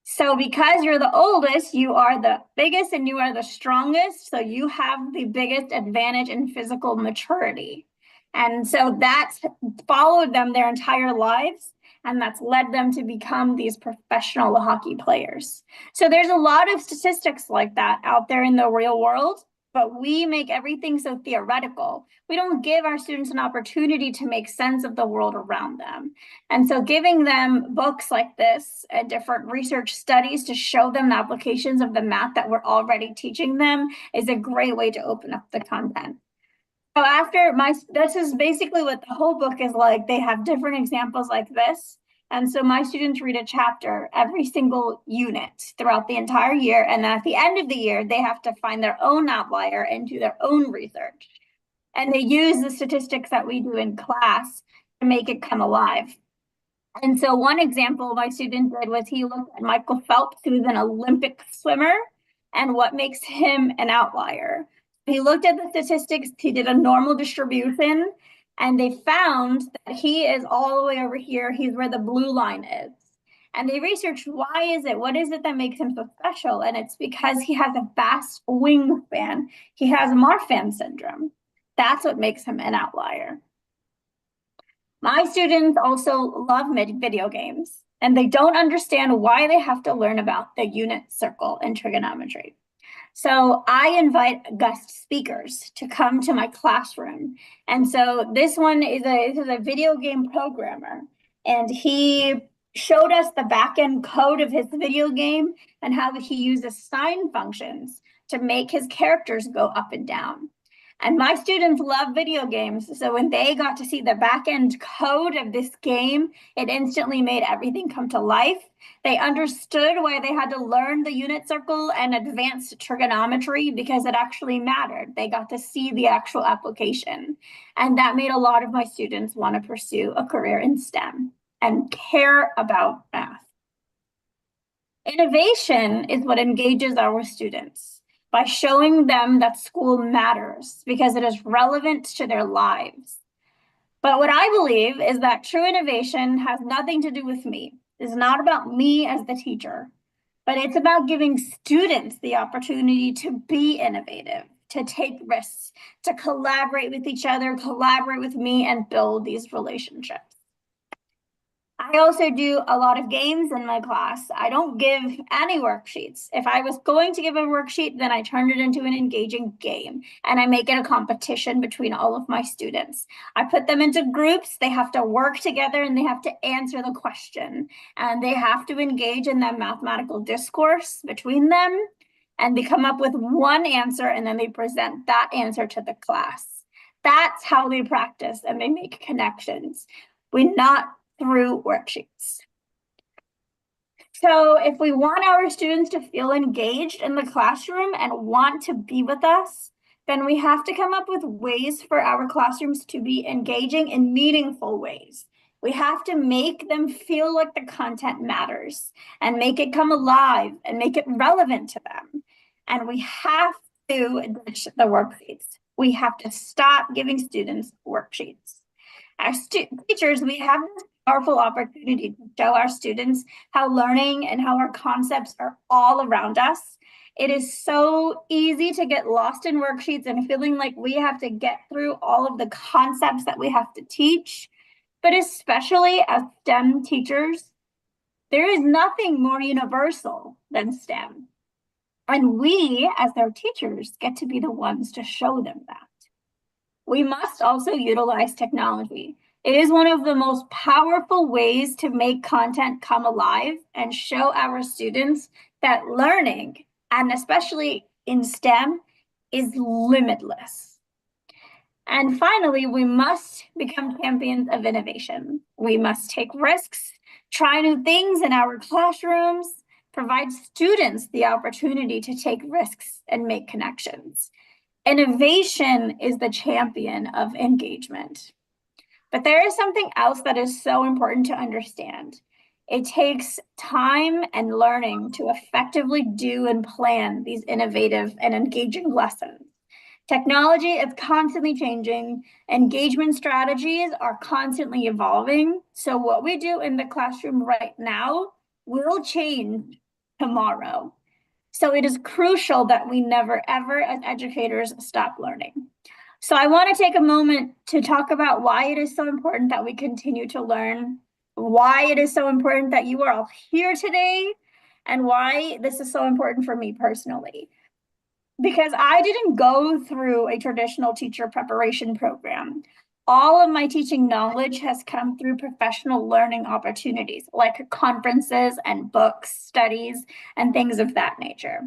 [SPEAKER 10] So because you're the oldest, you are the biggest and you are the strongest. So you have the biggest advantage in physical maturity. And so that's followed them their entire lives. And that's led them to become these professional hockey players. So there's a lot of statistics like that out there in the real world, but we make everything so theoretical. We don't give our students an opportunity to make sense of the world around them. And so giving them books like this and different research studies to show them the applications of the math that we're already teaching them is a great way to open up the content. So this is basically what the whole book is like. They have different examples like this. And so my students read a chapter every single unit throughout the entire year. And at the end of the year, they have to find their own outlier and do their own research. And they use the statistics that we do in class to make it come alive. And so one example my student did was he looked at Michael Phelps, who's an Olympic swimmer, and what makes him an outlier. He looked at the statistics, he did a normal distribution, and they found that he is all the way over here. He's where the blue line is. And they researched, why is it? What is it that makes him so special? And it's because he has a vast wingspan. He has Marfan syndrome. That's what makes him an outlier. My students also love video games, and they don't understand why they have to learn about the unit circle in trigonometry. So I invite guest speakers to come to my classroom. And so this one is a video game programmer, and he showed us the back-end code of his video game and how he uses sine functions to make his characters go up and down. And my students love video games. So when they got to see the back-end code of this game, it instantly made everything come to life. They understood why they had to learn the unit circle and advanced trigonometry because it actually mattered. They got to see the actual application. And that made a lot of my students want to pursue a career in STEM and care about math. Innovation is what engages our students by showing them that school matters because it is relevant to their lives. But what I believe is that true innovation has nothing to do with me. is not about me as the teacher, but it's about giving students the opportunity to be innovative, to take risks, to collaborate with each other, collaborate with me, and build these relationships. I also do a lot of games in my class. I don't give any worksheets. If I was going to give a worksheet, then I turn it into an engaging game and I make it a competition between all of my students. I put them into groups. They have to work together and they have to answer the question, and they have to engage in that mathematical discourse between them, and they come up with one answer and then they present that answer to the class. That's how they practice and they make connections. We're not through worksheets. So if we want our students to feel engaged in the classroom and want to be with us, then we have to come up with ways for our classrooms to be engaging in meaningful ways. We have to make them feel like the content matters and make it come alive and make it relevant to them. And we have to ditch the worksheets. We have to stop giving students worksheets. As teachers, we have this powerful opportunity to show our students how learning and how our concepts are all around us. It is so easy to get lost in worksheets and feeling like we have to get through all of the concepts that we have to teach. But especially as STEM teachers, there is nothing more universal than STEM. And we, as their teachers, get to be the ones to show them that. We must also utilize technology. It is one of the most powerful ways to make content come alive and show our students that learning, and especially in STEM, is limitless. And finally, we must become champions of innovation. We must take risks, try new things in our classrooms, provide students the opportunity to take risks and make connections. Innovation is the champion of engagement. But there is something else that is so important to understand. It takes time and learning to effectively do and plan these innovative and engaging lessons. Technology is constantly changing. Engagement strategies are constantly evolving. So what we do in the classroom right now will change tomorrow. So it is crucial that we never, ever, as educators, stop learning. So I want to take a moment to talk about why it is so important that we continue to learn, why it is so important that you are all here today, and why this is so important for me personally. Because I didn't go through a traditional teacher preparation program. All of my teaching knowledge has come through professional learning opportunities like conferences and books, studies, and things of that nature.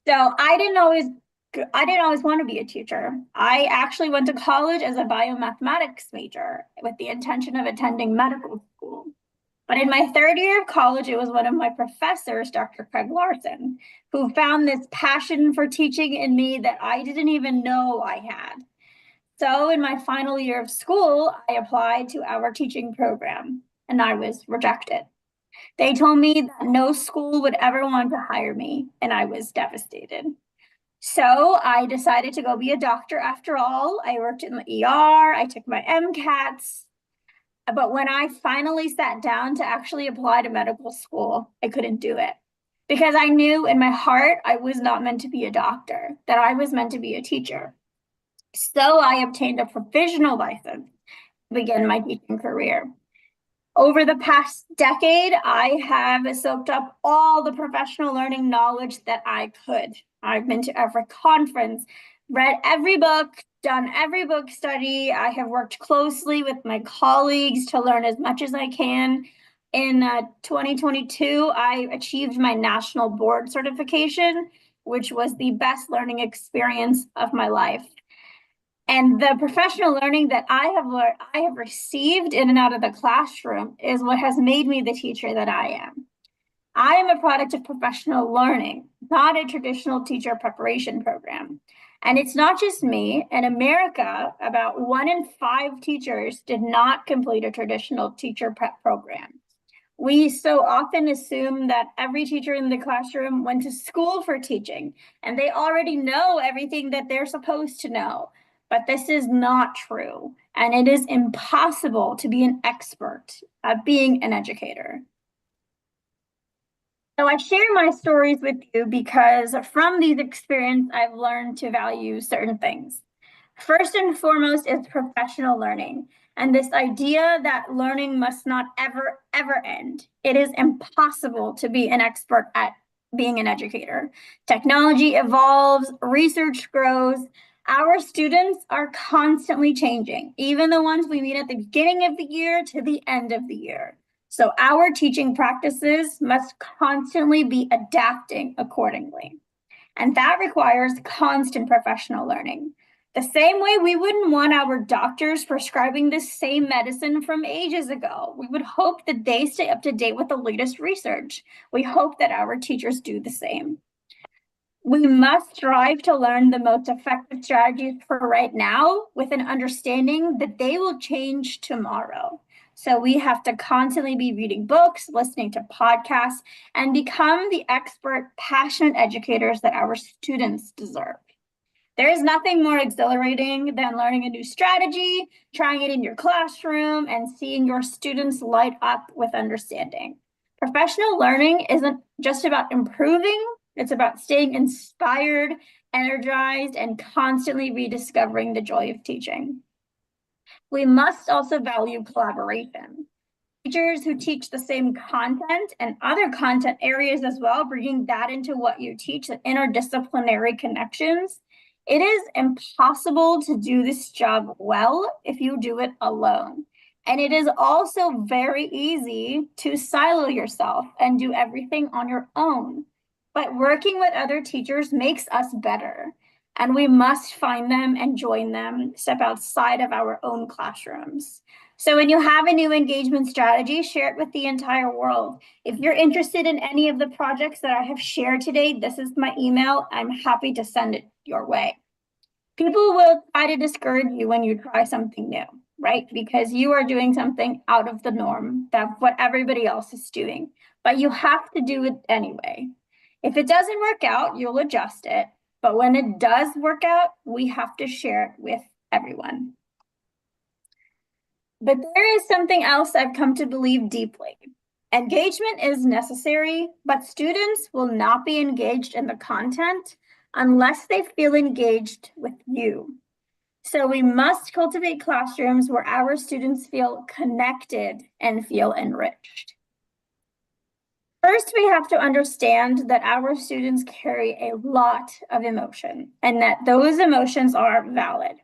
[SPEAKER 10] So I didn't always want to be a teacher. I actually went to college as a biomathematics major with the intention of attending medical school. But in my third year of college, it was one of my professors, Dr. Craig Larson, who found this passion for teaching in me that I didn't even know I had. So in my final year of school, I applied to our teaching program and I was rejected. They told me that no school would ever want to hire me, and I was devastated. So I decided to go be a doctor after all. I worked in the ER, I took my MCATs. But when I finally sat down to actually apply to medical school, I couldn't do it because I knew in my heart I was not meant to be a doctor, that I was meant to be a teacher. So I obtained a provisional license to begin my teaching career. Over the past decade, I have soaked up all the professional learning knowledge that I could. I've been to every conference, read every book, done every book study. I have worked closely with my colleagues to learn as much as I can. In 2022, I achieved my national board certification, which was the best learning experience of my life. And the professional learning that I have received in and out of the classroom is what has made me the teacher that I am. I am a product of professional learning, not a traditional teacher preparation program. And it's not just me. In America, about 1 in 5 teachers did not complete a traditional teacher prep program. We so often assume that every teacher in the classroom went to school for teaching and they already know everything that they're supposed to know. but this is not true, and it is impossible to be an expert at being an educator. So I share my stories with you because from these experiences, I've learned to value certain things. First and foremost is professional learning, and this idea that learning must not ever, ever end. It is impossible to be an expert at being an educator. Technology evolves, research grows. Our students are constantly changing, even the ones we meet at the beginning of the year to the end of the year. So our teaching practices must constantly be adapting accordingly. And that requires constant professional learning. The same way we wouldn't want our doctors prescribing the same medicine from ages ago. We would hope that they stay up to date with the latest research. We hope that our teachers do the same. We must strive to learn the most effective strategies for right now with an understanding that they will change tomorrow. So we have to constantly be reading books, listening to podcasts, and become the expert, passionate educators that our students deserve. There is nothing more exhilarating than learning a new strategy, trying it in your classroom, and seeing your students light up with understanding. Professional learning isn't just about improving, it's about staying inspired, energized, and constantly rediscovering the joy of teaching. We must also value collaboration. Teachers who teach the same content and other content areas as well, bringing that into what you teach, the interdisciplinary connections. It is impossible to do this job well if you do it alone. And it is also very easy to silo yourself and do everything on your own. But working with other teachers makes us better. And we must find them and join them, step outside of our own classrooms. So when you have a new engagement strategy, share it with the entire world. If you're interested in any of the projects that I have shared today, this is my email. I'm happy to send it your way. People will try to discourage you when you try something new, right? Because you are doing something out of the norm, that's what everybody else is doing, but you have to do it anyway. If it doesn't work out, you'll adjust it. But when it does work out, we have to share it with everyone. But there is something else I've come to believe deeply. Engagement is necessary, but students will not be engaged in the content unless they feel engaged with you. So we must cultivate classrooms where our students feel connected and feel enriched. First, we have to understand that our students carry a lot of emotion and that those emotions are valid.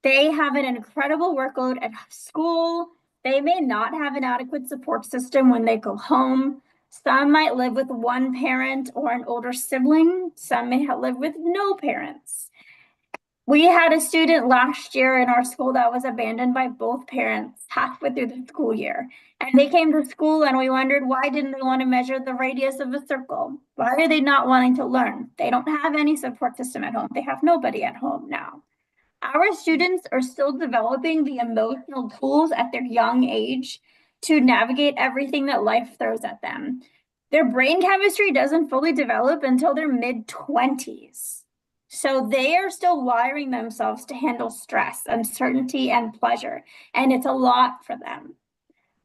[SPEAKER 10] They have an incredible workload at school. They may not have an adequate support system when they go home. Some might live with one parent or an older sibling. Some may live with no parents. We had a student last year in our school that was abandoned by both parents halfway through the school year. And they came to school and we wondered, why didn't they want to measure the radius of a circle? Why are they not wanting to learn? They don't have any support system at home. They have nobody at home now. Our students are still developing the emotional tools at their young age to navigate everything that life throws at them. Their brain chemistry doesn't fully develop until their mid-20s. So they are still wiring themselves to handle stress, uncertainty, and pleasure, and it's a lot for them.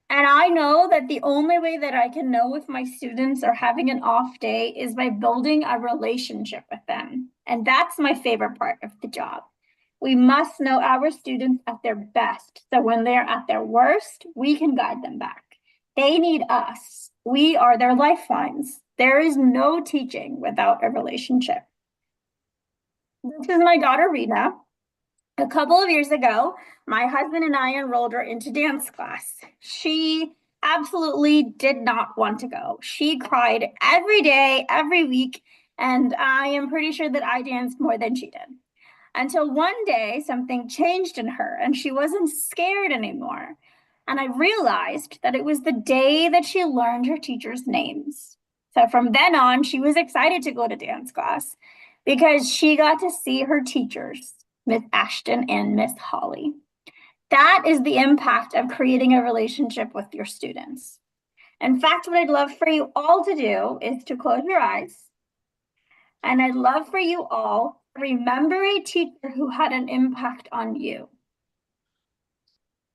[SPEAKER 10] And I know that the only way that I can know if my students are having an off day is by building a relationship with them. And that's my favorite part of the job. We must know our students at their best, so when they're at their worst, we can guide them back. They need us. We are their lifelines. There is no teaching without a relationship. This is my daughter, Rena. A couple of years ago, my husband and I enrolled her into dance class. She absolutely did not want to go. She cried every day, every week, and I am pretty sure that I danced more than she did. Until one day, something changed in her and she wasn't scared anymore. And I realized that it was the day that she learned her teacher's names. So from then on, she was excited to go to dance class because she got to see her teachers, Miss Ashton and Miss Holly. That is the impact of creating a relationship with your students. In fact, what I'd love for you all to do is to close your eyes. And I'd love for you all remember a teacher who had an impact on you.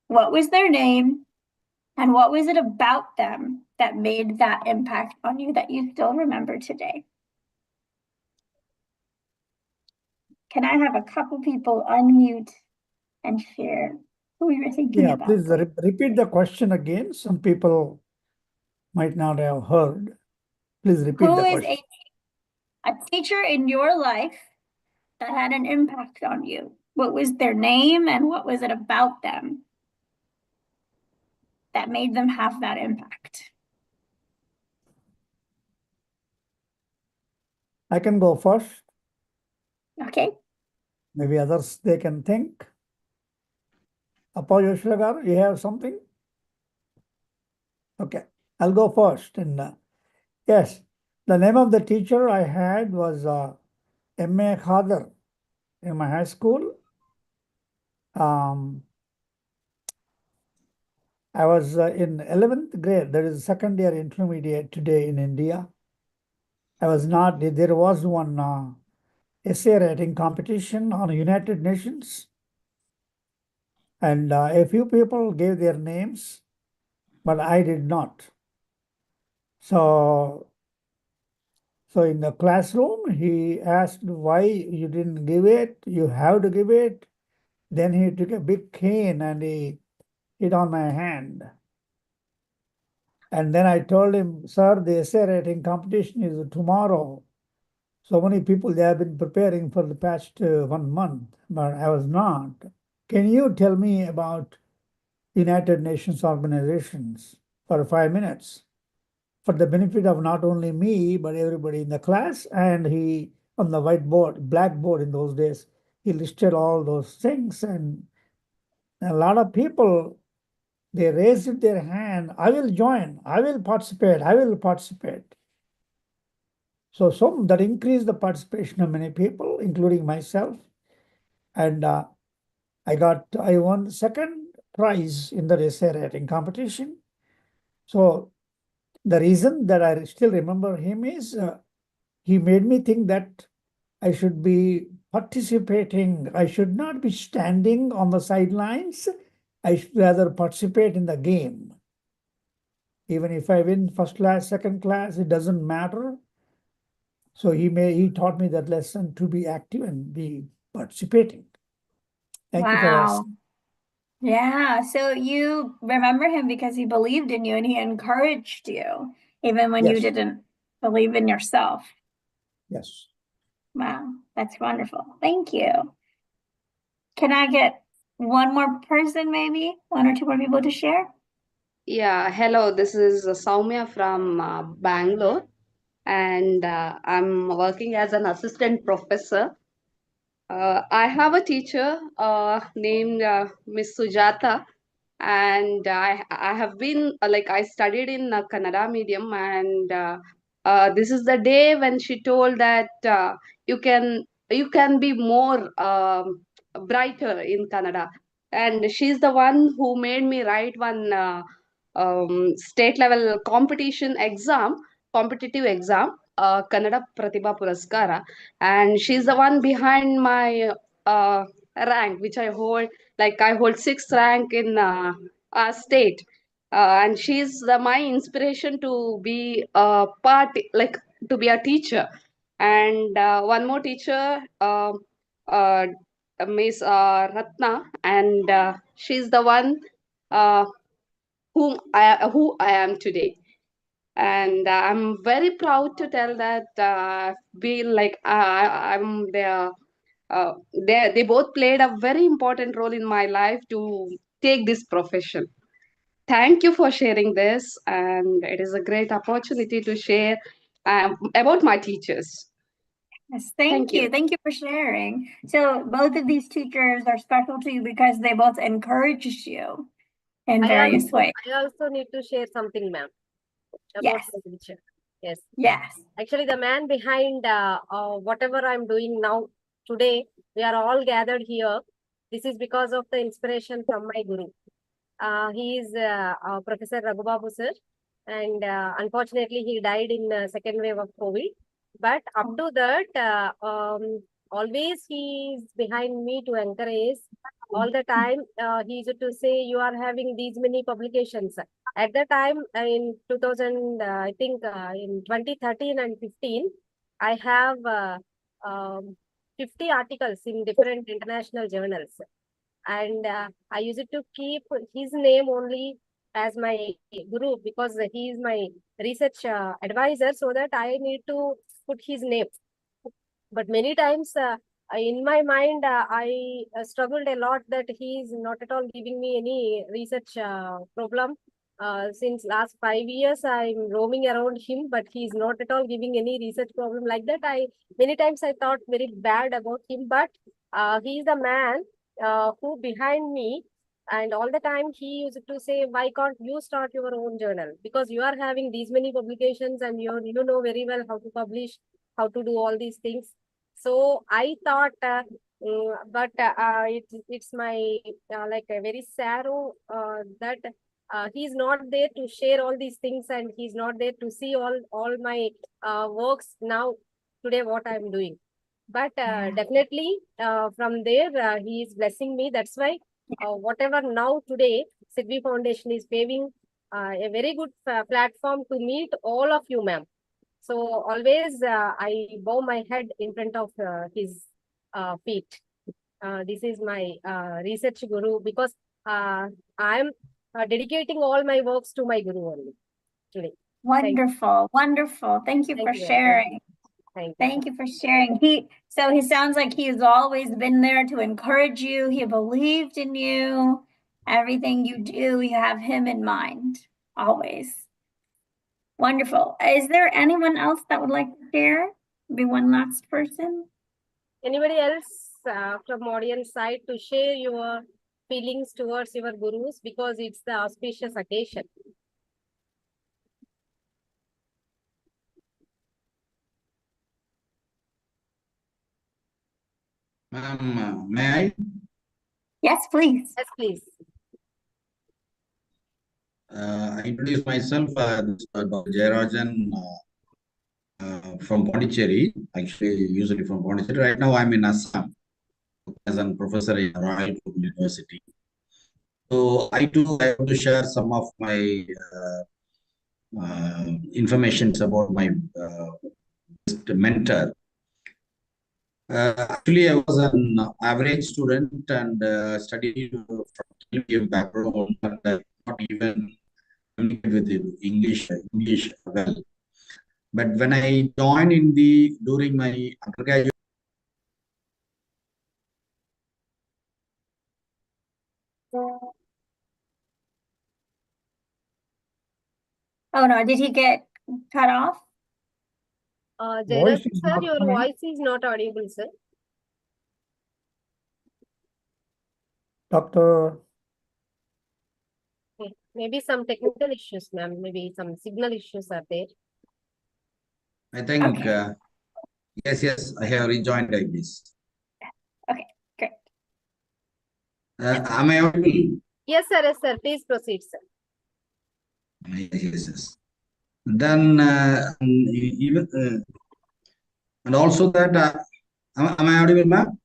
[SPEAKER 10] What was their name? And what was it about them that made that impact on you that you still remember today? Can I have a couple people unmute and share who you're thinking
[SPEAKER 2] Yeah,
[SPEAKER 10] about?
[SPEAKER 2] please repeat the question again. Some people might not have heard. Please repeat
[SPEAKER 10] Who
[SPEAKER 2] the
[SPEAKER 10] is
[SPEAKER 2] question.
[SPEAKER 10] a teacher in your life that had an impact on you? What was their name and what was it about them that made them have that impact?
[SPEAKER 2] I can go first.
[SPEAKER 10] Okay.
[SPEAKER 2] Maybe others, they can think. Yoshila garu, you have something? Okay, I'll go first. And yes, the name of the teacher I had was M.A. Khader in my high school. I was in 11th grade. That is second year intermediate today in India. I was not, there was one essay writing competition on United Nations. And a few people gave their names, but I did not. So in the classroom, he asked why you didn't give it. You have to give it. Then he took a big cane and he hit on my hand. And then I told him, sir, the essay writing competition is tomorrow. So many people, they have been preparing for the past 1 month, but I was not. Can you tell me about United Nations organizations for 5 minutes for the benefit of not only me, but everybody in the class? And he, on the whiteboard, blackboard in those days, he listed all those things. And a lot of people, they raised their hand, I will join, I will participate, I will participate. So that increased the participation of many people, including myself. And I won second prize in the essay writing competition. So the reason that I still remember him is he made me think that I should be participating. I should not be standing on the sidelines. I should rather participate in the game. Even if I win first class, second class, it doesn't matter. So he taught me that lesson to be active and be participating. Thank you for asking.
[SPEAKER 10] Yeah, so you remember him because he believed in you and he encouraged you, even when you
[SPEAKER 2] Yes.
[SPEAKER 10] didn't believe in yourself.
[SPEAKER 2] Yes.
[SPEAKER 10] Wow, that's wonderful. Thank you. Can I get one more person, maybe? One or two more people to share?
[SPEAKER 11] Yeah, hello, this is Soumya from Bangalore, and I'm working as an assistant professor. I have a teacher named Miss Sujata, and I have been I studied in Kannada medium, and this is the day when she told that you can be more brighter in Kannada, and she's the one who made me write one state level competitive exam, Kannada Pratibha Puraskara, and she's the one behind my rank, which I hold. Like I hold sixth rank in our state, and she's my inspiration to be a to be a teacher. And one more teacher, uh, Miss Ratna, and she's the one uh, who I am today. And I'm very proud to tell that I'm there. They both played a very important role in my life to take this profession. Thank you for sharing this, and it is a great opportunity to share about my teachers.
[SPEAKER 10] Yes, thank you. Thank you for sharing. So both of these teachers are special to you because they both encouraged you in various ways.
[SPEAKER 1] I also need to share something, ma'am, about
[SPEAKER 10] Yes.
[SPEAKER 1] the teacher. Yes.
[SPEAKER 10] Yes.
[SPEAKER 1] Actually, the man behind whatever I'm doing now, today, we are all gathered here. This is because of the inspiration from my guru. He is Professor Raghubabu sir, and unfortunately, he died in second wave of COVID. But up to that, always he is behind me to encourage. All the time, he used to say, you are having these many publications. At the time, in 2000, I think in 2013 and 15, I have 50 articles in different international journals. And I used to keep his name only as my guru because he is my research advisor, so that I need to put his name. But many times in my mind, I struggled a lot that he is not at all giving me any research problem. Since last 5 years, I'm roaming around him, but he's not at all giving any research problem like that. Many times I thought very bad about him, but he is the man who behind me, and all the time he used to say, why can't you start your own journal? Because you are having these many publications and you know very well how to publish, how to do all these things. So I thought, but it's my like a very sorrow that he's not there to share all these things, and he's not there to see all my works now today what I'm doing. But definitely from there he is blessing me. That's why whatever now today Sidvi Foundation is paving a very good platform to meet all of you, ma'am. So always I bow my head in front of his feet. This is my research guru, because I am dedicating all my works to my guru only today.
[SPEAKER 10] Wonderful, wonderful. Thank you for
[SPEAKER 1] you,
[SPEAKER 10] sharing. Thank you for sharing. So he sounds like he's always been there to encourage you. He believed in you. Everything you do, you have him in mind, always. Wonderful. Is there anyone else that would like to share? Maybe one last person?
[SPEAKER 1] Anybody else from audience side to share your feelings towards your gurus, because it's the auspicious occasion?
[SPEAKER 12] Ma'am, may I?
[SPEAKER 10] Yes, please.
[SPEAKER 1] Yes, please.
[SPEAKER 12] I introduce myself, this Dr. Jayarajan from Pondicherry, actually usually from Pondicherry. Right now I'm in Assam as a professor in Royal University. So I have to share some of my information about my mentor. Actually, I was an average student and studied from Indian background and not even communicate with English well. But when I joined during my undergraduate.
[SPEAKER 10] Oh no, did he get cut off?
[SPEAKER 1] Jayarajan,
[SPEAKER 2] is
[SPEAKER 1] sir,
[SPEAKER 2] not
[SPEAKER 1] your
[SPEAKER 2] coming.
[SPEAKER 1] voice is not audible, sir.
[SPEAKER 2] Doctor,
[SPEAKER 1] Okay. Maybe some technical issues, ma'am. Maybe some signal issues are there.
[SPEAKER 12] I think,
[SPEAKER 10] Okay.
[SPEAKER 12] yes, I have rejoined, I guess.
[SPEAKER 10] Okay, great.
[SPEAKER 12] Am I audible?
[SPEAKER 1] Yes, sir. Please proceed, sir.
[SPEAKER 12] Yes. Then, and also that, am I audible, ma'am?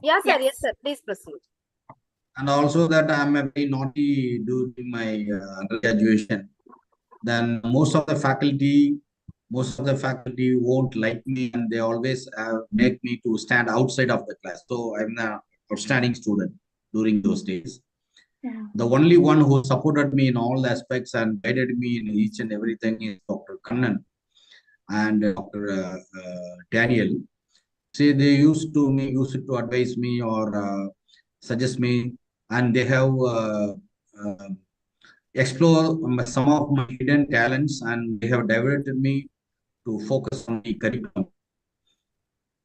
[SPEAKER 1] Yes, sir. Please proceed.
[SPEAKER 12] And also that I'm a very naughty during my undergraduation. Then most of the faculty won't like me, and they always make me to stand outside of the class. So I'm an outstanding student during those days.
[SPEAKER 10] Yeah.
[SPEAKER 12] The only one who supported me in all aspects and guided me in each and everything is Dr. Kannan and Dr. Daniel. See, they used to advise me or suggest me, and they have explored some of my hidden talents, and they have diverted me to focus on the curriculum.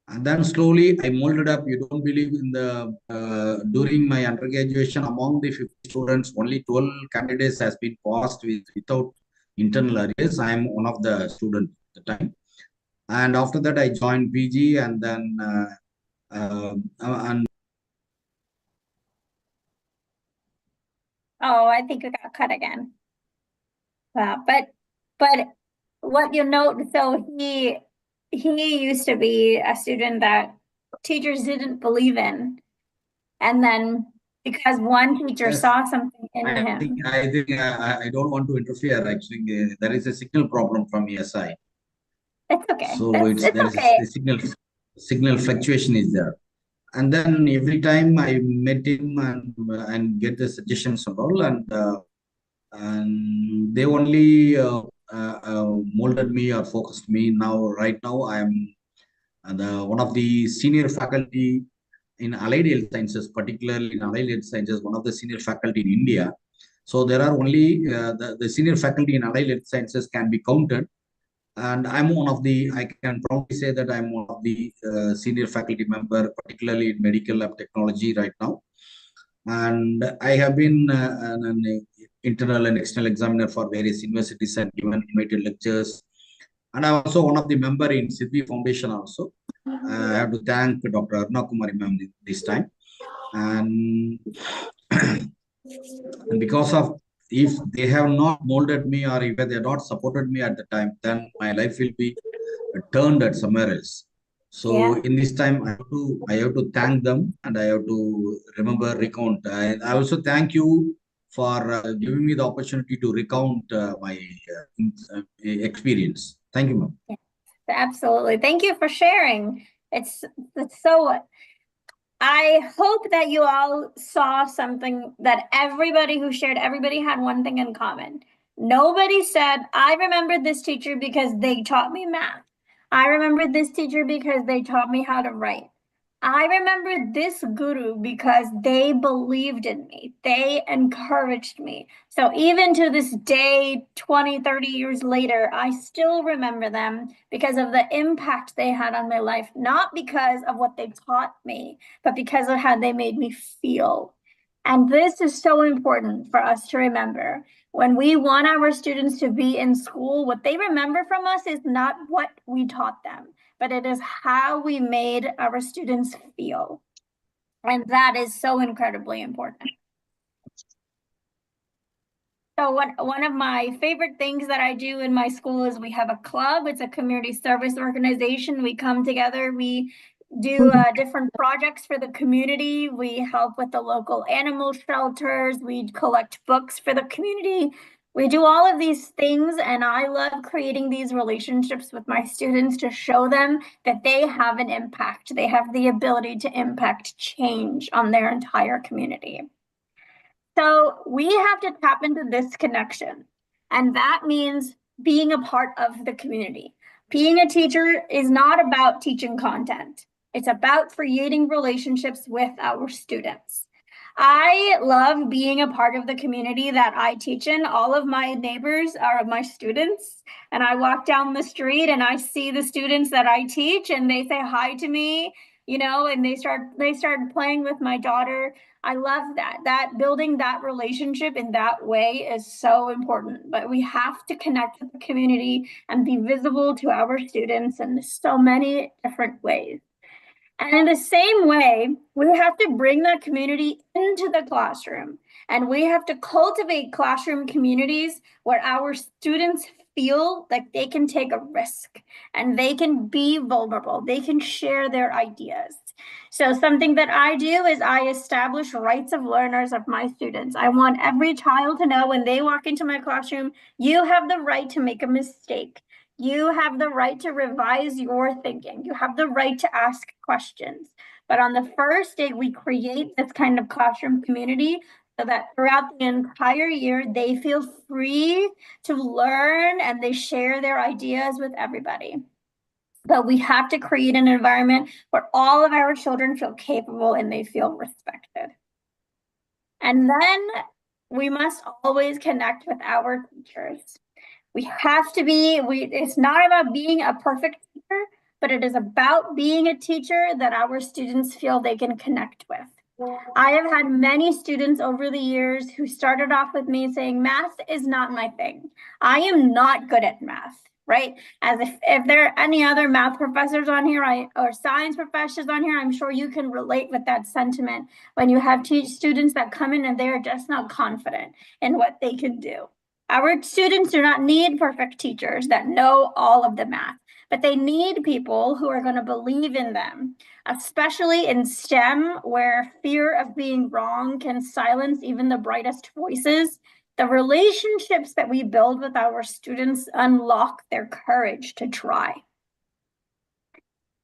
[SPEAKER 12] And then slowly I molded up. You don't believe in during my undergraduation, among the 50 students, only 12 candidates has been passed without internal arrears. I am one of the students at the time. And after that, I joined PG, and then and
[SPEAKER 10] Oh, I think we got cut again. But what you note, so he used to be a student that teachers didn't believe in. And then because one teacher
[SPEAKER 12] Yes.
[SPEAKER 10] saw something in
[SPEAKER 12] I
[SPEAKER 10] him.
[SPEAKER 12] think I don't want to interfere. Actually, there is a signal problem from your side.
[SPEAKER 10] It's okay.
[SPEAKER 12] So
[SPEAKER 10] It's
[SPEAKER 12] there is
[SPEAKER 10] okay.
[SPEAKER 12] a signal fluctuation is there. And then every time I met him and get the suggestions and all, and they only molded me or focused me. Right now, I am one of the senior faculty in allied health sciences, particularly in allied health sciences, one of the senior faculty in India. So there are only the senior faculty in allied health sciences can be counted. And I'm one of the, I can proudly say that I'm one of the senior faculty member, particularly in medical lab technology right now. And I have been an internal and external examiner for various universities and given invited lectures. And I'm also one of the member in Sidvi Foundation also. I have to thank Dr. Aruna Kumari ma'am this time. And because of, if they have not molded me or if they have not supported me at the time, then my life will be turned at somewhere else. So in this time, I have to thank them, and I have to recount. I also thank you for giving me the opportunity to recount my experience. Thank you, ma'am.
[SPEAKER 10] Yes, absolutely. Thank you for sharing. It's so. I hope that you all saw something that everybody who shared, everybody had one thing in common. Nobody said, I remember this teacher because they taught me math. I remember this teacher because they taught me how to write. I remember this guru because they believed in me. They encouraged me. So even to this day, 20, 30 years later, I still remember them because of the impact they had on my life, not because of what they taught me, but because of how they made me feel. And this is so important for us to remember. When we want our students to be in school, what they remember from us is not what we taught them, but it is how we made our students feel. And that is so incredibly important. So one of my favorite things that I do in my school is we have a club. It's a community service organization. We come together, we do different projects for the community. We help with the local animal shelters. We collect books for the community. We do all of these things, and I love creating these relationships with my students to show them that they have an impact. They have the ability to impact change on their entire community. So we have to tap into this connection, and that means being a part of the community. Being a teacher is not about teaching content. It's about creating relationships with our students. I love being a part of the community that I teach in. All of my neighbors are my students, and I walk down the street and I see the students that I teach, and they say hi to me, you know, and they start playing with my daughter. I love that building that relationship in that way is so important. But we have to connect with the community and be visible to our students in so many different ways. And in the same way, we have to bring that community into the classroom, and we have to cultivate classroom communities where our students feel like they can take a risk and they can be vulnerable. They can share their ideas. So something that I do is I establish rights of learners of my students. I want every child to know when they walk into my classroom, you have the right to make a mistake. You have the right to revise your thinking. You have the right to ask questions. But on the first day, we create this kind of classroom community so that throughout the entire year, they feel free to learn and they share their ideas with everybody. But we have to create an environment where all of our children feel capable and they feel respected. And then we must always connect with our teachers. We have to be, it's not about being a perfect teacher, but it is about being a teacher that our students feel they can connect with. I have had many students over the years who started off with me saying, math is not my thing. I am not good at math, right? As if there are any other math professors on here or science professors on here, I'm sure you can relate with that sentiment when you have students that come in and they're just not confident in what they can do. Our students do not need perfect teachers that know all of the math, but they need people who are going to believe in them, especially in STEM, where fear of being wrong can silence even the brightest voices. The relationships that we build with our students unlock their courage to try.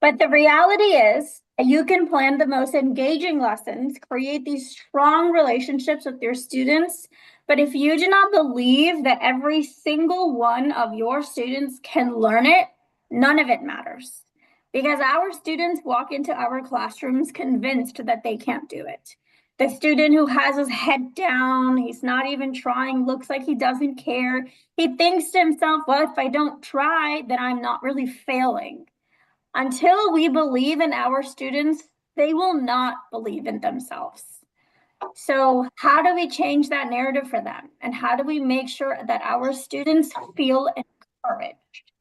[SPEAKER 10] But the reality is, you can plan the most engaging lessons, create these strong relationships with your students, but if you do not believe that every single one of your students can learn it, none of it matters. Because our students walk into our classrooms convinced that they can't do it. The student who has his head down, he's not even trying, looks like he doesn't care. He thinks to himself, well, if I don't try, then I'm not really failing. Until we believe in our students, they will not believe in themselves. So how do we change that narrative for them? And how do we make sure that our students feel encouraged?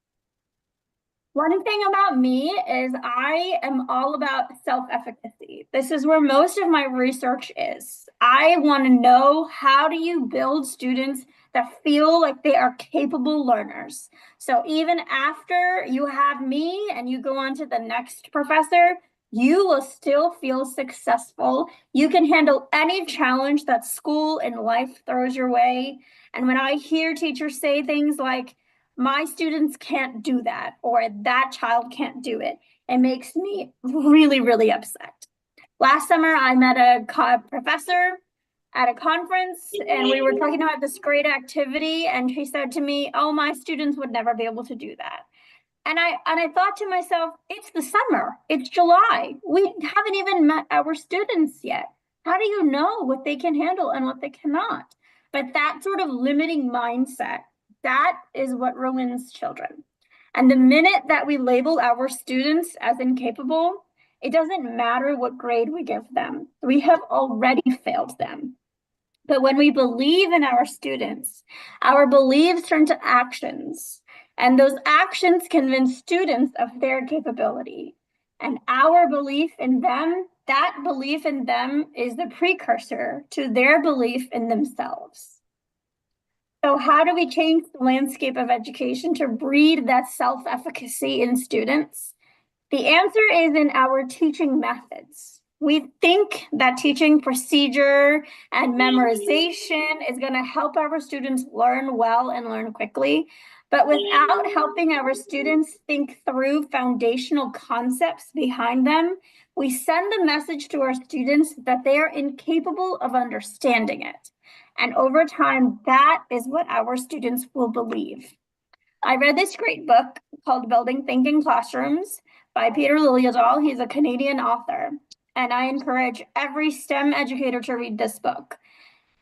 [SPEAKER 10] One thing about me is I am all about self-efficacy. This is where most of my research is. I want to know, how do you build students that feel like they are capable learners? So even after you have me and you go on to the next professor, you will still feel successful. You can handle any challenge that school and life throws your way. And when I hear teachers say things like, my students can't do that, or that child can't do it, it makes me really, really upset. Last summer, I met a professor at a conference, and we were talking about this great activity, and she said to me, oh, my students would never be able to do that. And I thought to myself, it's the summer, it's July. We haven't even met our students yet. How do you know what they can handle and what they cannot? But that sort of limiting mindset, that is what ruins children. And the minute that we label our students as incapable, it doesn't matter what grade we give them. We have already failed them. But when we believe in our students, our beliefs turn to actions, and those actions convince students of their capability. And our belief in them, that belief in them is the precursor to their belief in themselves. So how do we change the landscape of education to breed that self-efficacy in students? The answer is in our teaching methods. We think that teaching procedure and memorization is going to help our students learn well and learn quickly. But without helping our students think through foundational concepts behind them, we send the message to our students that they are incapable of understanding it. And over time, that is what our students will believe. I read this great book called Building Thinking Classrooms by Peter Liljedahl. He's a Canadian author, and I encourage every STEM educator to read this book.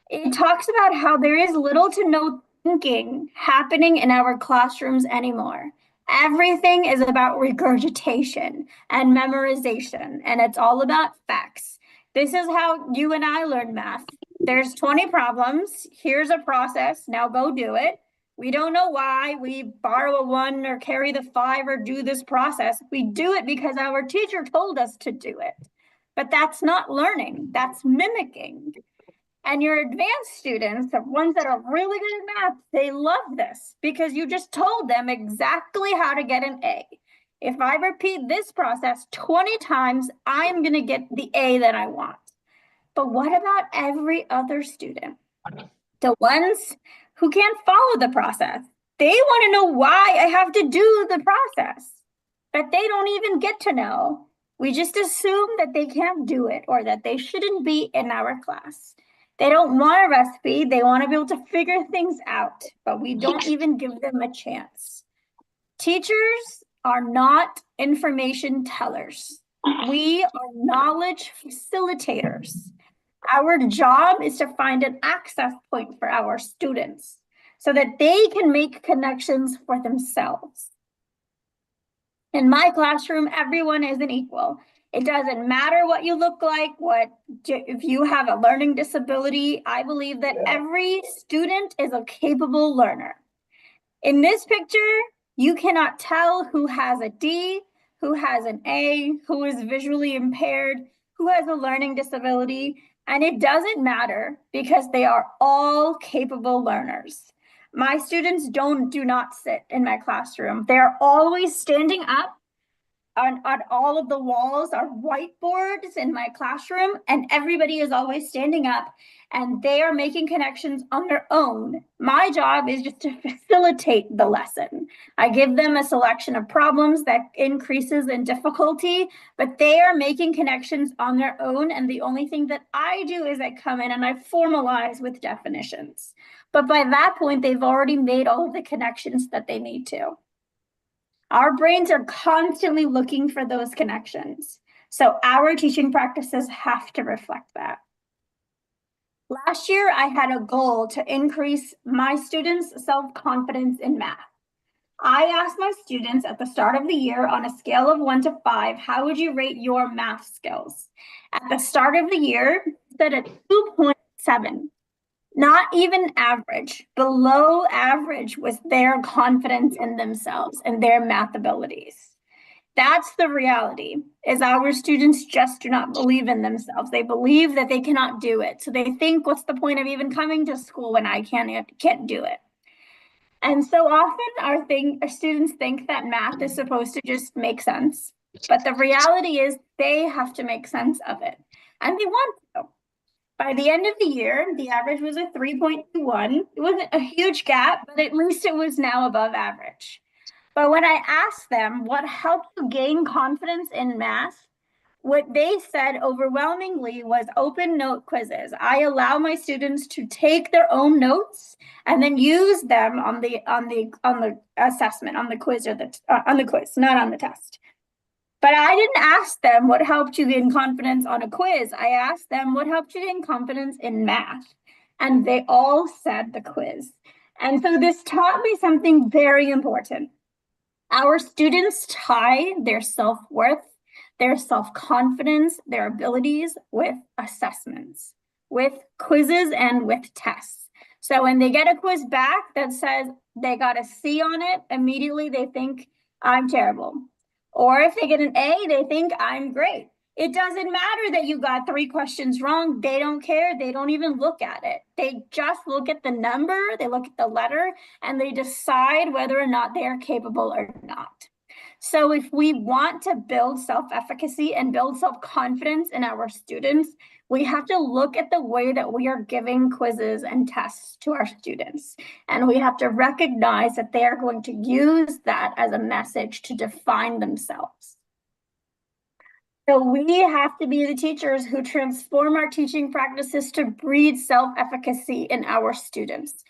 [SPEAKER 10] It talks about how there is little to no thinking happening in our classrooms anymore. Everything is about regurgitation and memorization, and it's all about facts. This is how you and I learn math. There's 20 problems. Here's a process. Now go do it. We don't know why we borrow a 1 or carry the 5 or do this process. We do it because our teacher told us to do it. But that's not learning, that's mimicking. And your advanced students, the ones that are really good at math, they love this because you just told them exactly how to get an A. If I repeat this process 20 times, I'm going to get the A that I want. But what about every other student? The ones who can't follow the process. They want to know why I have to do the process, but they don't even get to know. We just assume that they can't do it or that they shouldn't be in our class. They don't want a recipe. They want to be able to figure things out, but we don't even give them a chance. Teachers are not information tellers. We are knowledge facilitators. Our job is to find an access point for our students so that they can make connections for themselves. In my classroom, everyone isn't equal. It doesn't matter what you look like, if you have a learning disability. I believe that every student is a capable learner. In this picture, you cannot tell who has a D, who has an A, who is visually impaired, who has a learning disability. And it doesn't matter because they are all capable learners. My students do not sit in my classroom. They're always standing up. On all of the walls are whiteboards in my classroom, and everybody is always standing up and they are making connections on their own. My job is just to facilitate the lesson. I give them a selection of problems that increases in difficulty, but they are making connections on their own. And the only thing that I do is I come in and I formalize with definitions. But by that point, they've already made all of the connections that they need to. Our brains are constantly looking for those connections. So our teaching practices have to reflect that. Last year, I had a goal to increase my students' self-confidence in math. I asked my students at the start of the year on a scale of 1 to 5, how would you rate your math skills? At the start of the year, said a 2.7. Not even average, below average was their confidence in themselves and their math abilities. That's the reality, is our students just do not believe in themselves. They believe that they cannot do it. So they think, what's the point of even coming to school when I can't do it? And so often our students think that math is supposed to just make sense. But the reality is they have to make sense of it. And they want to. By the end of the year, the average was a 3.21. It wasn't a huge gap, but at least it was now above average. But when I asked them what helped you gain confidence in math, what they said overwhelmingly was open note quizzes. I allow my students to take their own notes and then use them on the assessment, on the quiz, not on the test. But I didn't ask them what helped you gain confidence on a quiz. I asked them what helped you gain confidence in math. And they all said the quiz. And so this taught me something very important. Our students tie their self-worth, their self-confidence, their abilities with assessments, with quizzes and with tests. So when they get a quiz back that says they got a C on it, immediately they think, I'm terrible. Or if they get an A, they think I'm great. It doesn't matter that you got 3 questions wrong. They don't care. They don't even look at it. They just look at the number, they look at the letter, and they decide whether or not they are capable or not. So if we want to build self-efficacy and build self-confidence in our students, we have to look at the way that we are giving quizzes and tests to our students. And we have to recognize that they are going to use that as a message to define themselves. So we have to be the teachers who transform our teaching practices to breed self-efficacy in our students.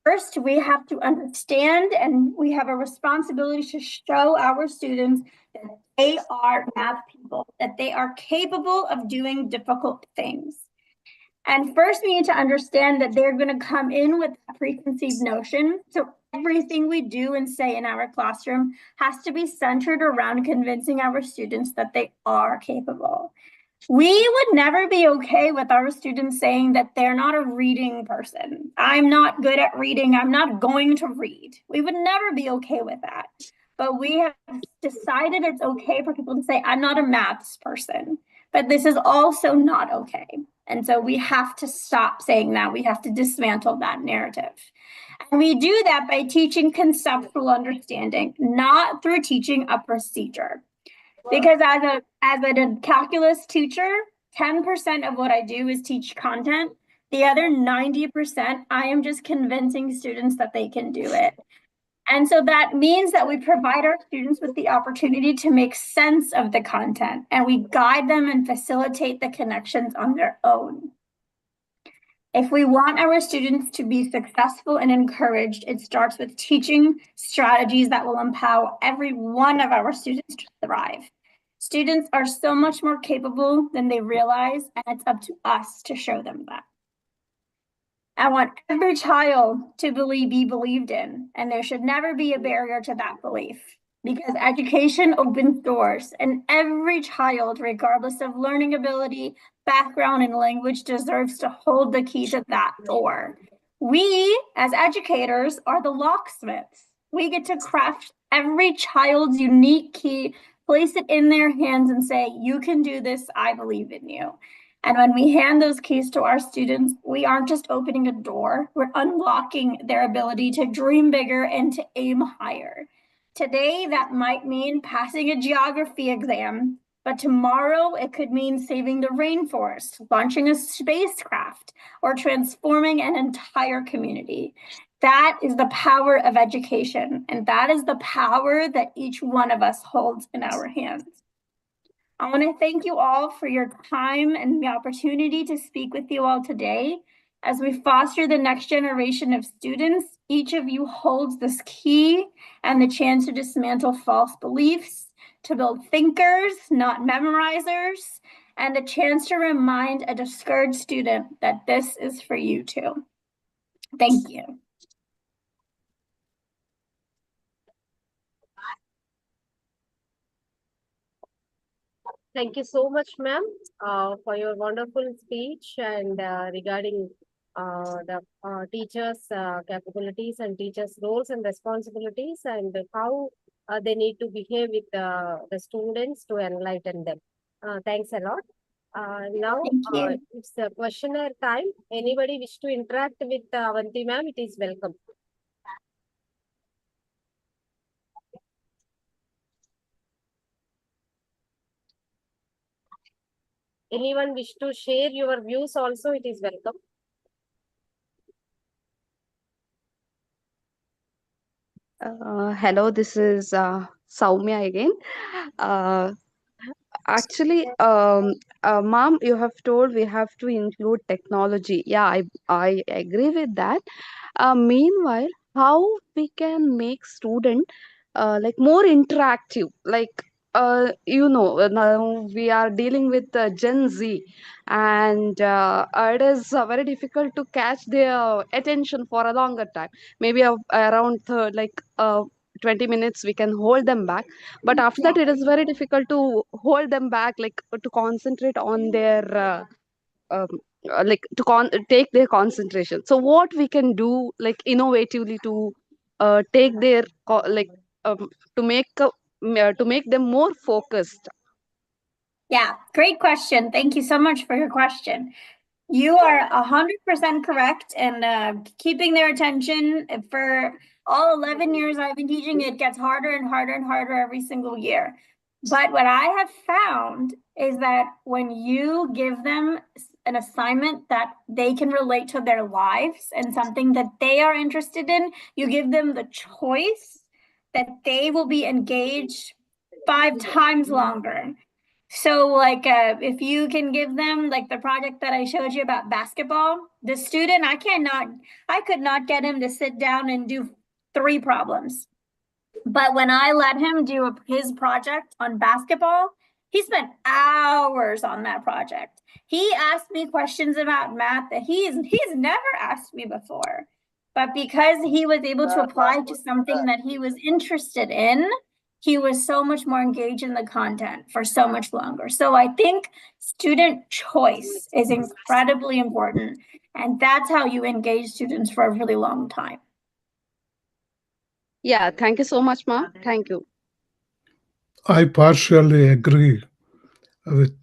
[SPEAKER 10] First, we have to understand and we have a responsibility to show our students that they are math people, that they are capable of doing difficult things. And first, we need to understand that they're going to come in with a preconceived notion. So everything we do and say in our classroom has to be centered around convincing our students that they are capable. We would never be okay with our students saying that they're not a reading person. I'm not good at reading. I'm not going to read. We would never be okay with that. But we have decided it's okay for people to say, I'm not a maths person. But this is also not okay. And so we have to stop saying that. We have to dismantle that narrative. And we do that by teaching conceptual understanding, not through teaching a procedure. Because as a calculus teacher, 10% of what I do is teach content. The other 90%, I am just convincing students that they can do it. And so that means that we provide our students with the opportunity to make sense of the content, and we guide them and facilitate the connections on their own. If we want our students to be successful and encouraged, it starts with teaching strategies that will empower every one of our students to thrive. Students are so much more capable than they realize, and it's up to us to show them that. I want every child to be believed in, and there should never be a barrier to that belief, because education opens doors, and every child, regardless of learning ability, background, and language, deserves to hold the key to that door. We, as educators, are the locksmiths. We get to craft every child's unique key, place it in their hands, and say, you can do this, I believe in you. And when we hand those keys to our students, we aren't just opening a door, we're unlocking their ability to dream bigger and to aim higher. Today, that might mean passing a geography exam, but tomorrow it could mean saving the rainforest, launching a spacecraft, or transforming an entire community. That is the power of education, and that is the power that each one of us holds in our hands. I want to thank you all for your time and the opportunity to speak with you all today. As we foster the next generation of students, each of you holds this key and the chance to dismantle false beliefs, to build thinkers, not memorizers, and a chance to remind a discouraged student that this is for you too. Thank you.
[SPEAKER 1] Thank you so much, ma'am, for your wonderful speech and regarding the teachers' capabilities and teachers' roles and responsibilities and how they need to behave with the students to enlighten them. Thanks a lot. Now, it's the questionnaire time. Anybody wish to interact with Avanti ma'am, it is welcome. Anyone wish to share your views also, it is welcome.
[SPEAKER 11] Hello, this is Saumya again. Actually, ma'am, you have told we have to include technology. Yeah, I agree with that. Meanwhile, how we can make student like more interactive? Like now we are dealing with Gen Z, and it is very difficult to catch their attention for a longer time. Maybe around 20 minutes we can hold them back, but after that it is very difficult to hold them back, like to concentrate on their um, take their concentration. So what we can do like innovatively to take their to make them more focused.
[SPEAKER 10] Yeah, great question. Thank you so much for your question. You are 100% correct. And keeping their attention for all 11 years I've been teaching, it gets harder and harder and harder every single year. But what I have found is that when you give them an assignment that they can relate to their lives and something that they are interested in, you give them the choice, that they will be engaged 5 times longer. So like if you can give them like the project that I showed you about basketball, the student, I could not get him to sit down and do 3 problems. But when I let him do his project on basketball, he spent hours on that project. He asked me questions about math that he's never asked me before. But because he was able to apply to something that he was interested in, he was so much more engaged in the content for so much longer. So I think student choice is incredibly important. And that's how you engage students for a really long time.
[SPEAKER 11] Yeah, thank you so much, ma'am. Thank you.
[SPEAKER 3] I partially agree with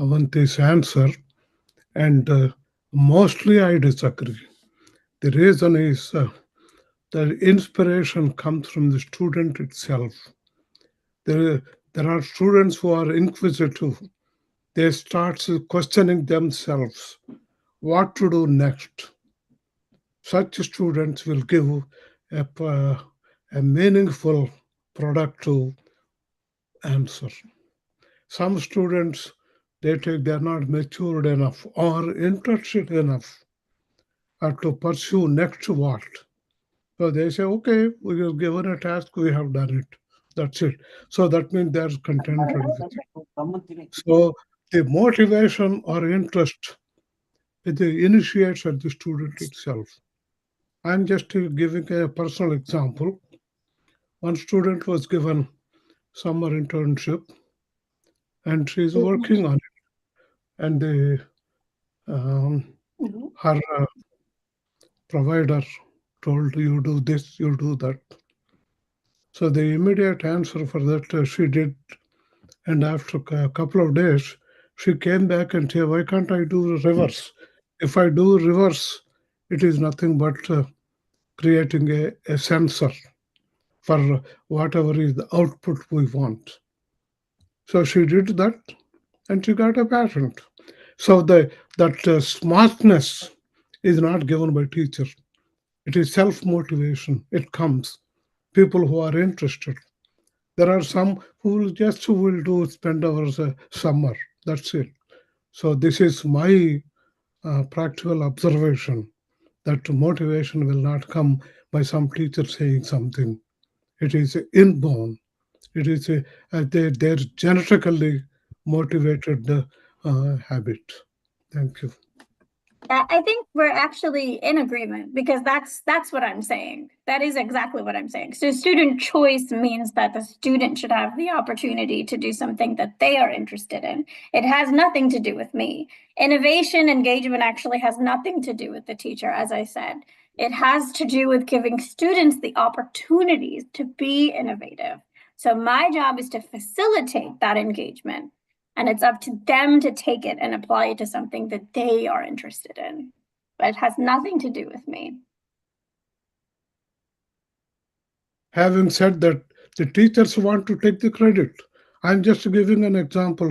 [SPEAKER 3] Avanti's answer, and mostly I disagree. The reason is the inspiration comes from the student itself. There are students who are inquisitive. They start questioning themselves what to do next. Such students will give a meaningful, productive answer. Some students, they're not matured enough or interested enough to pursue next what. So they say, okay, we have given a task, we have done it. That's it. So that means they're contented with it. So the motivation or interest it initiates at the student itself. I'm just giving a personal example. One student was given summer internship and she's working on it. And her provider told, you do this, you do that. So the immediate answer for that she did. And after a couple of days, she came back and said, why can't I do reverse? If I do reverse, it is nothing but creating a sensor for whatever is the output we want. So she did that and she got a patent. So that smartness is not given by teacher. It is self-motivation. It comes. People who are interested. There are some who will do spend our summer. That's it. So this is my practical observation that motivation will not come by some teacher saying something. It is inborn. It is they're genetically motivated habit. Thank you.
[SPEAKER 10] I think we're actually in agreement because that's what I'm saying. That is exactly what I'm saying. So student choice means that the student should have the opportunity to do something that they are interested in. It has nothing to do with me. Innovation engagement actually has nothing to do with the teacher, as I said. It has to do with giving students the opportunities to be innovative. So my job is to facilitate that engagement. And it's up to them to take it and apply it to something that they are interested in. But it has nothing to do with me.
[SPEAKER 3] Having said that, the teachers want to take the credit. I'm just giving an example.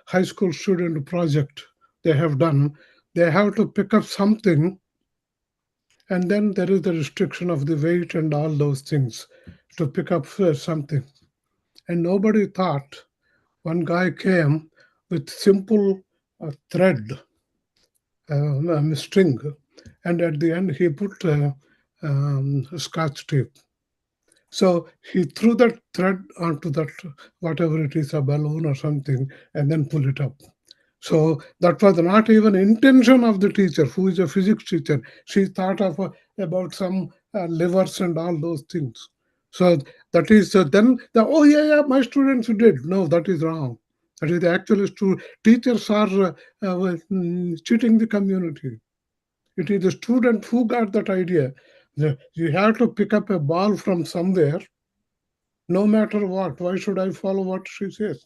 [SPEAKER 3] High school student project they have done. They have to pick up something, and then there is the restriction of the weight and all those things to pick up something. And nobody thought. One guy came with simple thread, string, and at the end he put scotch tape. So he threw that thread onto that, whatever it is, a balloon or something, and then pull it up. So that was not even intention of the teacher, who is a physics teacher. She thought of about some livers and all those things. So that is then oh yeah, my students did. No, that is wrong. That is actually teachers are cheating the community. It is the student who got that idea. You have to pick up a ball from somewhere, no matter what. Why should I follow what she says?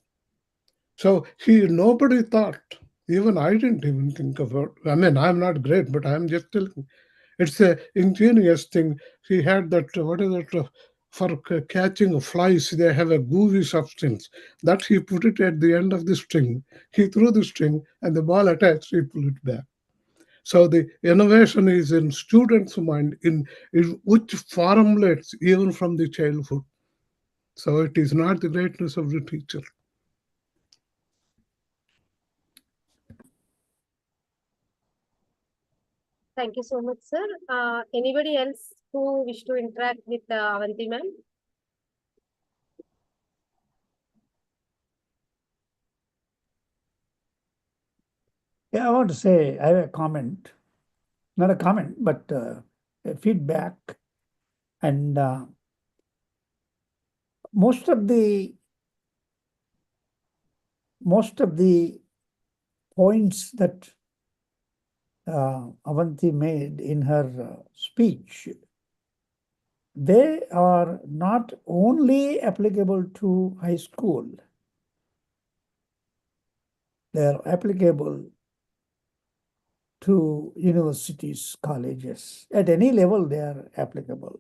[SPEAKER 3] So nobody thought. Even I didn't even think about. I mean, I'm not great, but I'm just telling. It's a ingenious thing. He had that. What is it? For catching flies, they have a gooey substance that he put it at the end of the string. He threw the string, and the ball attached. He pulled it back. So the innovation is in students' mind, in which formulates even from the childhood. So it is not the greatness of the teacher.
[SPEAKER 1] Thank you so much, sir. Anybody else who wish to interact with Avanti ma'am?
[SPEAKER 2] Yeah, I want to say, I have a comment, not a comment, but a feedback. And most of the points that Avanti made in her speech, they are not only applicable to high school, they are applicable to universities, colleges. At any level, they are applicable.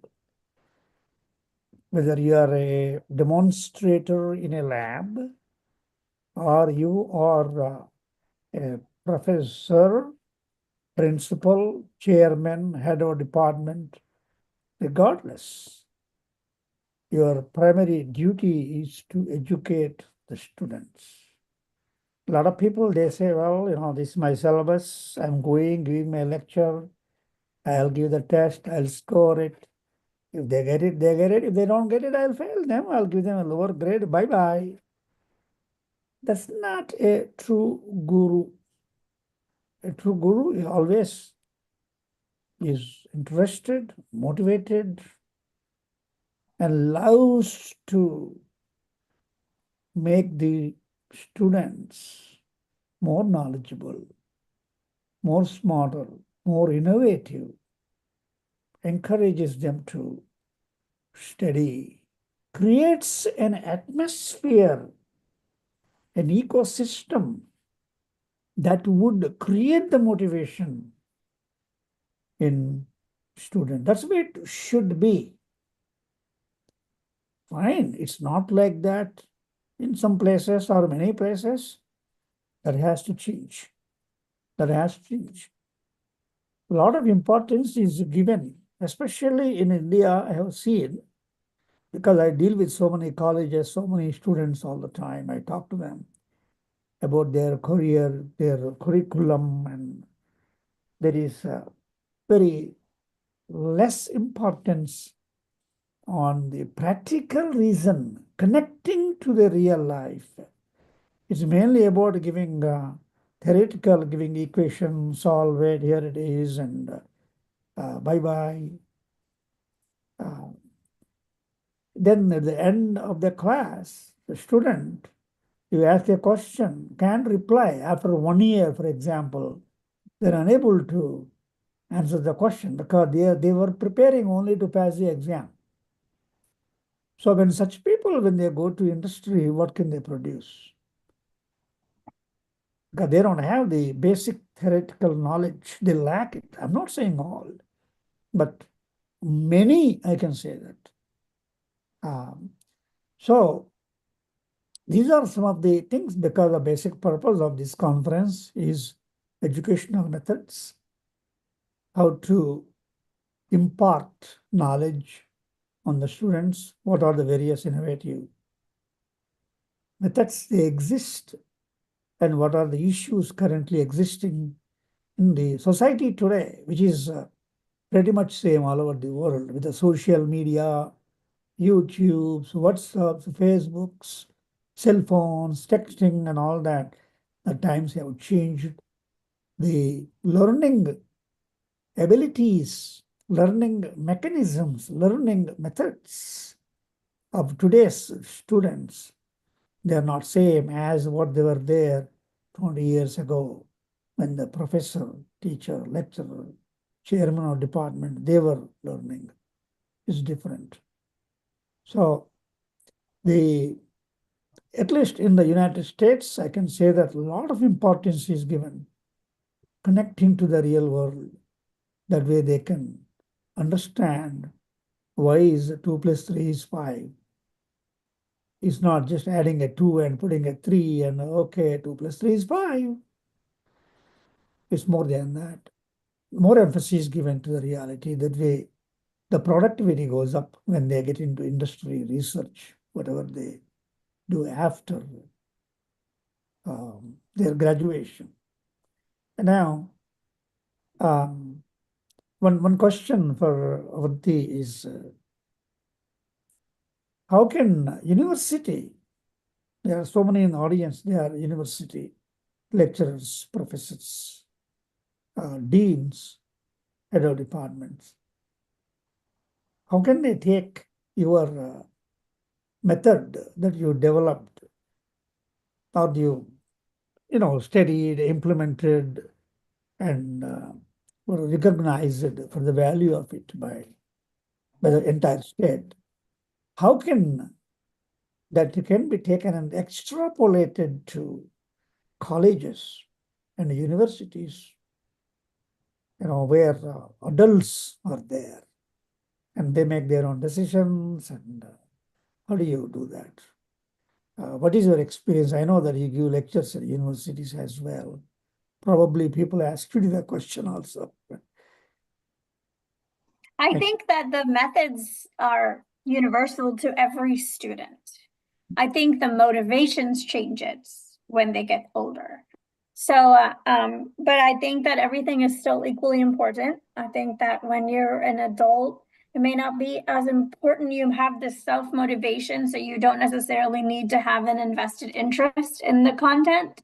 [SPEAKER 2] Whether you are a demonstrator in a lab or you are a professor, principal, chairman, head of department, regardless, your primary duty is to educate the students. A lot of people, they say, well, this is my syllabus. I'm giving my lecture. I'll give the test. I'll score it. If they get it, they get it. If they don't get it, I'll fail them. I'll give them a lower grade. Bye-bye. That's not a true guru. A true guru always is interested, motivated, and loves to make the students more knowledgeable, more smarter, more innovative, encourages them to study, creates an atmosphere, an ecosystem that would create the motivation in student. That's the way it should be. Fine, it's not like that in some places or many places. That has to change. That has to change. A lot of importance is given, especially in India, I have seen, because I deal with so many colleges, so many students all the time. I talk to them about their career, their curriculum, and there is very less importance on the practical reason connecting to the real life. It's mainly about giving theoretical, giving equation, solve it, here it is, and bye-bye. Then at the end of the class, the student, you ask a question, can't reply after 1 year, for example, they're unable to answer the question because they were preparing only to pass the exam. So when such people, when they go to industry, what can they produce? Because they don't have the basic theoretical knowledge. They lack it. I'm not saying all, but many, I can say that. So these are some of the things, because the basic purpose of this conference is educational methods, how to impart knowledge on the students, what are the various innovative methods they exist, and what are the issues currently existing in the society today, which is pretty much same all over the world with the social media, YouTubes, WhatsApps, Facebooks, cell phones, texting, and all that. The times have changed. The learning abilities, learning mechanisms, learning methods of today's students, they are not same as what they were there 20 years ago when the professor, teacher, lecturer, chairman of department, they were learning. It's different. So at least in the United States, I can say that a lot of importance is given connecting to the real world. That way they can understand why is 2 plus 3 is 5. It's not just adding a 2 and putting a 3 and okay, 2 plus 3 is 5. It's more than that. More emphasis given to the reality. That way the productivity goes up when they get into industry, research, whatever they do after their graduation. And now, one question for Avanti is, how can university, there are so many in the audience, they are university lecturers, professors, deans, head of departments. How can they take your method that you developed or you studied, implemented, and were recognized for the value of it by the entire state? How can that can be taken and extrapolated to colleges and universities, where adults are there and they make their own decisions? And how do you do that? What is your experience? I know that you give lectures at universities as well. Probably people ask you the question also.
[SPEAKER 10] I think that the methods are universal to every student. I think the motivations changes when they get older. So, but I think that everything is still equally important. I think that when you're an adult, it may not be as important. You have this self-motivation, so you don't necessarily need to have an invested interest in the content.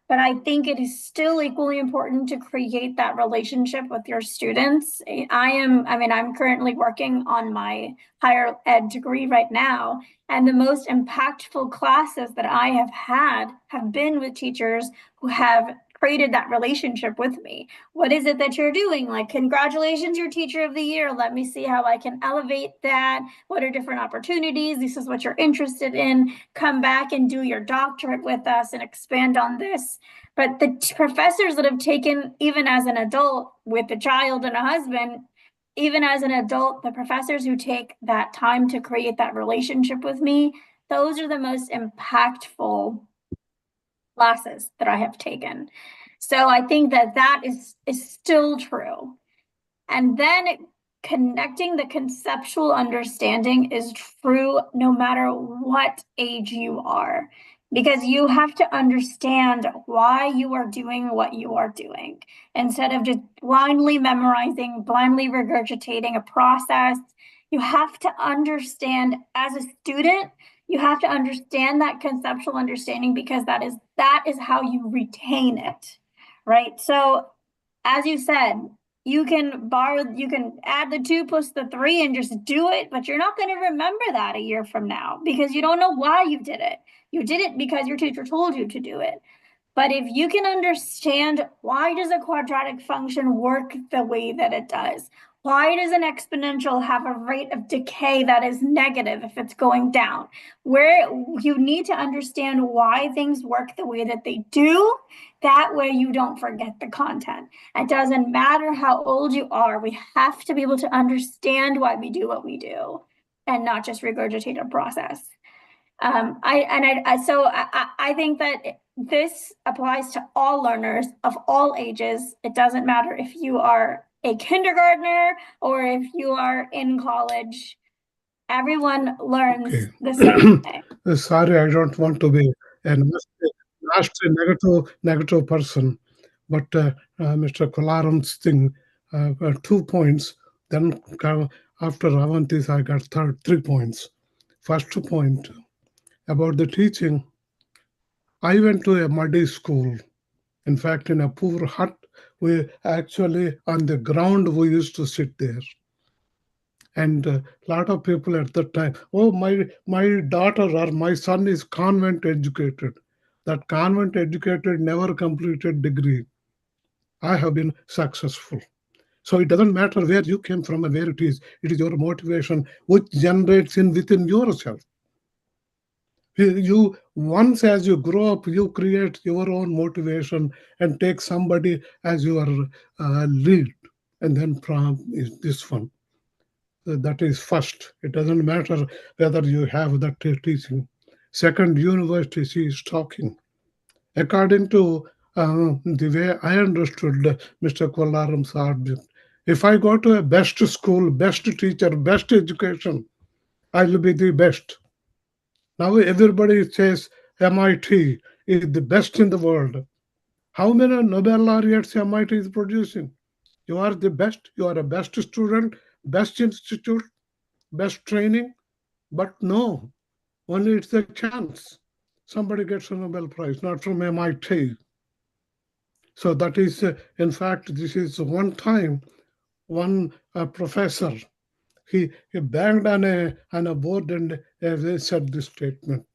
[SPEAKER 10] But I think it is still equally important to create that relationship with your students. I'm currently working on my higher ed degree right now, and the most impactful classes that I have had have been with teachers who have created that relationship with me. What is it that you're doing? Like, congratulations, you're teacher of the year. Let me see how I can elevate that. What are different opportunities? This is what you're interested in. Come back and do your doctorate with us and expand on this. But the professors that have taken, even as an adult with a child and a husband, even as an adult, the professors who take that time to create that relationship with me, those are the most impactful classes that I have taken. So I think that is still true. And then connecting the conceptual understanding is true no matter what age you are, because you have to understand why you are doing what you are doing instead of just blindly memorizing, blindly regurgitating a process. You have to understand as a student, you have to understand that conceptual understanding, because that is how you retain it, right? So as you said, you can add the 2 plus the 3 and just do it, but you're not going to remember that a year from now because you don't know why you did it. You did it because your teacher told you to do it. But if you can understand, why does a quadratic function work the way that it does? Why does an exponential have a rate of decay that is negative if it's going down? Where you need to understand why things work the way that they do, that way you don't forget the content. It doesn't matter how old you are, we have to be able to understand why we do what we do and not just regurgitate a process. I think that this applies to all learners of all ages. It doesn't matter if you are a kindergartner or if you are in college. Everyone learns the same thing.
[SPEAKER 3] Sorry, I don't want to be a nasty negative person, but Mr. Kolaram's thing, 2 points. Then after Avanti's, I got 3 points. First point about the teaching. I went to a muddy school. In fact, in a poor hut, we actually on the ground we used to sit there. And a lot of people at that time, oh, my daughter or my son is convent educated. That convent educated never completed degree. I have been successful. So it doesn't matter where you came from and where it is your motivation which generates within yourself. You once as you grow up, you create your own motivation and take somebody as your lead, and then is this one. That is first. It doesn't matter whether you have that teaching. Second, university, she is talking. According to the way I understood Mr. Kollaram's argument, if I go to a best school, best teacher, best education, I will be the best. Now everybody says MIT is the best in the world. How many Nobel laureates MIT is producing? You are the best. You are a best student, best institute, best training. But no, only it's a chance. Somebody gets a Nobel Prize, not from MIT. So that is, in fact, this is one time, one professor, he banged on a board and said this statement.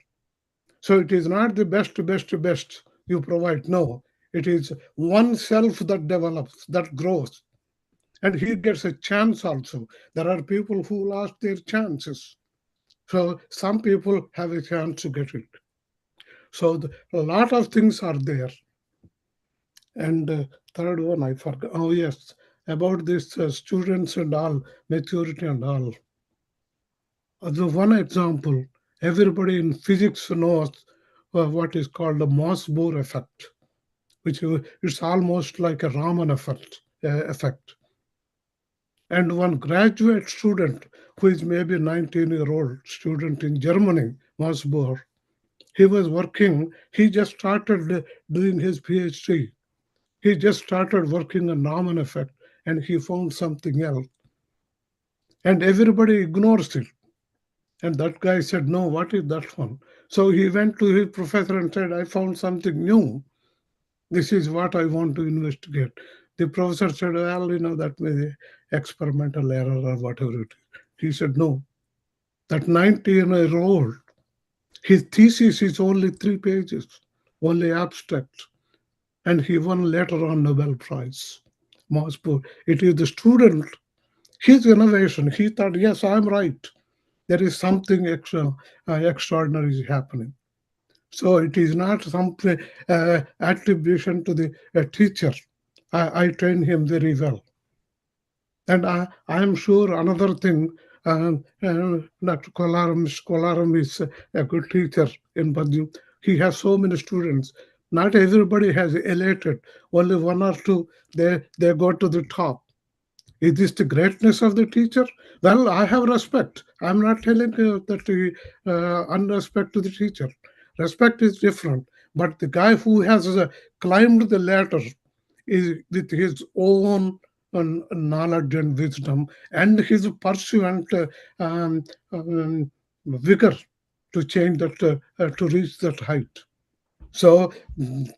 [SPEAKER 3] So it is not the best you provide. No, it is oneself that develops, that grows. And he gets a chance also. There are people who lost their chances. So some people have a chance to get it. So a lot of things are there. And third one, I forgot. Oh, yes, about this students and all, maturity and all. The one example, everybody in physics knows what is called the Moss-Bohr effect, which is almost like a Raman effect. And one graduate student who is maybe 19-year-old student in Germany, Moss-Bohr, he was working, he just started doing his PhD. He just started working on Raman effect and he found something else. And everybody ignores it. And that guy said, no, what is that one? So he went to his professor and said, I found something new. This is what I want to investigate. The professor said, well, that may be experimental error or whatever it is. He said, no, that 19-year-old, his thesis is only 3 pages, only abstract. and he won later on Nobel Prize. It is the student, his innovation. He thought, yes, I'm right. There is something extraordinary is happening. So it is not some attribution to the teacher. I trained him very well. And I am sure another thing, Dr. Kolaram is a good teacher in Badju. He has so many students. Not everybody has elated. Only one or two, they go to the top. Is this the greatness of the teacher? Well, I have respect. I'm not telling you that unrespect to the teacher. Respect is different. But the guy who has climbed the ladder is with his own knowledge and wisdom and his pursuant vigor to change that, to reach that height. So,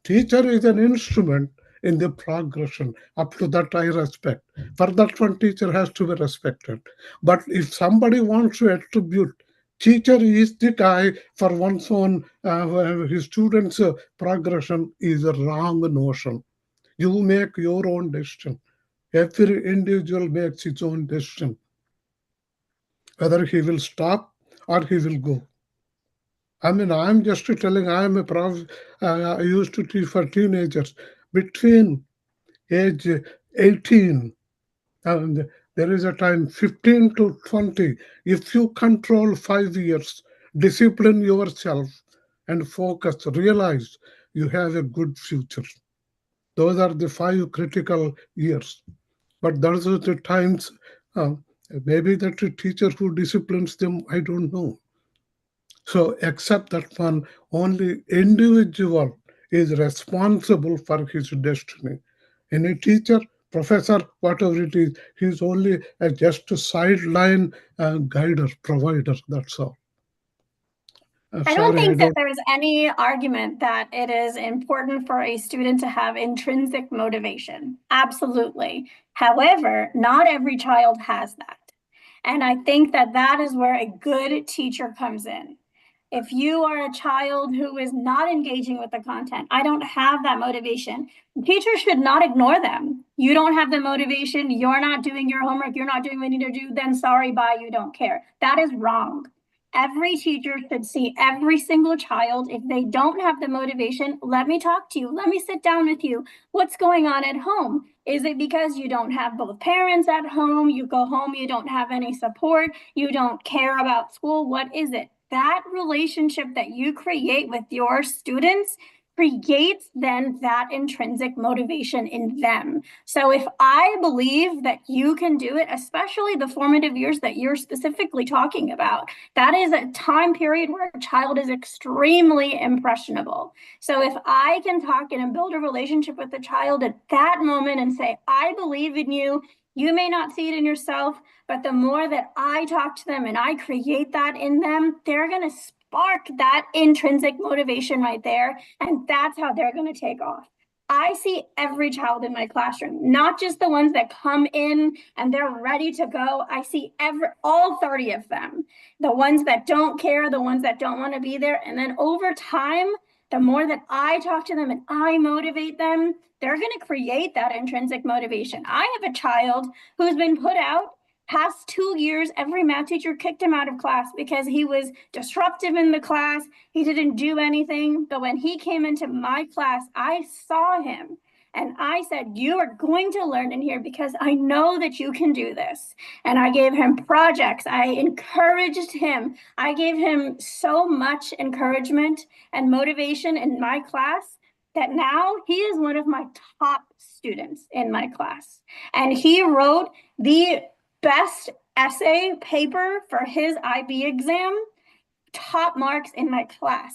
[SPEAKER 3] teacher is an instrument in the progression. Up to that, I respect. For that one, teacher has to be respected. But if somebody wants to attribute teacher is the guy for one's own, his students' progression is a wrong notion. You make your own decision. Every individual makes his own decision, whether he will stop or he will go. I mean, I'm just telling, I'm a prof. I used to teach for teenagers between age 18 and there is a time 15 to 20. If you control 5 years, discipline yourself and focus, realize you have a good future. Those are the 5 critical years. But those are the times, maybe that the teacher who disciplines them, I don't know. So accept that one, only individual is responsible for his destiny. Any teacher, professor, whatever it is, he's only just a sideline guider, provider, that's all.
[SPEAKER 10] I don't think that there is any argument that it is important for a student to have intrinsic motivation. Absolutely. However, not every child has that. And I think that that is where a good teacher comes in. If you are a child who is not engaging with the content, I don't have that motivation. Teachers should not ignore them. You don't have the motivation, you're not doing your homework, you're not doing what you need to do, then sorry, bye, you don't care. That is wrong. Every teacher should see every single child. If they don't have the motivation, let me talk to you. Let me sit down with you. What's going on at home? Is it because you don't have both parents at home? You go home, you don't have any support, you don't care about school? What is it? That relationship that you create with your students creates then that intrinsic motivation in them. So if I believe that you can do it, especially the formative years that you're specifically talking about, that is a time period where a child is extremely impressionable. So if I can talk and build a relationship with the child at that moment and say, I believe in you, you may not see it in yourself, but the more that I talk to them and I create that in them, they're going to spark that intrinsic motivation right there. And that's how they're going to take off. I see every child in my classroom, not just the ones that come in and they're ready to go. I see all 30 of them, the ones that don't care, the ones that don't want to be there. And then over time, the more that I talk to them and I motivate them, they're going to create that intrinsic motivation. I have a child who's been put out past 2 years. Every math teacher kicked him out of class because he was disruptive in the class. He didn't do anything. But when he came into my class, I saw him and I said, you are going to learn in here because I know that you can do this. And I gave him projects. I encouraged him. I gave him so much encouragement and motivation in my class that now he is one of my top students in my class. And he wrote the best essay paper for his IB exam, top marks in my class.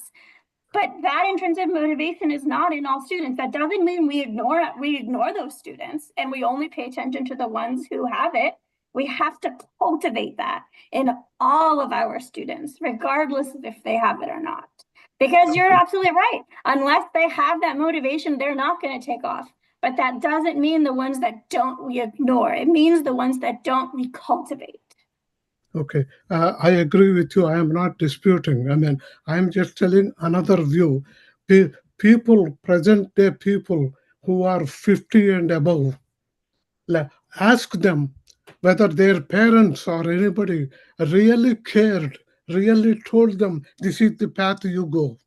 [SPEAKER 10] But that intrinsic motivation is not in all students. That doesn't mean we ignore those students and we only pay attention to the ones who have it. We have to cultivate that in all of our students, regardless of if they have it or not. Because you're absolutely right. Unless they have that motivation, they're not going to take off. But that doesn't mean the ones that don't we ignore. It means the ones that don't we cultivate.
[SPEAKER 3] Okay, I agree with you. I am not disputing. I mean, I am just telling another view. People, present day people, who are 50 and above, ask them whether their parents or anybody really cared, really told them this is the path you go.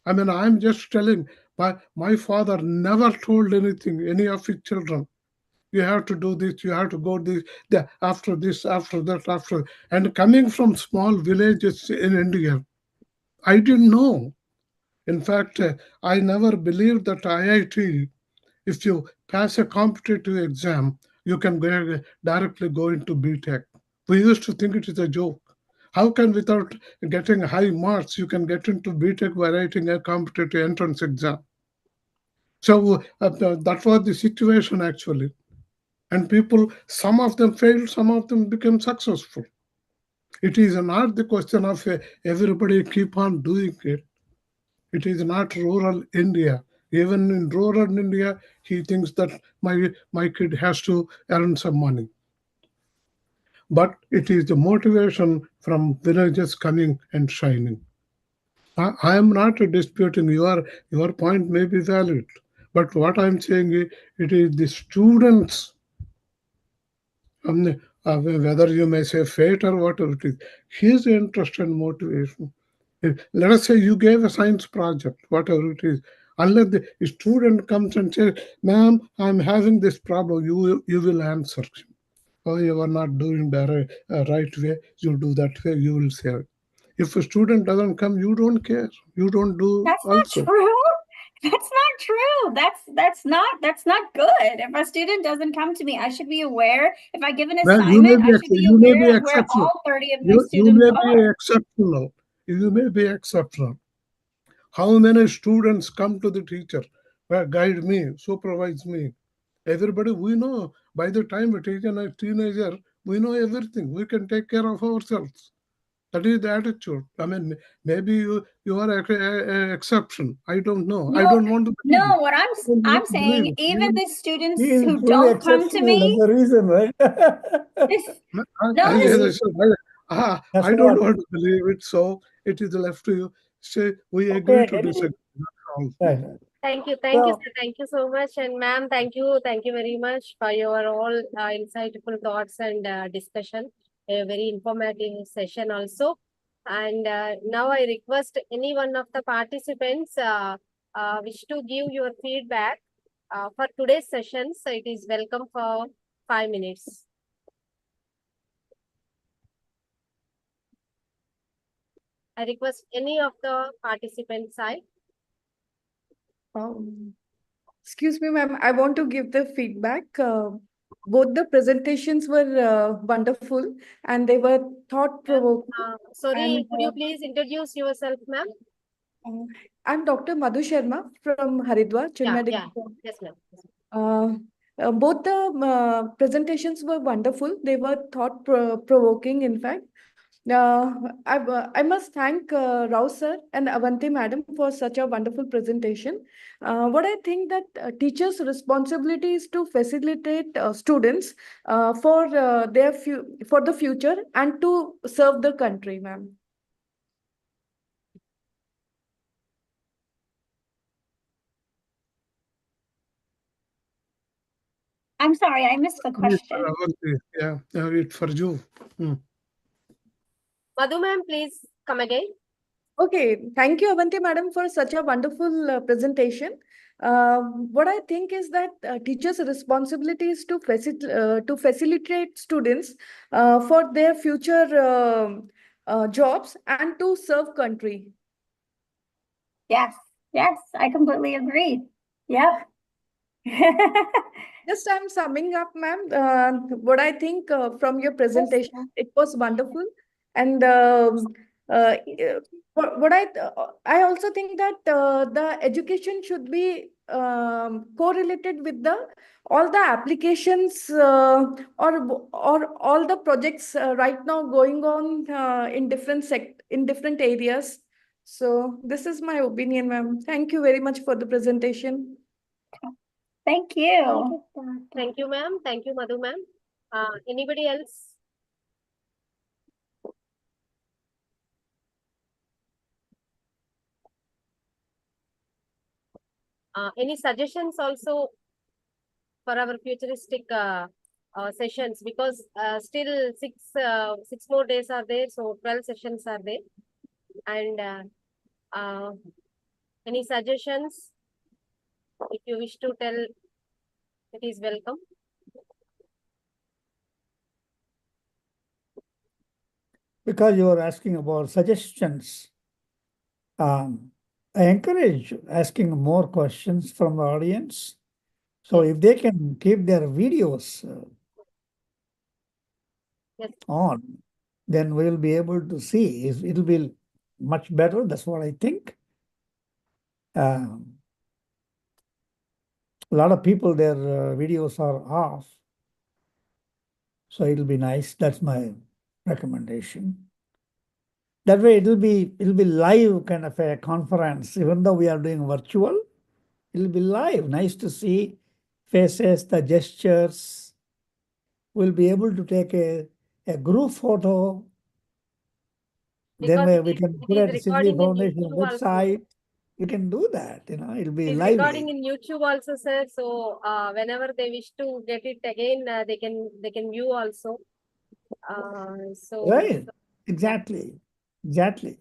[SPEAKER 3] I mean, I'm just telling, my father never told anything, any of his children. You have to do this, you have to go after this, after that, after. And coming from small villages in India, I didn't know. In fact, I never believed that IIT, if you pass a competitive exam, you can directly go into BTech. We used to think it is a joke. How can without getting high marks, you can get into BTech by writing a competitive entrance exam? So that was the situation actually. And people, some of them failed, some of them became successful. It is not the question of everybody keep on doing it. It is not rural India. Even in rural India, he thinks that my kid has to earn some money. But it is the motivation from villages coming and shining. I am not disputing your point may be valid, but what I'm saying is it is the students, whether you may say fate or whatever it is, his interest and motivation. Let us say you gave a science project, whatever it is. Unless the student comes and says, "Ma'am, I'm having this problem," you will answer. Oh, you are not doing the right way. You do that way. You will say. If a student doesn't come, you don't care. You don't do.
[SPEAKER 10] That's
[SPEAKER 3] also.
[SPEAKER 10] not true. That's not true. That's not good. If a student doesn't come to me, I should be aware. If I give an assignment, I should be aware of where all 30 of my students
[SPEAKER 3] you may
[SPEAKER 10] are.
[SPEAKER 3] be exceptional. You may be exceptional. How many students come to the teacher? Well, guide me, supervise me. Everybody, we know by the time we take a teenager, we know everything. We can take care of ourselves. That is the attitude. I mean, maybe you are an exception. I don't know. I don't want to believe
[SPEAKER 10] No,
[SPEAKER 3] it.
[SPEAKER 10] what I'm saying, even the students
[SPEAKER 2] He is
[SPEAKER 10] who
[SPEAKER 2] truly
[SPEAKER 10] don't come to
[SPEAKER 2] exceptional. That's
[SPEAKER 10] me,
[SPEAKER 2] the reason, right?
[SPEAKER 3] I don't want to believe it, so it is left to you. Say we agree to disagree.
[SPEAKER 1] Thank you,
[SPEAKER 2] So-
[SPEAKER 1] sir. Thank you so much. And ma'am, thank you very much for your all insightful thoughts and discussion. A very informative session also. And now I request any one of the participants wish to give your feedback for today's session. So it is welcome for 5 minutes. I request any of the participants side.
[SPEAKER 6] Excuse me, ma'am. I want to give the feedback. Both the presentations were wonderful and they were thought-provoking.
[SPEAKER 1] Sorry, could you please introduce yourself, ma'am?
[SPEAKER 6] I'm Dr. Madhu Sharma from Haridwar, Chennai.
[SPEAKER 1] Yes, ma'am.
[SPEAKER 6] Both the presentations were wonderful. They were thought-provoking, in fact. I must thank Rao sir and Avanti madam for such a wonderful presentation. What I think that teachers' responsibility is to facilitate students for for the future and to serve the country, ma'am.
[SPEAKER 10] I'm sorry, I missed the question.
[SPEAKER 3] Yeah, it's for you.
[SPEAKER 1] Madhu ma'am, please come again.
[SPEAKER 6] Okay, thank you, Avanti madam, for such a wonderful presentation. What I think is that teachers' responsibility is to facilitate students for their future jobs and to serve country.
[SPEAKER 10] Yes, I completely agree. Yeah.
[SPEAKER 6] Just I'm summing up, ma'am. What I think from your presentation, it was wonderful, and what I also think that the education should be correlated with the all the applications or all the projects right now going on in different areas. So this is my opinion, ma'am. Thank you very much for the presentation.
[SPEAKER 10] Thank you.
[SPEAKER 1] Thank you, ma'am. Thank you, Madhu ma'am. Anybody else? Any suggestions also for our futuristic sessions? Because still 6 more days are there, so 12 sessions are there. And any suggestions? If you wish to tell, it is welcome.
[SPEAKER 2] Because you are asking about suggestions, I encourage asking more questions from the audience. So if they can keep their videos
[SPEAKER 1] Yes.
[SPEAKER 2] on, then we'll be able to see. It'll be much better. That's what I think. A lot of people, their videos are off. So it'll be nice. That's my recommendation. That way it'll be live kind of a conference. Even though we are doing virtual, it'll be live. Nice to see faces, the gestures. We'll be able to take a group photo. Then we can put it at the Sidvi Foundation website. You can do that, it'll be
[SPEAKER 1] It's
[SPEAKER 2] lively.
[SPEAKER 1] recording in YouTube also, sir. So whenever they wish to get it again, they can view also.
[SPEAKER 2] Right, exactly.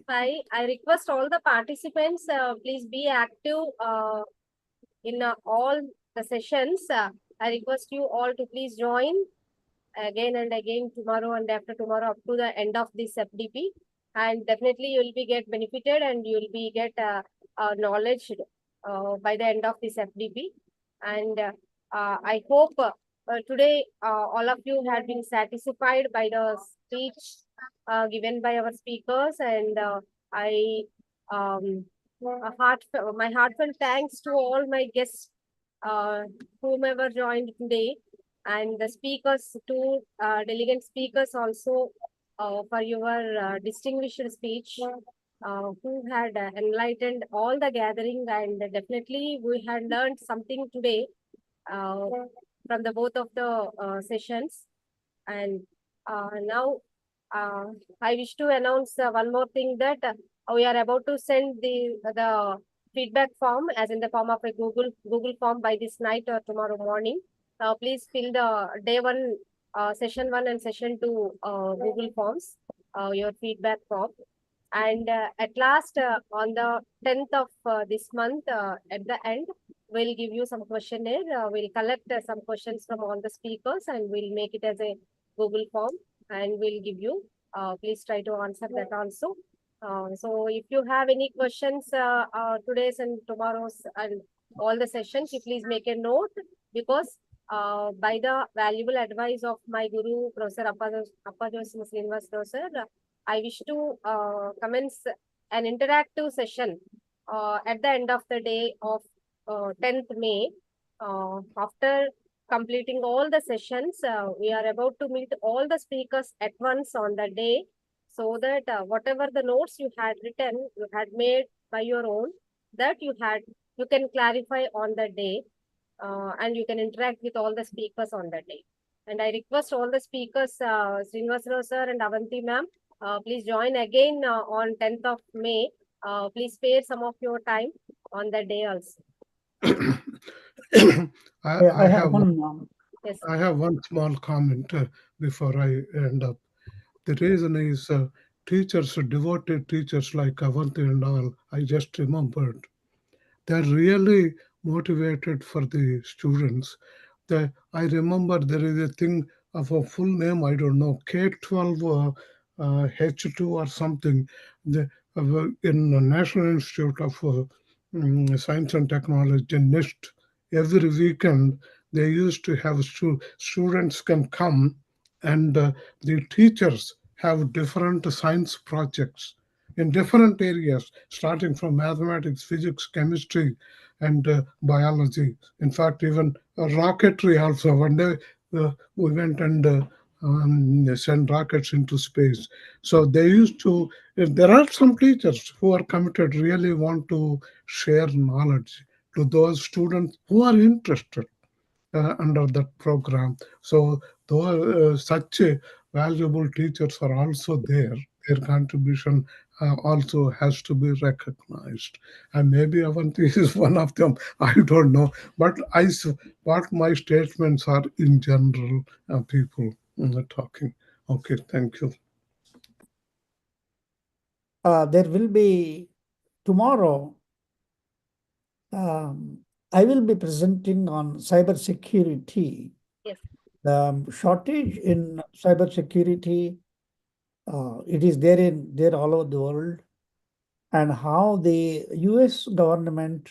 [SPEAKER 1] I request all the participants, please be active in all the sessions. I request you all to please join again and again tomorrow and after tomorrow up to the end of this FDP. And definitely you will be get benefited and you will be get knowledge by the end of this FDP. And I hope today all of you have been satisfied by the speech given by our speakers, and my heartfelt thanks to all my guests, whomever joined today, and the speakers, two delegate speakers also, for your distinguished speech, who had enlightened all the gathering, and definitely we had learned something today from the both of the sessions. And now I wish to announce one more thing, that we are about to send the feedback form, as in the form of a Google form, by this night or tomorrow morning. Please fill the day 1, session 1 and session 2 Google forms, your feedback form. And at last, on the 10th of this month, at the end, we'll give you some questionnaire. We'll collect some questions from all the speakers and we'll make it as a Google form and we'll give you. Please try to answer that also. So if you have any questions today's and tomorrow's and all the sessions, you please make a note, because by the valuable advice of my guru, Professor Appajosi Srinivas sir, I wish to commence an interactive session at the end of the day of 10th May. After completing all the sessions, we are about to meet all the speakers at once on the day, so that whatever the notes you had written, you had made by your own, that you can clarify on the day, and you can interact with all the speakers on the day. And I request all the speakers, Srinivasarao sir and Avanti ma'am, please join again on 10th of May. Please spare some of your time on the day also.
[SPEAKER 3] I have one.
[SPEAKER 1] Yes.
[SPEAKER 3] I have one small comment before I end up. The reason is teachers, devoted teachers like Avanti and all, I just remembered, they're really motivated for the students. I remember there is a thing of a full name, I don't know, K12 H2 or something, in the National Institute of Science and Technology, NIST. Every weekend, they used to have students can come and the teachers have different science projects in different areas, starting from mathematics, physics, chemistry, and biology. In fact, even rocketry also. One day we went and sent rockets into space. So they used to, there are some teachers who are committed, really want to share knowledge to those students who are interested under that program. So though such valuable teachers are also there, their contribution also has to be recognized. And maybe Avanti is one of them. I don't know. But what my statements are in general, people talking. Okay, thank you.
[SPEAKER 2] There will be tomorrow. I will be presenting on cybersecurity.
[SPEAKER 1] Yes.
[SPEAKER 2] The shortage in cybersecurity, it is there all over the world, and how the U.S. government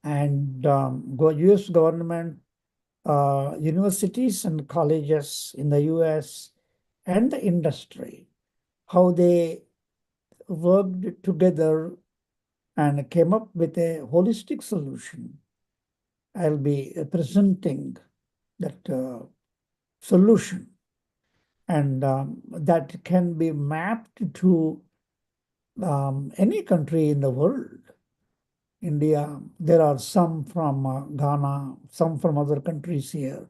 [SPEAKER 2] and U.S. government, universities and colleges in the U.S. and the industry, how they worked together and came up with a holistic solution. I'll be presenting that solution, and that can be mapped to any country in the world. India, there are some from Ghana, some from other countries here.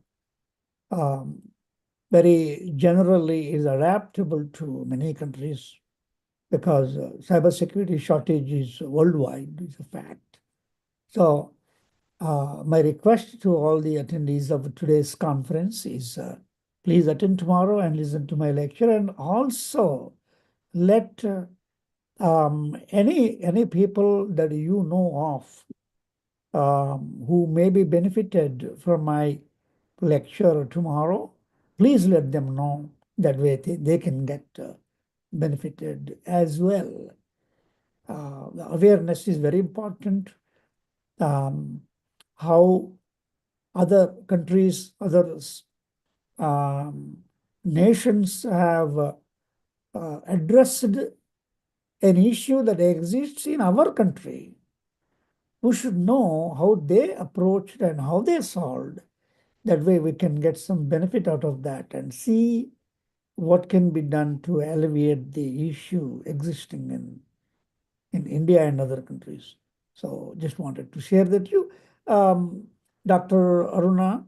[SPEAKER 2] Very generally is adaptable to many countries because cybersecurity shortage is worldwide, is a fact. So my request to all the attendees of today's conference is please attend tomorrow and listen to my lecture, and also let any people that you know of who may be benefited from my lecture tomorrow, please let them know. That way they can get benefited as well. The awareness is very important. How other countries, other nations have addressed an issue that exists in our country. We should know how they approached and how they solved. That way we can get some benefit out of that and see what can be done to alleviate the issue existing in India and other countries. So just wanted to share that you. Dr. Aruna,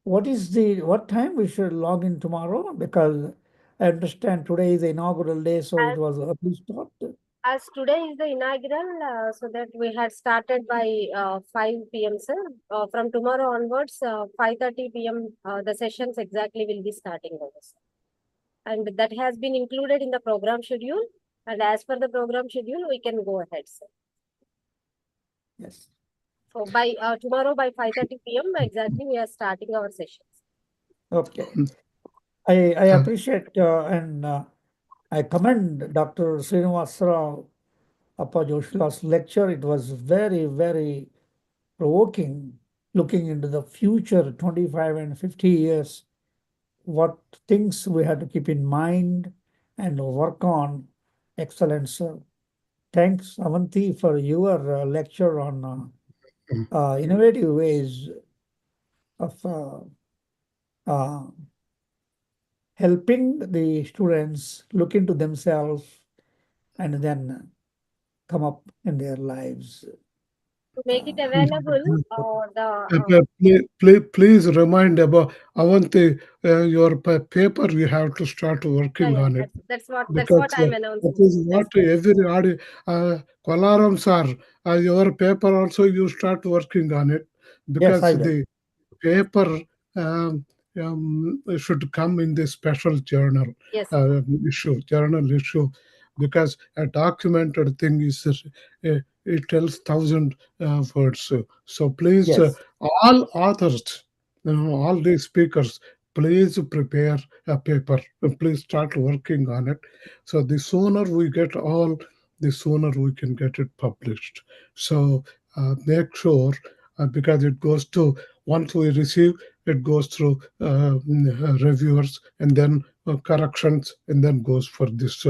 [SPEAKER 2] what time we should log in tomorrow? Because I understand today is the inaugural day, so it was early start.
[SPEAKER 1] As today is the inaugural, so that we had started by 5 p.m. sir. From tomorrow onwards, 5:30 p.m. The sessions exactly will be starting over, sir. And that has been included in the program schedule. And as per the program schedule, we can go ahead, sir.
[SPEAKER 2] Yes.
[SPEAKER 1] So by tomorrow by 5:30 p.m. exactly, we are starting our sessions.
[SPEAKER 2] Okay. I appreciate and I commend Dr. Srinivasarao Appajoshla's lecture. It was very, very provoking, looking into the future, 25 and 50 years, what things we have to keep in mind and work on. Excellent, sir. Thanks, Avanti, for your lecture on innovative ways of helping the students look into themselves and then come up in their lives.
[SPEAKER 1] To make it available,
[SPEAKER 3] Please remind about Avanti, your paper. You have to start working on it.
[SPEAKER 1] That's what I'm announcing.
[SPEAKER 3] That is what every audio. Kolaram sir, your paper also you start working on it, because
[SPEAKER 2] Yes,
[SPEAKER 3] the paper should come in the special journal.
[SPEAKER 1] Yes.
[SPEAKER 3] Journal issue, because a documented thing is it tells 1,000 words. So please,
[SPEAKER 2] yes.
[SPEAKER 3] all authors, all the speakers, please prepare a paper. Please start working on it. So the sooner we get all, the sooner we can get it published. So make sure, because it goes to, once we receive, it goes through reviewers and then corrections, and then goes for this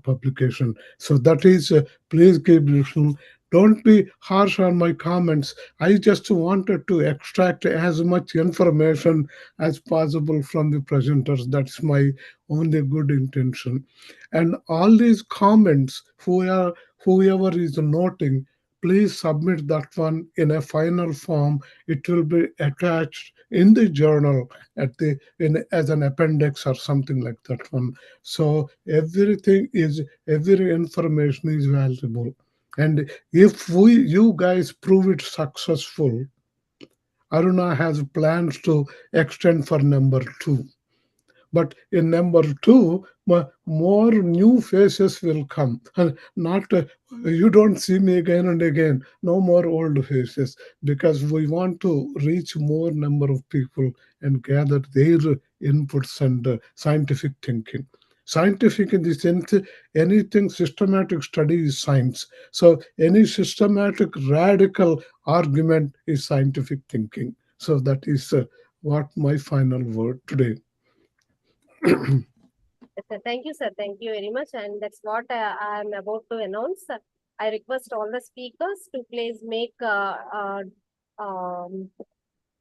[SPEAKER 3] publication. So that is, please keep listening. Don't be harsh on my comments. I just wanted to extract as much information as possible from the presenters. That's my only good intention. And all these comments, whoever is noting, please submit that one in a final form. It will be attached in the journal as an appendix or something like that one. So every information is valuable. And if you guys prove it successful, Aruna has plans to extend for number 2. But in number 2, more new faces will come. And not you don't see me again and again. No more old faces, because we want to reach more number of people and gather their inputs and scientific thinking. Scientific in the sense, anything systematic study is science. So any systematic radical argument is scientific thinking. So that is what my final word today.
[SPEAKER 1] Thank you, sir. Thank you very much. And that's what I am about to announce. I request all the speakers to please make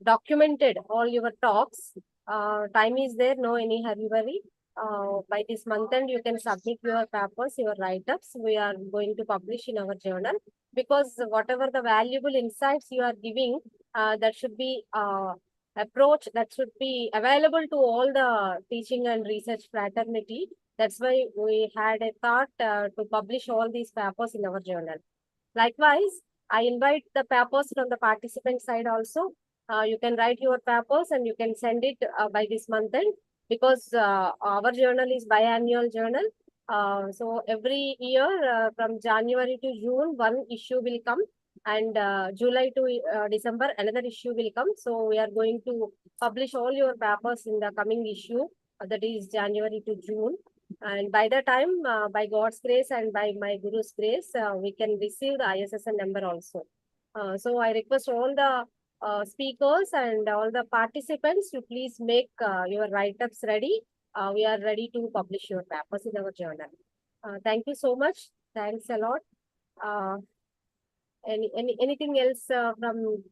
[SPEAKER 1] documented all your talks. Time is there, no any hurry. By this month end, you can submit your papers, your write-ups. We are going to publish in our journal, because whatever the valuable insights you are giving, that should be approach that should be available to all the teaching and research fraternity. That's why we had a thought to publish all these papers in our journal. Likewise, I invite the papers from the participant side also. You can write your papers and you can send it by this month end, because our journal is biannual journal. So every year from January to June, one issue will come, and July to December, another issue will come. So we are going to publish all your papers in the coming issue, that is January to June. And by the time, by God's grace and by my Guru's grace, we can receive the ISSN number also. So I request all the speakers and all the participants to please make your write-ups ready. We are ready to publish your papers in our journal. Thank you so much. Thanks a lot. Anything else from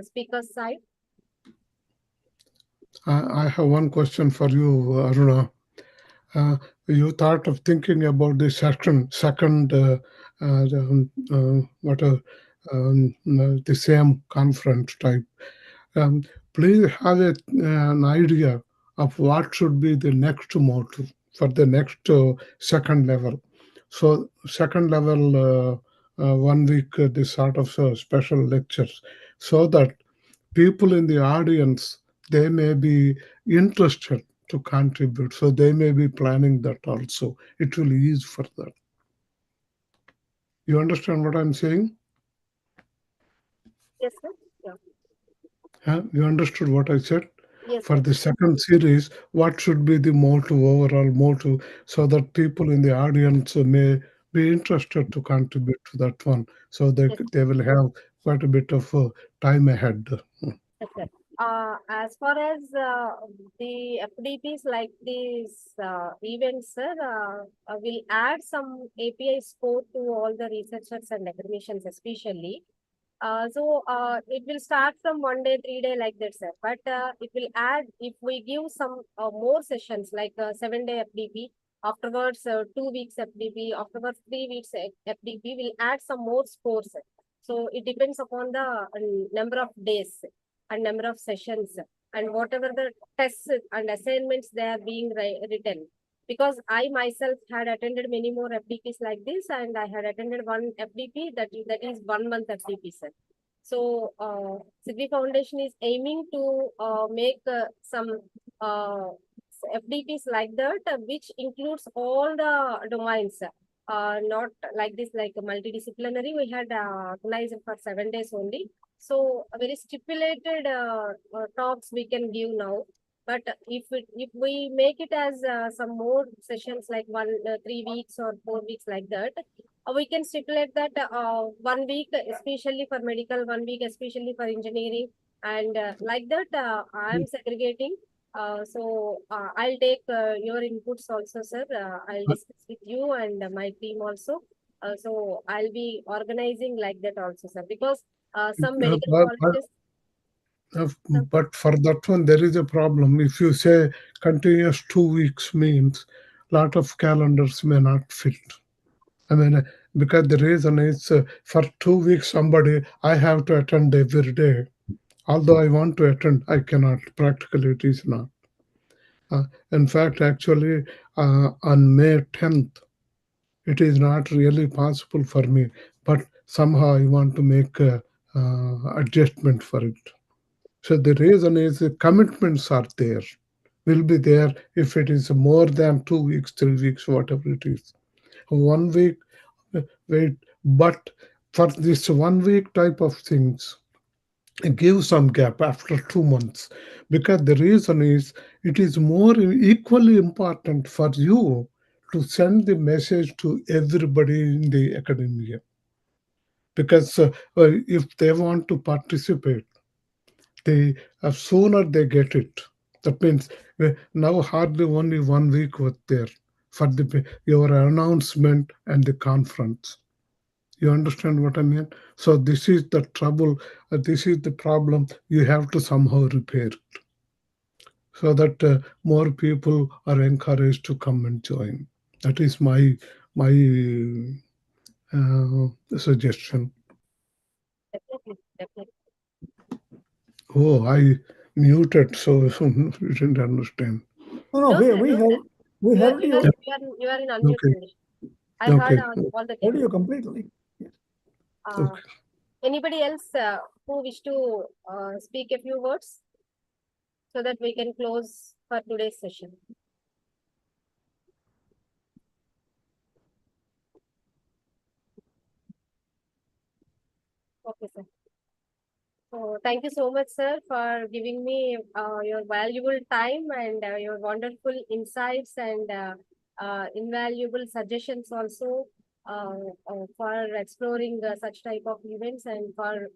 [SPEAKER 1] speaker's side?
[SPEAKER 3] I have one question for you, Aruna. You thought of thinking about the second the same conference type. Please have an idea of what should be the next motto for the next second level. So second level, 1 week, this sort of special lectures, so that people in the audience, they may be interested to contribute. So they may be planning that also. It will ease for that. You understand what I'm saying?
[SPEAKER 1] Yes, sir. Yeah.
[SPEAKER 3] You understood what I said?
[SPEAKER 1] Yes,
[SPEAKER 3] for
[SPEAKER 1] sir.
[SPEAKER 3] the second series, what should be the motto, overall motto, so that people in the audience may be interested to contribute to that one. So they will have quite a bit of time ahead.
[SPEAKER 1] Yes, sir. As far as the FDPs like these events, sir, will add some API score to all the researchers and academicians especially. So it will start from 1 day, 3 day like that, sir. But it will add, if we give some more sessions like 7-day FDP, afterwards 2 weeks FDP, afterwards 3 weeks FDP, will add some more scores. So it depends upon the number of days and number of sessions and whatever the tests and assignments they are being written. Because I myself had attended many more FDPs like this, and I had attended one FDP that is 1 month FDP, sir. So Sidvi Foundation is aiming to make some FDPs like that, which includes all the domains. Not like this, like multidisciplinary. We had organized for 7 days only. So a very stipulated talks we can give now. But if we make it as some more sessions like 3 weeks or 4 weeks like that, we can stipulate that 1 week especially for medical, 1 week especially for engineering, and like that I am segregating. So I'll take your inputs also, sir. I'll discuss with you and my team also. So I'll be organizing like that also, sir, because some medical colleges.
[SPEAKER 3] But for that one, there is a problem. If you say continuous 2 weeks means, lot of calendars may not fit. I mean, because the reason is for 2 weeks I have to attend every day. Although I want to attend, I cannot. Practically, it is not. In fact, actually, on May 10th, it is not really possible for me, but somehow I want to make a adjustment for it. So the reason is the commitments are there, will be there if it is more than 2 weeks, 3 weeks, whatever it is. 1 week, wait, but for this 1 week type of things, give some gap after 2 months, because the reason is it is more equally important for you to send the message to everybody in the academia, because if they want to participate, they sooner they get it. That means now hardly only 1 week was there for your announcement and the conference. You understand what I mean? So this is the trouble. This is the problem. You have to somehow repair it so that more people are encouraged to come and join. That is my suggestion.
[SPEAKER 1] Definitely.
[SPEAKER 3] Oh, I muted, so you didn't understand.
[SPEAKER 2] No,
[SPEAKER 1] No, sir,
[SPEAKER 2] we heard you.
[SPEAKER 1] You are in unmute
[SPEAKER 3] Okay.
[SPEAKER 1] condition. I heard all the
[SPEAKER 2] Heard
[SPEAKER 1] things.
[SPEAKER 2] you completely.
[SPEAKER 3] Okay.
[SPEAKER 1] Anybody else who wish to speak a few words so that we can close for today's session? Okay, sir. So thank you so much, sir, for giving me your valuable time and your wonderful insights and invaluable suggestions also for exploring such type of events and for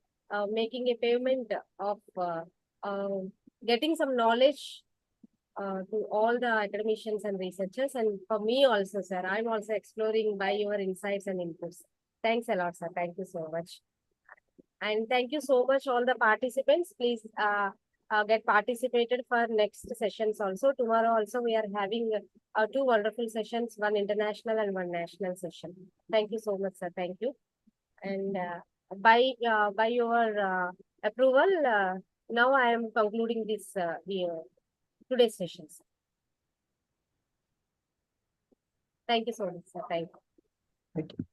[SPEAKER 1] making a payment of getting some knowledge to all the academicians and researchers, and for me also, sir. I'm also exploring by your insights and inputs. Thanks a lot, sir. Thank you so much. And thank you so much, all the participants. Please get participated for next sessions also. Tomorrow also we are having 2 wonderful sessions, one international and one national session. Thank you so much, sir. Thank you. And by your approval, now I am concluding this today's sessions. Thank you so much, sir. Thank you.
[SPEAKER 2] Thank you.